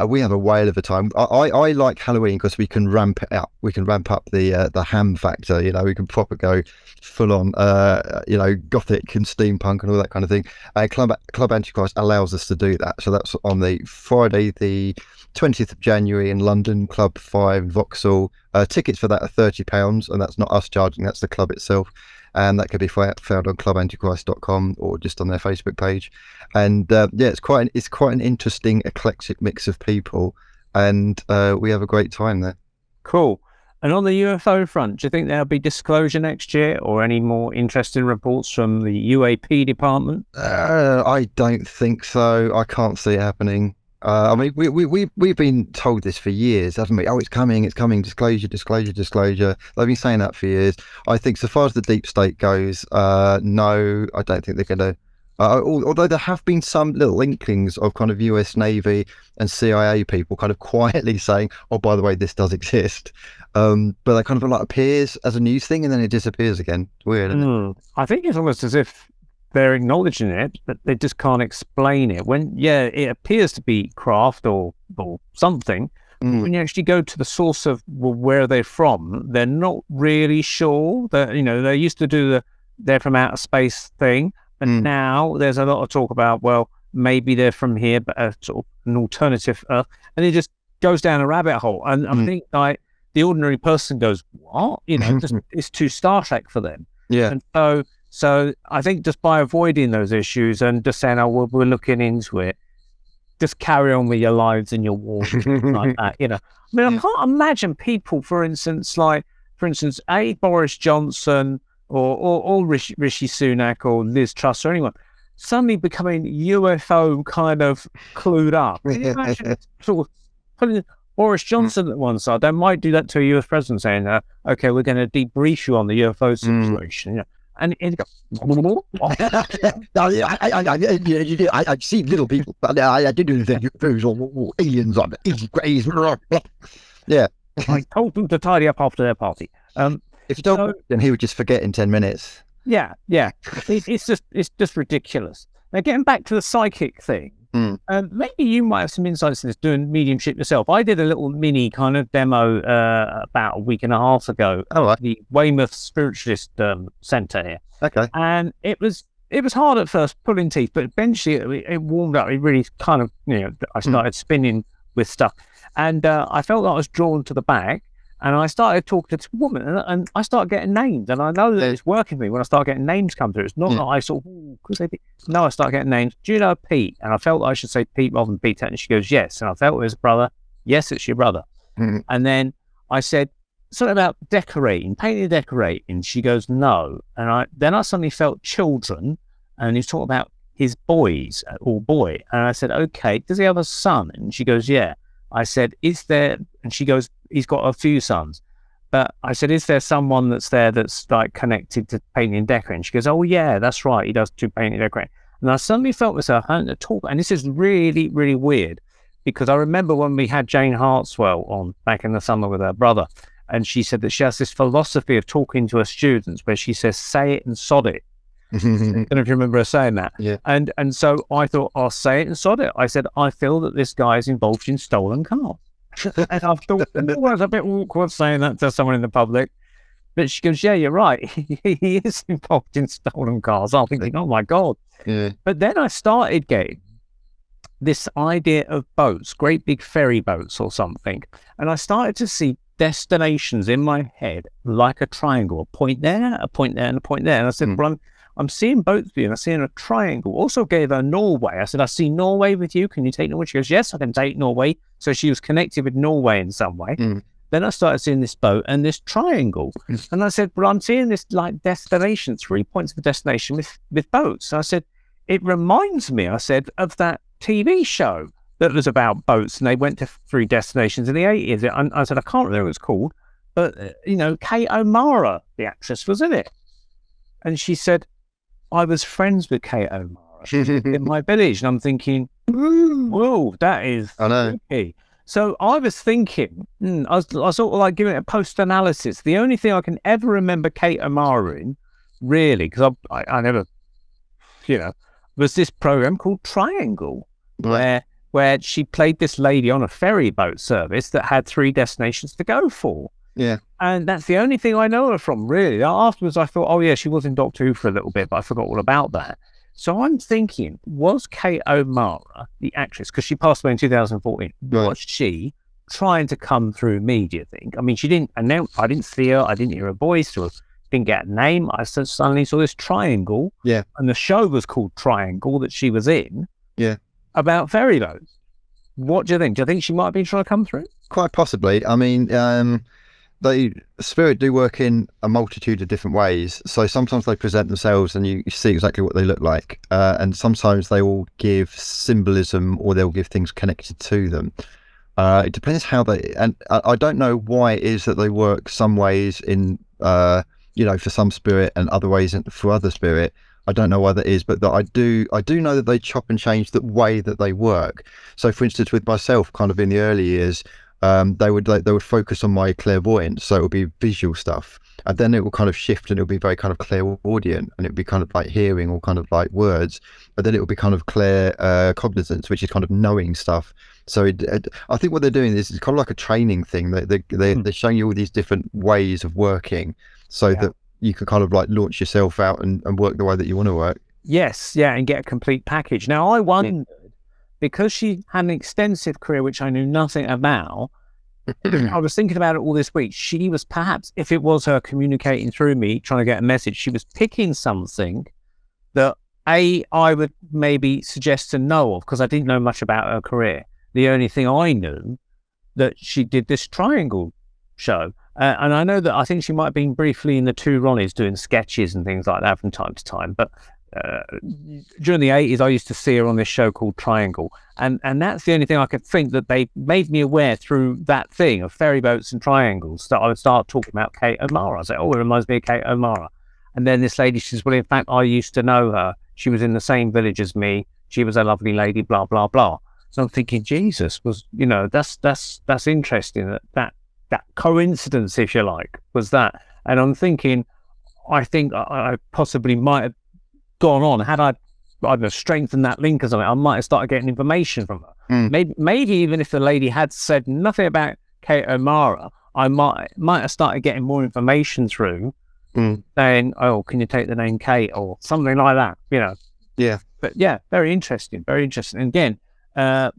H: We have a whale of a time. I like Halloween because we can ramp it up. We can ramp up the ham factor. We can proper go full on, gothic and steampunk and all that kind of thing. Club Antichrist allows us to do that. So that's on the Friday, the 20th of January in London, Club 5 Vauxhall. Tickets for that are £30, and that's not us charging. That's the club itself. And that can be found on clubantichrist.com or just on their Facebook page. And it's quite an interesting eclectic mix of people, and we have a great time there.
F: Cool. And on the UFO front, do you think there'll be disclosure next year, or any more interesting reports from the UAP department?
H: I don't think so. I can't see it happening. We've been told this for years, haven't we? Oh, it's coming, disclosure. They've been saying that for years. I think so far as the deep state goes, no, I don't think they're going to, although there have been some little inklings of kind of US Navy and CIA people kind of quietly saying, oh, by the way, this does exist. But that kind of like appears as a news thing and then it disappears again. It's weird, isn't it?
F: I think it's almost as if they're acknowledging it, but they just can't explain it. When, it appears to be craft or something. When you actually go to the source of where they're from, they're not really sure. That they used to do they're from outer space thing, And now there's a lot of talk about, well, maybe they're from here, but a sort of an alternative Earth. And it just goes down a rabbit hole. And I think like the ordinary person goes, what? You know, it's too Star Trek for them.
H: Yeah.
F: And so I think just by avoiding those issues and just saying, oh, we're looking into it, just carry on with your lives and your wars like that, you know. I mean, I can't imagine people, for instance, Boris Johnson or Rishi Sunak or Liz Truss or anyone suddenly becoming UFO kind of clued up. Can you imagine sort of putting Boris Johnson at one side? They might do that to a US president saying, okay, we're going to debrief you on the UFO situation. You know? And it goes,
H: I've seen little people, but I didn't think UFOs or aliens on it. Yeah.
F: I told them to tidy up after their party.
H: If you don't, then he would just forget in 10 minutes.
F: Yeah. It's just ridiculous. Now, getting back to the psychic thing, maybe you might have some insights in this, doing mediumship yourself. I did a little mini kind of demo about a week and a half ago at the Weymouth Spiritualist Centre here.
H: Okay.
F: And it was hard at first, pulling teeth, but eventually it warmed up. It really kind of, you know, I started spinning with stuff. And I felt like I was drawn to the back. And I started talking to this woman, and I started getting names. And I know that it's working for me when I start getting names come through. It's not that I sort of, because they be. No, I start getting names. Do you know Pete? And I felt I should say Pete rather than Peter. And she goes, yes. And I felt it was brother. Yes, it's your brother. And then I said something about decorating, painting and decorating. She goes, no. And then I suddenly felt children, and he's talking about his boys or boy. And I said, okay, does he have a son? And she goes, yeah. I said, is there, and she goes, he's got a few sons. But I said, is there someone that's there that's like connected to painting and decorating? She goes, oh yeah, that's right. He does do painting and decorating. And I suddenly felt myself having to talk. And this is really, really weird because I remember when we had Jane Hartswell on back in the summer with her brother. And she said that she has this philosophy of talking to her students where she says, say it and sod it. I don't know if you remember her saying that.
H: Yeah.
F: And so I thought, I'll say it and sod it. I said, I feel that this guy is involved in stolen cars. And I thought it was a bit awkward saying that to someone in the public. But she goes, yeah, you're right. He is involved in stolen cars. I'm thinking, oh my God.
H: Yeah.
F: But then I started getting this idea of boats, great big ferry boats or something. And I started to see destinations in my head like a triangle, a point there, a point there, and a point there. And I said, well, I'm seeing boats with you, and I'm seeing a triangle. Also gave her Norway. I said, I see Norway with you. Can you take Norway? She goes, yes, I can take Norway. So she was connected with Norway in some way. Then I started seeing this boat and this triangle. And I said, well, I'm seeing this like destination, 3 points of a destination with boats. So I said, it reminds me, I said, of that TV show that was about boats. And they went to 3 destinations in the 80s. And I said, I can't remember what it's called. But, Kate O'Mara, the actress, was in it. And she said, I was friends with Kate O'Mara in my village. And I'm thinking, whoa, that is spooky. So I was thinking, I was sort of like giving it a post-analysis. The only thing I can ever remember Kate O'Mara in, really, because I never, was this program called Triangle, where she played this lady on a ferry boat service that had 3 destinations to go for.
H: Yeah.
F: And that's the only thing I know her from, really. Afterwards, I thought, oh, yeah, she was in Doctor Who for a little bit, but I forgot all about that. So I'm thinking, was Kate O'Mara, the actress, because she passed away in 2014, was she trying to come through me, do you think? I mean, she didn't announce, I didn't see her, I didn't hear her voice, or didn't get a name. I suddenly saw this triangle.
H: Yeah. And
F: the show was called Triangle that she was in.
H: Yeah.
F: About ferry boats. What do you think? Do you think she might have been trying to come through?
H: Quite possibly. I mean, spirit do work in a multitude of different ways. So sometimes they present themselves and you see exactly what they look like. And sometimes they will give symbolism or they'll give things connected to them. It depends how they, and I don't know why it is that they work some ways in, for some spirit and other ways for other spirit. I don't know why that is, but that I do know that they chop and change the way that they work. So for instance, with myself, kind of in the early years, they would focus on my clairvoyance, so it would be visual stuff, and then it will kind of shift and it will be very kind of clairaudient, and it would be kind of like hearing or kind of like words, but then it will be kind of cognizance, which is kind of knowing stuff. So I think what they're doing is it's kind of like a training thing. They're showing you all these different ways of working, so that you can kind of like launch yourself out and work the way that you want to work.
F: Yes, yeah, and get a complete package. Now, I wondered, because she had an extensive career which I knew nothing about, I was thinking about it all this week. She was perhaps, if it was her communicating through me, trying to get a message, she was picking something that, I would maybe suggest to know of, because I didn't know much about her career. The only thing I knew, that she did this triangle show. And I know that I think she might have been briefly in the Two Ronnies doing sketches and things like that from time to time. But during the 80s, I used to see her on this show called Triangle. And that's the only thing I could think that they made me aware through that thing of ferry boats and triangles, that I would start talking about Kate O'Mara. I was like, oh, it reminds me of Kate O'Mara. And then this lady, she says, well, in fact, I used to know her. She was in the same village as me. She was a lovely lady, blah, blah, blah. So I'm thinking, Jesus, was, that's interesting. That coincidence, if you like, was that. And I'm thinking, I think I possibly might have gone on. Had I either strengthened that link or something, I might have started getting information from her. Maybe even if the lady had said nothing about Kate O'Mara, I might have started getting more information through, saying, oh, can you take the name Kate or something like that, Yeah. But yeah, very interesting, very interesting. And again, I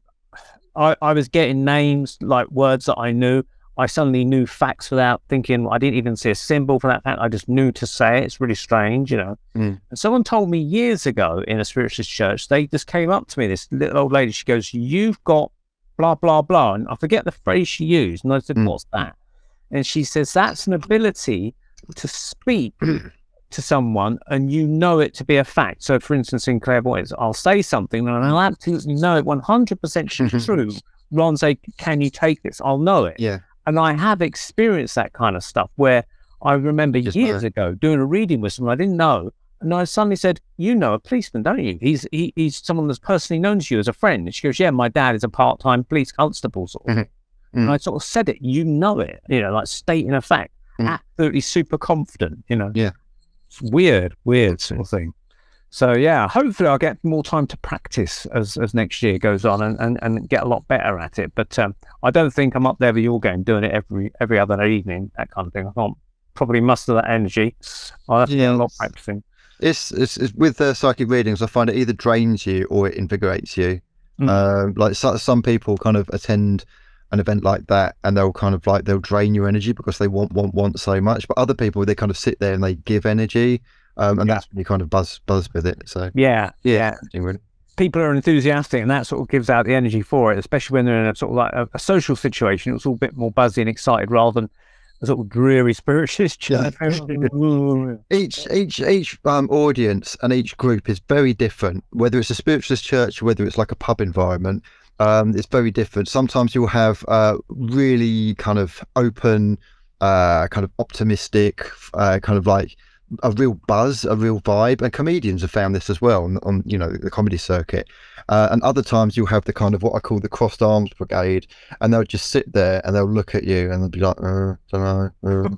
F: was getting names, like words that I knew. I suddenly knew facts without thinking. I didn't even see a symbol for that fact. I just knew to say it. It's really strange, And someone told me years ago in a spiritualist church, they just came up to me, this little old lady, she goes, you've got blah, blah, blah. And I forget the phrase she used. And I said, what's that? And she says, that's an ability to speak to someone and you know it to be a fact. So, for instance, in clairvoyance, I'll say something and I'll absolutely know it 100% true. Ron say, can you take this? I'll know it.
H: Yeah.
F: And I have experienced that kind of stuff where I remember years ago doing a reading with someone I didn't know. And I suddenly said, you know a policeman, don't you? He's someone that's personally known to you as a friend. And she goes, yeah, my dad is a part-time police constable sort of. And I sort of said it, you know it, like stating a fact. Absolutely super confident,
H: Yeah.
F: It's weird sort of thing. So yeah, hopefully I'll get more time to practice as next year goes on and get a lot better at it. But I don't think I'm up there with your game doing it every other evening, that kind of thing. I can't probably muster that energy. I'll have to get a lot of practicing.
H: It's with psychic readings, I find it either drains you or it invigorates you. Like some people kind of attend an event like that and they'll kind of like, they'll drain your energy because they want so much. But other people, they kind of sit there and they give energy. And that's when you kind of buzz with it. So
F: yeah.
H: Really.
F: People are enthusiastic, and that sort of gives out the energy for it, especially when they're in a sort of like a social situation. It's all a bit more buzzy and excited rather than a sort of dreary spiritualist church.
H: Each audience and each group is very different. Whether it's a spiritualist church, or whether it's like a pub environment, it's very different. Sometimes you'll have really kind of open, kind of optimistic, kind of like a real buzz, a real vibe, and comedians have found this as well on the comedy circuit. And other times you'll have the kind of what I call the crossed arms brigade, and they'll just sit there and they'll look at you and they'll be like, don't know,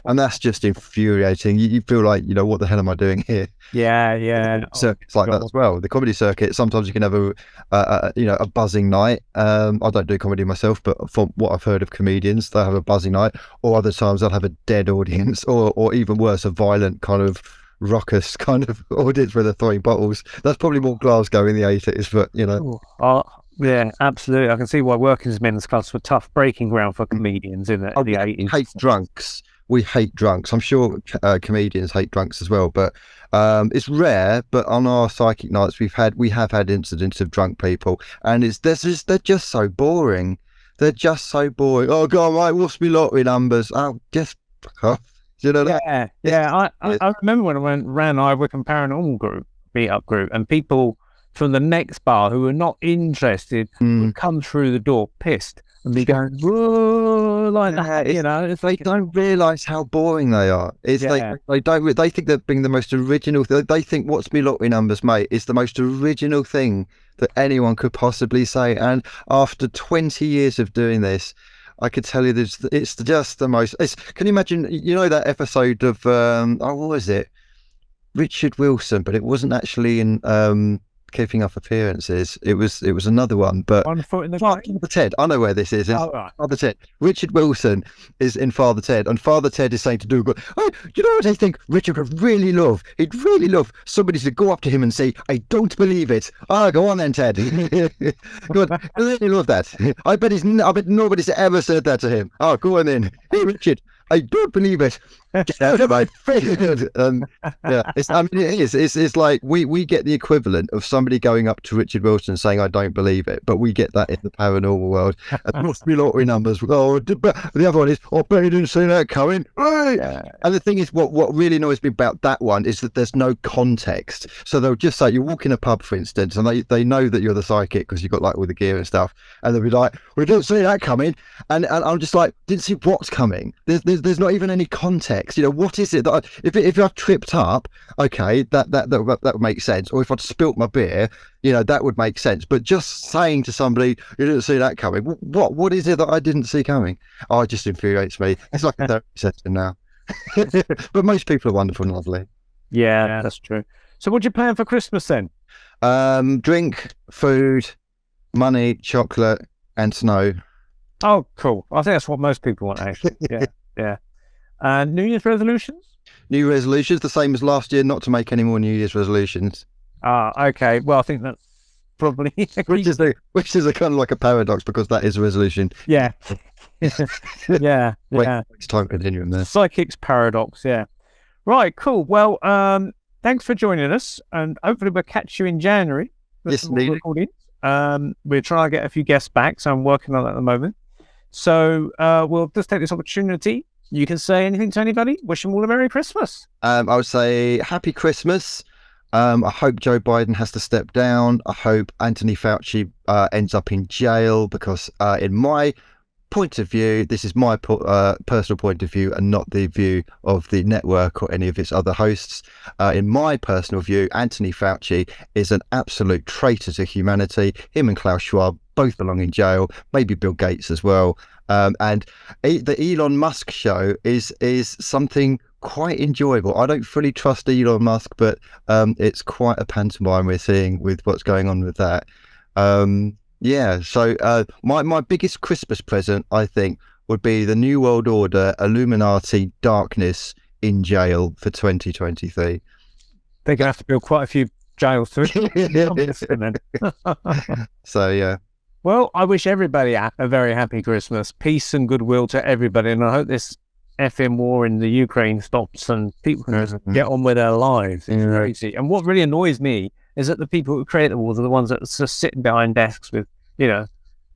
H: and that's just infuriating. You feel like, what the hell am I doing here?
F: Yeah.
H: So it's like that as well. The comedy circuit, sometimes you can have a buzzing night. I don't do comedy myself, but from what I've heard of comedians, they'll have a buzzing night, or other times they'll have a dead audience, or even worse, a violent kind of raucous kind of audience where they're throwing bottles. That's probably more Glasgow in the 80s, but
F: yeah, absolutely. I can see why working men's clubs were tough breaking ground for comedians in the 80s.
H: Hate drunks. We hate drunks. I'm sure comedians hate drunks as well, but it's rare. But on our psychic nights, we have had incidents of drunk people, and they're just so boring. They're just so boring. Oh, go on, right, what's me lottery numbers? Oh, just fuck off. You know that?
F: Yeah. I remember when I ran our Wickham Paranormal group, meet-up group, and people from the next bar who were not interested would come through the door pissed and be going, whoa, like that, It's
H: they don't realise how boring they are. They think they're being the most original. They think what's me lottery numbers, mate, is the most original thing that anyone could possibly say. And after 20 years of doing this, I could tell you it's just the most. Can you imagine? That episode of what was it? Richard Wilson, but it wasn't actually in keeping up appearances. It was another one, but
F: One foot in the
H: Father Ted. I know where this is. It's
F: right.
H: Father Ted. Richard Wilson is in Father Ted, and Father Ted is saying to Dougal, "Oh, you know what I think Richard would really love? He'd really love somebody to go up to him and say, 'I don't believe it.'" Ah, go on then, Ted. Good. I really love that. I bet nobody's ever said that to him. Oh, go on then. Hey, Richard, I don't believe it. Get out of my face. Yeah, it's like we get the equivalent of somebody going up to Richard Wilson saying, "I don't believe it," but we get that in the paranormal world. It must be lottery numbers. Oh, the other one is, "Oh, bet you didn't see that coming." Right. Yeah. And the thing is, what really annoys me about that one is that there's no context. So they'll just say, you walk in a pub, for instance, and they know that you're the psychic because you've got like all the gear and stuff, and they'll be like, "We didn't see that coming," and I'm just like, didn't see what's coming. There's not even any context. You know, what is it that if I've tripped up, okay, that would make sense. Or if I'd spilt my beer, you know, that would make sense. But just saying to somebody, "You didn't see that coming," what is it that I didn't see coming? Oh, it just infuriates me. It's like a therapy session now. But most people are wonderful and lovely.
F: Yeah, that's true. So what do you plan for Christmas then?
H: Drink, food, money, chocolate, and snow.
F: Oh, cool. I think that's what most people want, actually. Yeah. And New Year's resolutions?
H: New resolutions, the same as last year, not to make any more New Year's resolutions.
F: Okay. Well, I think that's probably
H: which is a kind of like a paradox, because that is a resolution.
F: Yeah. Yeah.
H: Next time continuum there.
F: Psychic's paradox. Yeah. Right. Cool. Well, thanks for joining us, and hopefully we'll catch you in January.
H: Yes, indeed.
F: We're trying to get a few guests back, so I'm working on that at the moment. So we'll just take this opportunity. You can say anything to anybody. Wish them all a Merry Christmas.
H: I would say Happy Christmas. I hope Joe Biden has to step down. I hope Anthony Fauci ends up in jail, because in my point of view, this is my personal point of view and not the view of the network or any of its other hosts. In my personal view, Anthony Fauci is an absolute traitor to humanity. Him and Klaus Schwab both belong in jail, maybe Bill Gates as well. And the Elon Musk show is something quite enjoyable. I don't fully trust Elon Musk, but it's quite a pantomime we're seeing with what's going on with that. So my biggest Christmas present, I think, would be the New World Order Illuminati darkness in jail for 2023.
F: They're gonna have to build quite a few jails through.
H: So yeah.
F: Well, I wish everybody a very happy Christmas, peace and goodwill to everybody, and I hope this effing war in the Ukraine stops and people can get on with their lives. It's crazy. And what really annoys me is that the people who create the wars are the ones that are just sitting behind desks with,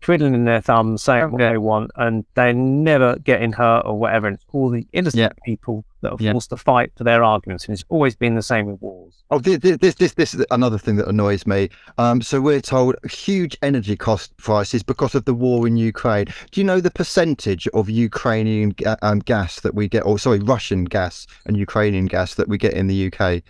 F: twiddling their thumbs, saying what they want, and they're never getting hurt or whatever. And it's all the innocent people that are forced to fight for their arguments, and it's always been the same with wars.
H: Oh, this is another thing that annoys me. So we're told huge energy cost prices because of the war in Ukraine. Do you know the percentage of Ukrainian gas that we get, Russian gas and Ukrainian gas that we get in the UK?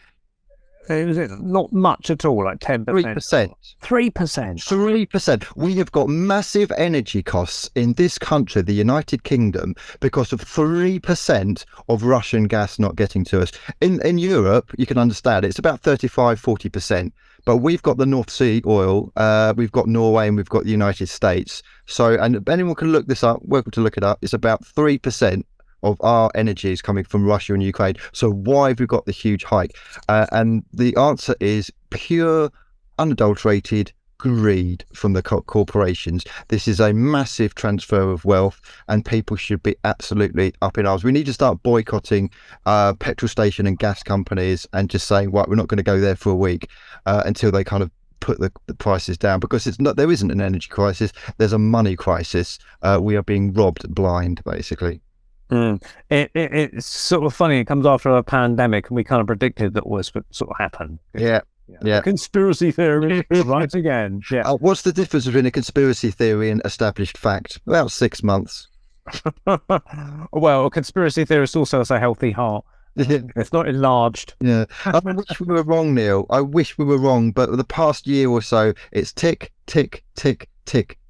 F: Is it not much at all, like 10%?
H: 3%.
F: 3%.
H: 3%. We have got massive energy costs in this country, the United Kingdom, because of 3% of Russian gas not getting to us. In Europe, you can understand it's about 35-40%. But we've got the North Sea oil, we've got Norway, and we've got the United States. So, and anyone can look this up, welcome to look it up. It's about 3% of our energy is coming from Russia and Ukraine. So why have we got the huge hike? And the answer is pure, unadulterated greed from the corporations. This is a massive transfer of wealth, and people should be absolutely up in arms. We need to start boycotting petrol station and gas companies and just saying, right, we're not going to go there for a week until they kind of put the prices down, because there isn't an energy crisis, there's a money crisis. We are being robbed blind, basically.
F: It's sort of funny. It comes after a pandemic, and we kind of predicted that was what sort of happened.
H: Yeah.
F: Conspiracy theory, right again. Yeah.
H: What's the difference between a conspiracy theory and established fact? About 6 months.
F: Well, a conspiracy theorist also has a healthy heart. It's not enlarged.
H: Yeah. I wish we were wrong, Neil. I wish we were wrong, but the past year or so, it's tick, tick, tick,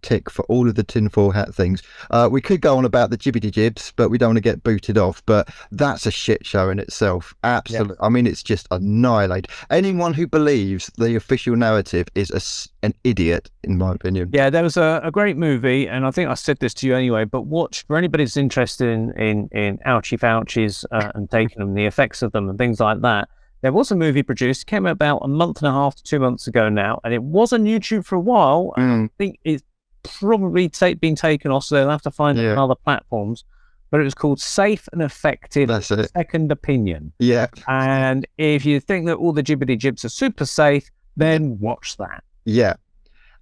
H: tick for all of the tinfoil hat things. We could go on about the Jibby Jibs, but we don't want to get booted off. But that's a shit show in itself. Absolutely. Yeah. I mean, it's just annihilated. Anyone who believes the official narrative is an idiot, in my opinion.
F: Yeah, there was a great movie, and I think I said this to you anyway, but watch, for anybody that's interested in ouchie fouchies and taking them, the effects of them and things like that. There was a movie produced, came out about a month and a half to 2 months ago now, and it was on YouTube for a while. I think it's probably been taken off, so they'll have to find it on other platforms. But it was called Safe and Effective Second Opinion.
H: Yeah.
F: And if you think that all the Jibbity Jibs are super safe, then watch that.
H: Yeah.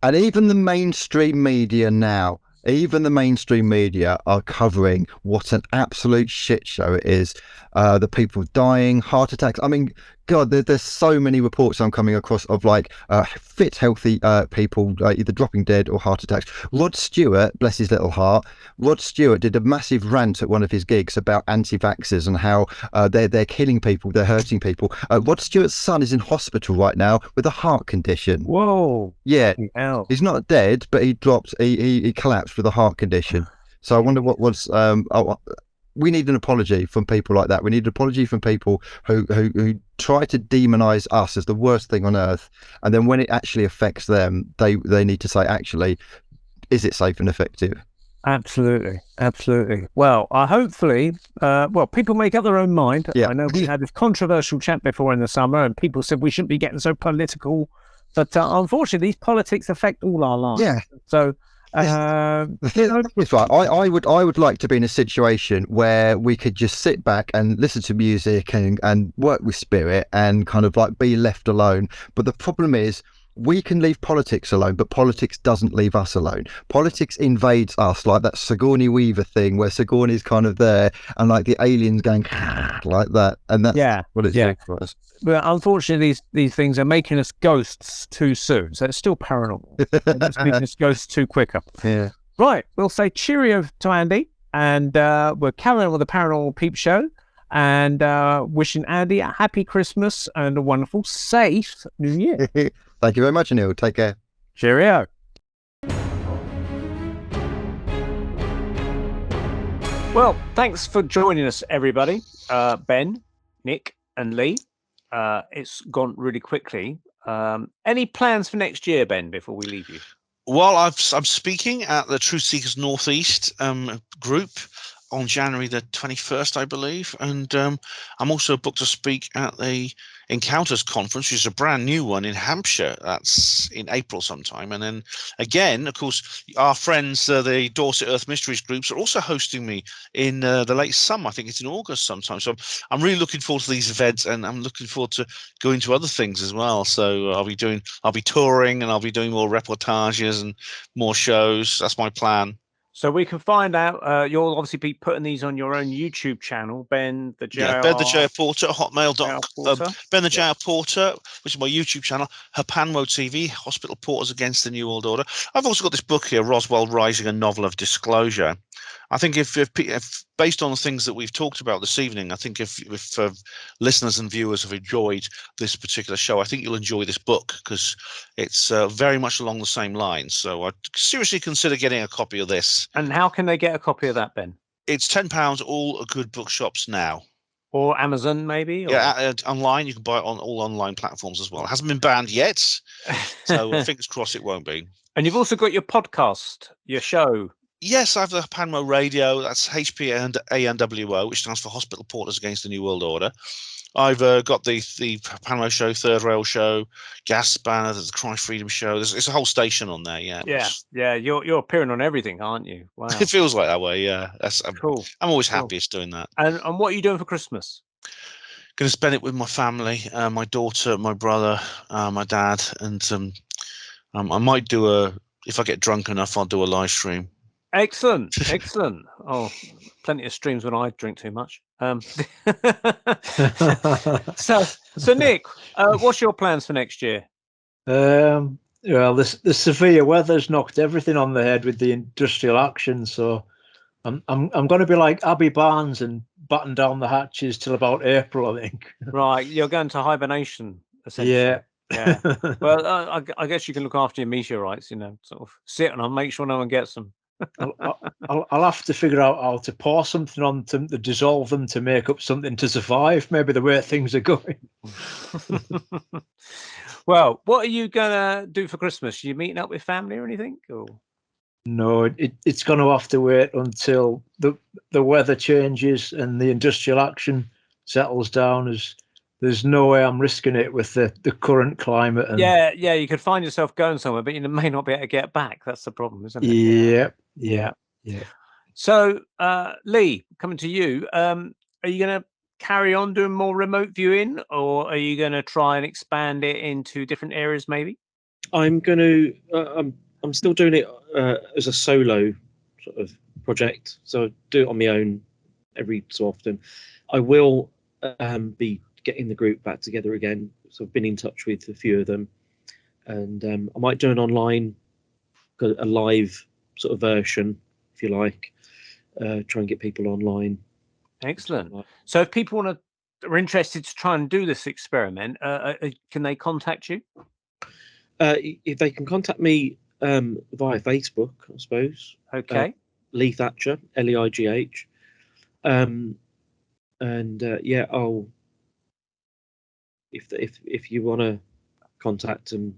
H: And even the mainstream media now, are covering what an absolute shit show it is. The people dying, heart attacks. I mean, God, there's so many reports I'm coming across of like fit, healthy people either dropping dead or heart attacks. Rod Stewart, bless his little heart, Rod Stewart did a massive rant at one of his gigs about anti-vaxxers and how they're killing people, they're hurting people. Rod Stewart's son is in hospital right now with a heart condition.
F: Whoa.
H: Yeah. He's not dead, but he collapsed with a heart condition. So I wonder what was... we need an apology from people like that. We need an apology from people who try to demonize us as the worst thing on earth, and then when it actually affects them, they need to say, actually, is it safe and effective?
F: Absolutely. Well, hopefully, people make up their own mind. Yeah. I know we had this controversial chat before in the summer, and people said we shouldn't be getting so political, but unfortunately, these politics affect all our lives.
H: Yeah.
F: So.
H: It's right. I would like to be in a situation where we could just sit back and listen to music and work with spirit and kind of like be left alone. But the problem is, we can leave politics alone, but politics doesn't leave us alone. Politics invades us, like that Sigourney Weaver thing where Sigourney's kind of there and like the aliens going like that, and that's what it's doing for us.
F: But unfortunately, these things are making us ghosts too soon, so it's still paranormal. It's making us ghosts too quicker.
H: Yeah.
F: Right, we'll say cheerio to Andy, and we're carrying on with the Paranormal Peep Show, and wishing Andy a happy Christmas and a wonderful, safe New Year.
H: Thank you very much, Neil. Take care.
F: Cheerio. Well, thanks for joining us, everybody. Ben, Nick, and Leigh. It's gone really quickly. Any plans for next year, Ben, before we leave you?
B: Well, I'm speaking at the Truth Seekers Northeast group on January the 21st, I believe. And I'm also booked to speak at the Encounters Conference, which is a brand new one in Hampshire. That's in April sometime. And then again, of course, our friends, the Dorset Earth Mysteries groups, are also hosting me in the late summer. I think it's in August sometime. So I'm really looking forward to these events, and I'm looking forward to going to other things as well. So I'll be touring, and I'll be doing more reportages and more shows. That's my plan.
A: So we can find out. You'll obviously be putting these on your own YouTube channel, Ben the JR.
B: Yeah, Ben the JR Porter, hotmail.com. Ben the JR Porter, which is my YouTube channel. Hapanwo TV, Hospital Porters Against the New World Order. I've also got this book here, Roswell Rising, a novel of disclosure. I think if based on the things that we've talked about this evening, I think if listeners and viewers have enjoyed this particular show, I think you'll enjoy this book, because it's very much along the same lines. So I'd seriously consider getting a copy of this.
A: And how can they get a copy of that, Ben?
B: It's £10 all good bookshops now.
A: Or Amazon, maybe? Or...
B: Yeah, online. You can buy it on all online platforms as well. It hasn't been banned yet, so fingers crossed it won't be.
A: And you've also got your podcast, your show.
B: Yes, I have the Hapanwo Radio. That's HPANWO, which stands for Hospital Porters Against the New World Order. I've got the Hapanwo Show, Third Rail Show, Gas Banner, there's the Cry Freedom Show. It's a whole station on there, yeah.
A: Yeah. You're appearing on everything, aren't you? Wow.
B: It feels like that way, yeah.
A: Cool.
B: I'm always happiest doing that.
A: And what are you doing for Christmas?
B: Going to spend it with my family, my daughter, my brother, my dad, and I might do if I get drunk enough, I'll do a live stream.
A: Excellent. Oh, plenty of streams when I drink too much. So Nick, what's your plans for next year?
C: Well, the severe weather's knocked everything on the head with the industrial action. So I'm going to be like Abby Barnes and batten down the hatches till about April, I think.
A: Right, you're going to hibernation, essentially.
C: Yeah.
A: Yeah. Well, I guess you can look after your meteorites, sort of sit on them, make sure no one gets them.
C: I'll have to figure out how to pour something on them to dissolve them to make up something to survive. Maybe the way things are going.
A: Well, what are you gonna do for Christmas? Are you meeting up with family or anything? Or
C: no, it's going to have to wait until the weather changes and the industrial action settles down. As there's no way I'm risking it with the current climate. And
A: yeah, you could find yourself going somewhere, but you may not be able to get back. That's the problem, isn't
C: it?
A: Yeah. So, Leigh, coming to you, are you going to carry on doing more remote viewing, or are you going to try and expand it into different areas? Maybe.
D: I'm going to. I'm still doing it as a solo sort of project, so I do it on my own every so often. I will be getting the group back together again. So I've been in touch with a few of them, and I might do an online, a live sort of version, if you like. Try and get people online.
A: Excellent. So if people are interested to try and do this experiment, can they contact you?
D: If they can contact me via Facebook, I suppose.
A: Okay.
D: Leigh Thatcher, Leigh. I'll if you want to contact them,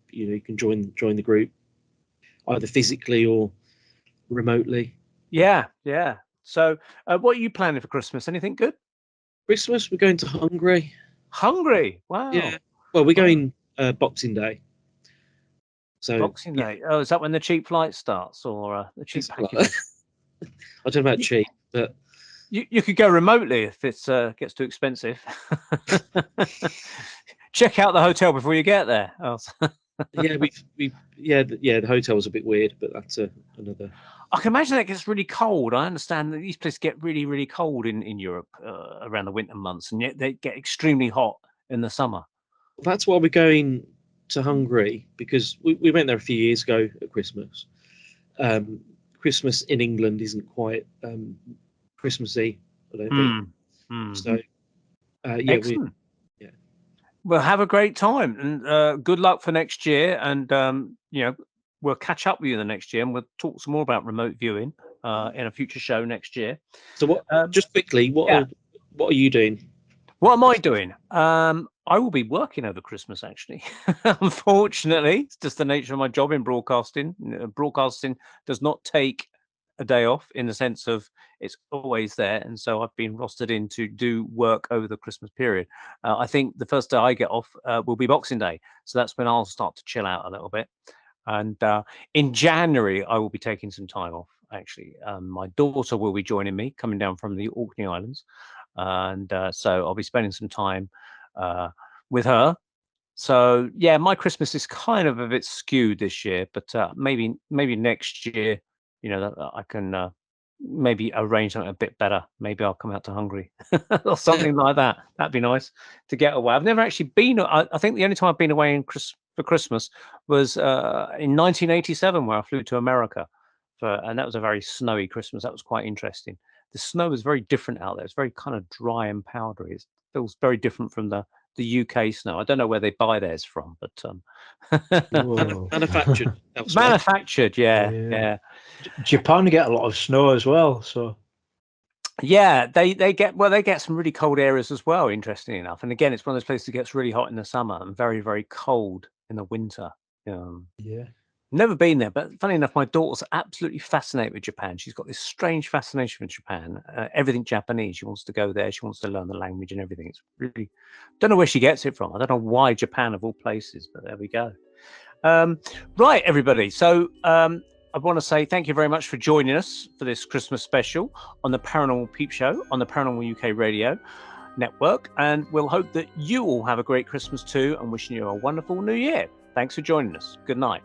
D: you can join the group either physically or remotely.
A: Yeah. So, what are you planning for Christmas? Anything good?
D: Christmas, we're going to Hungary.
A: Hungary? Wow.
D: Yeah. Well, we're going Boxing Day. So
A: Boxing Day. Oh, is that when the cheap flight starts, or the cheap package?
D: I don't know about cheap, but
A: you could go remotely if it gets too expensive. Check out the hotel before you get there.
D: The hotel was a bit weird, but that's another.
A: I can imagine that gets really cold. I understand that these places get really, really cold in Europe around the winter months, and yet they get extremely hot in the summer.
D: That's why we're going to Hungary, because we went there a few years ago at Christmas. Christmas in England isn't quite Christmassy, I don't think. So,
A: excellent. Well, have a great time, and good luck for next year. And we'll catch up with you the next year, and we'll talk some more about remote viewing in a future show next year.
D: So, what? Just quickly, what are you doing?
A: What am I doing? I will be working over Christmas, actually. Unfortunately, it's just the nature of my job in broadcasting. Broadcasting does not take a day off, in the sense of it's always there, and so I've been rostered in to do work over the Christmas period. I think the first day I get off will be Boxing Day, so that's when I'll start to chill out a little bit. And in January, I will be taking some time off, actually. My daughter will be joining me, coming down from the Orkney Islands, and so I'll be spending some time with her. So yeah, my Christmas is kind of a bit skewed this year, but maybe next year, I can maybe arrange something a bit better. Maybe I'll come out to Hungary or something like that. That'd be nice to get away. I've never actually been. I think the only time I've been away for Christmas was in 1987, where I flew to America, and that was a very snowy Christmas. That was quite interesting. The snow was very different out there. It's very kind of dry and powdery. It feels very different from the UK snow. I don't know where they buy theirs from, but
D: manufactured.
A: Manufactured, yeah.
C: Japan get a lot of snow as well, so
A: yeah, they get some really cold areas as well, interestingly enough. And again, it's one of those places that gets really hot in the summer and very, very cold in the winter. Never been there, but funny enough, my daughter's absolutely fascinated with Japan. She's got this strange fascination with Japan. Everything Japanese. She wants to go there. She wants to learn the language and everything. It's really, don't know where she gets it from. I don't know why Japan of all places, but there we go. Right, everybody. So I want to say thank you very much for joining us for this Christmas special on the Paranormal Peep Show on the Paranormal UK Radio Network. And we'll hope that you all have a great Christmas too, and wishing you a wonderful New Year. Thanks for joining us. Good night.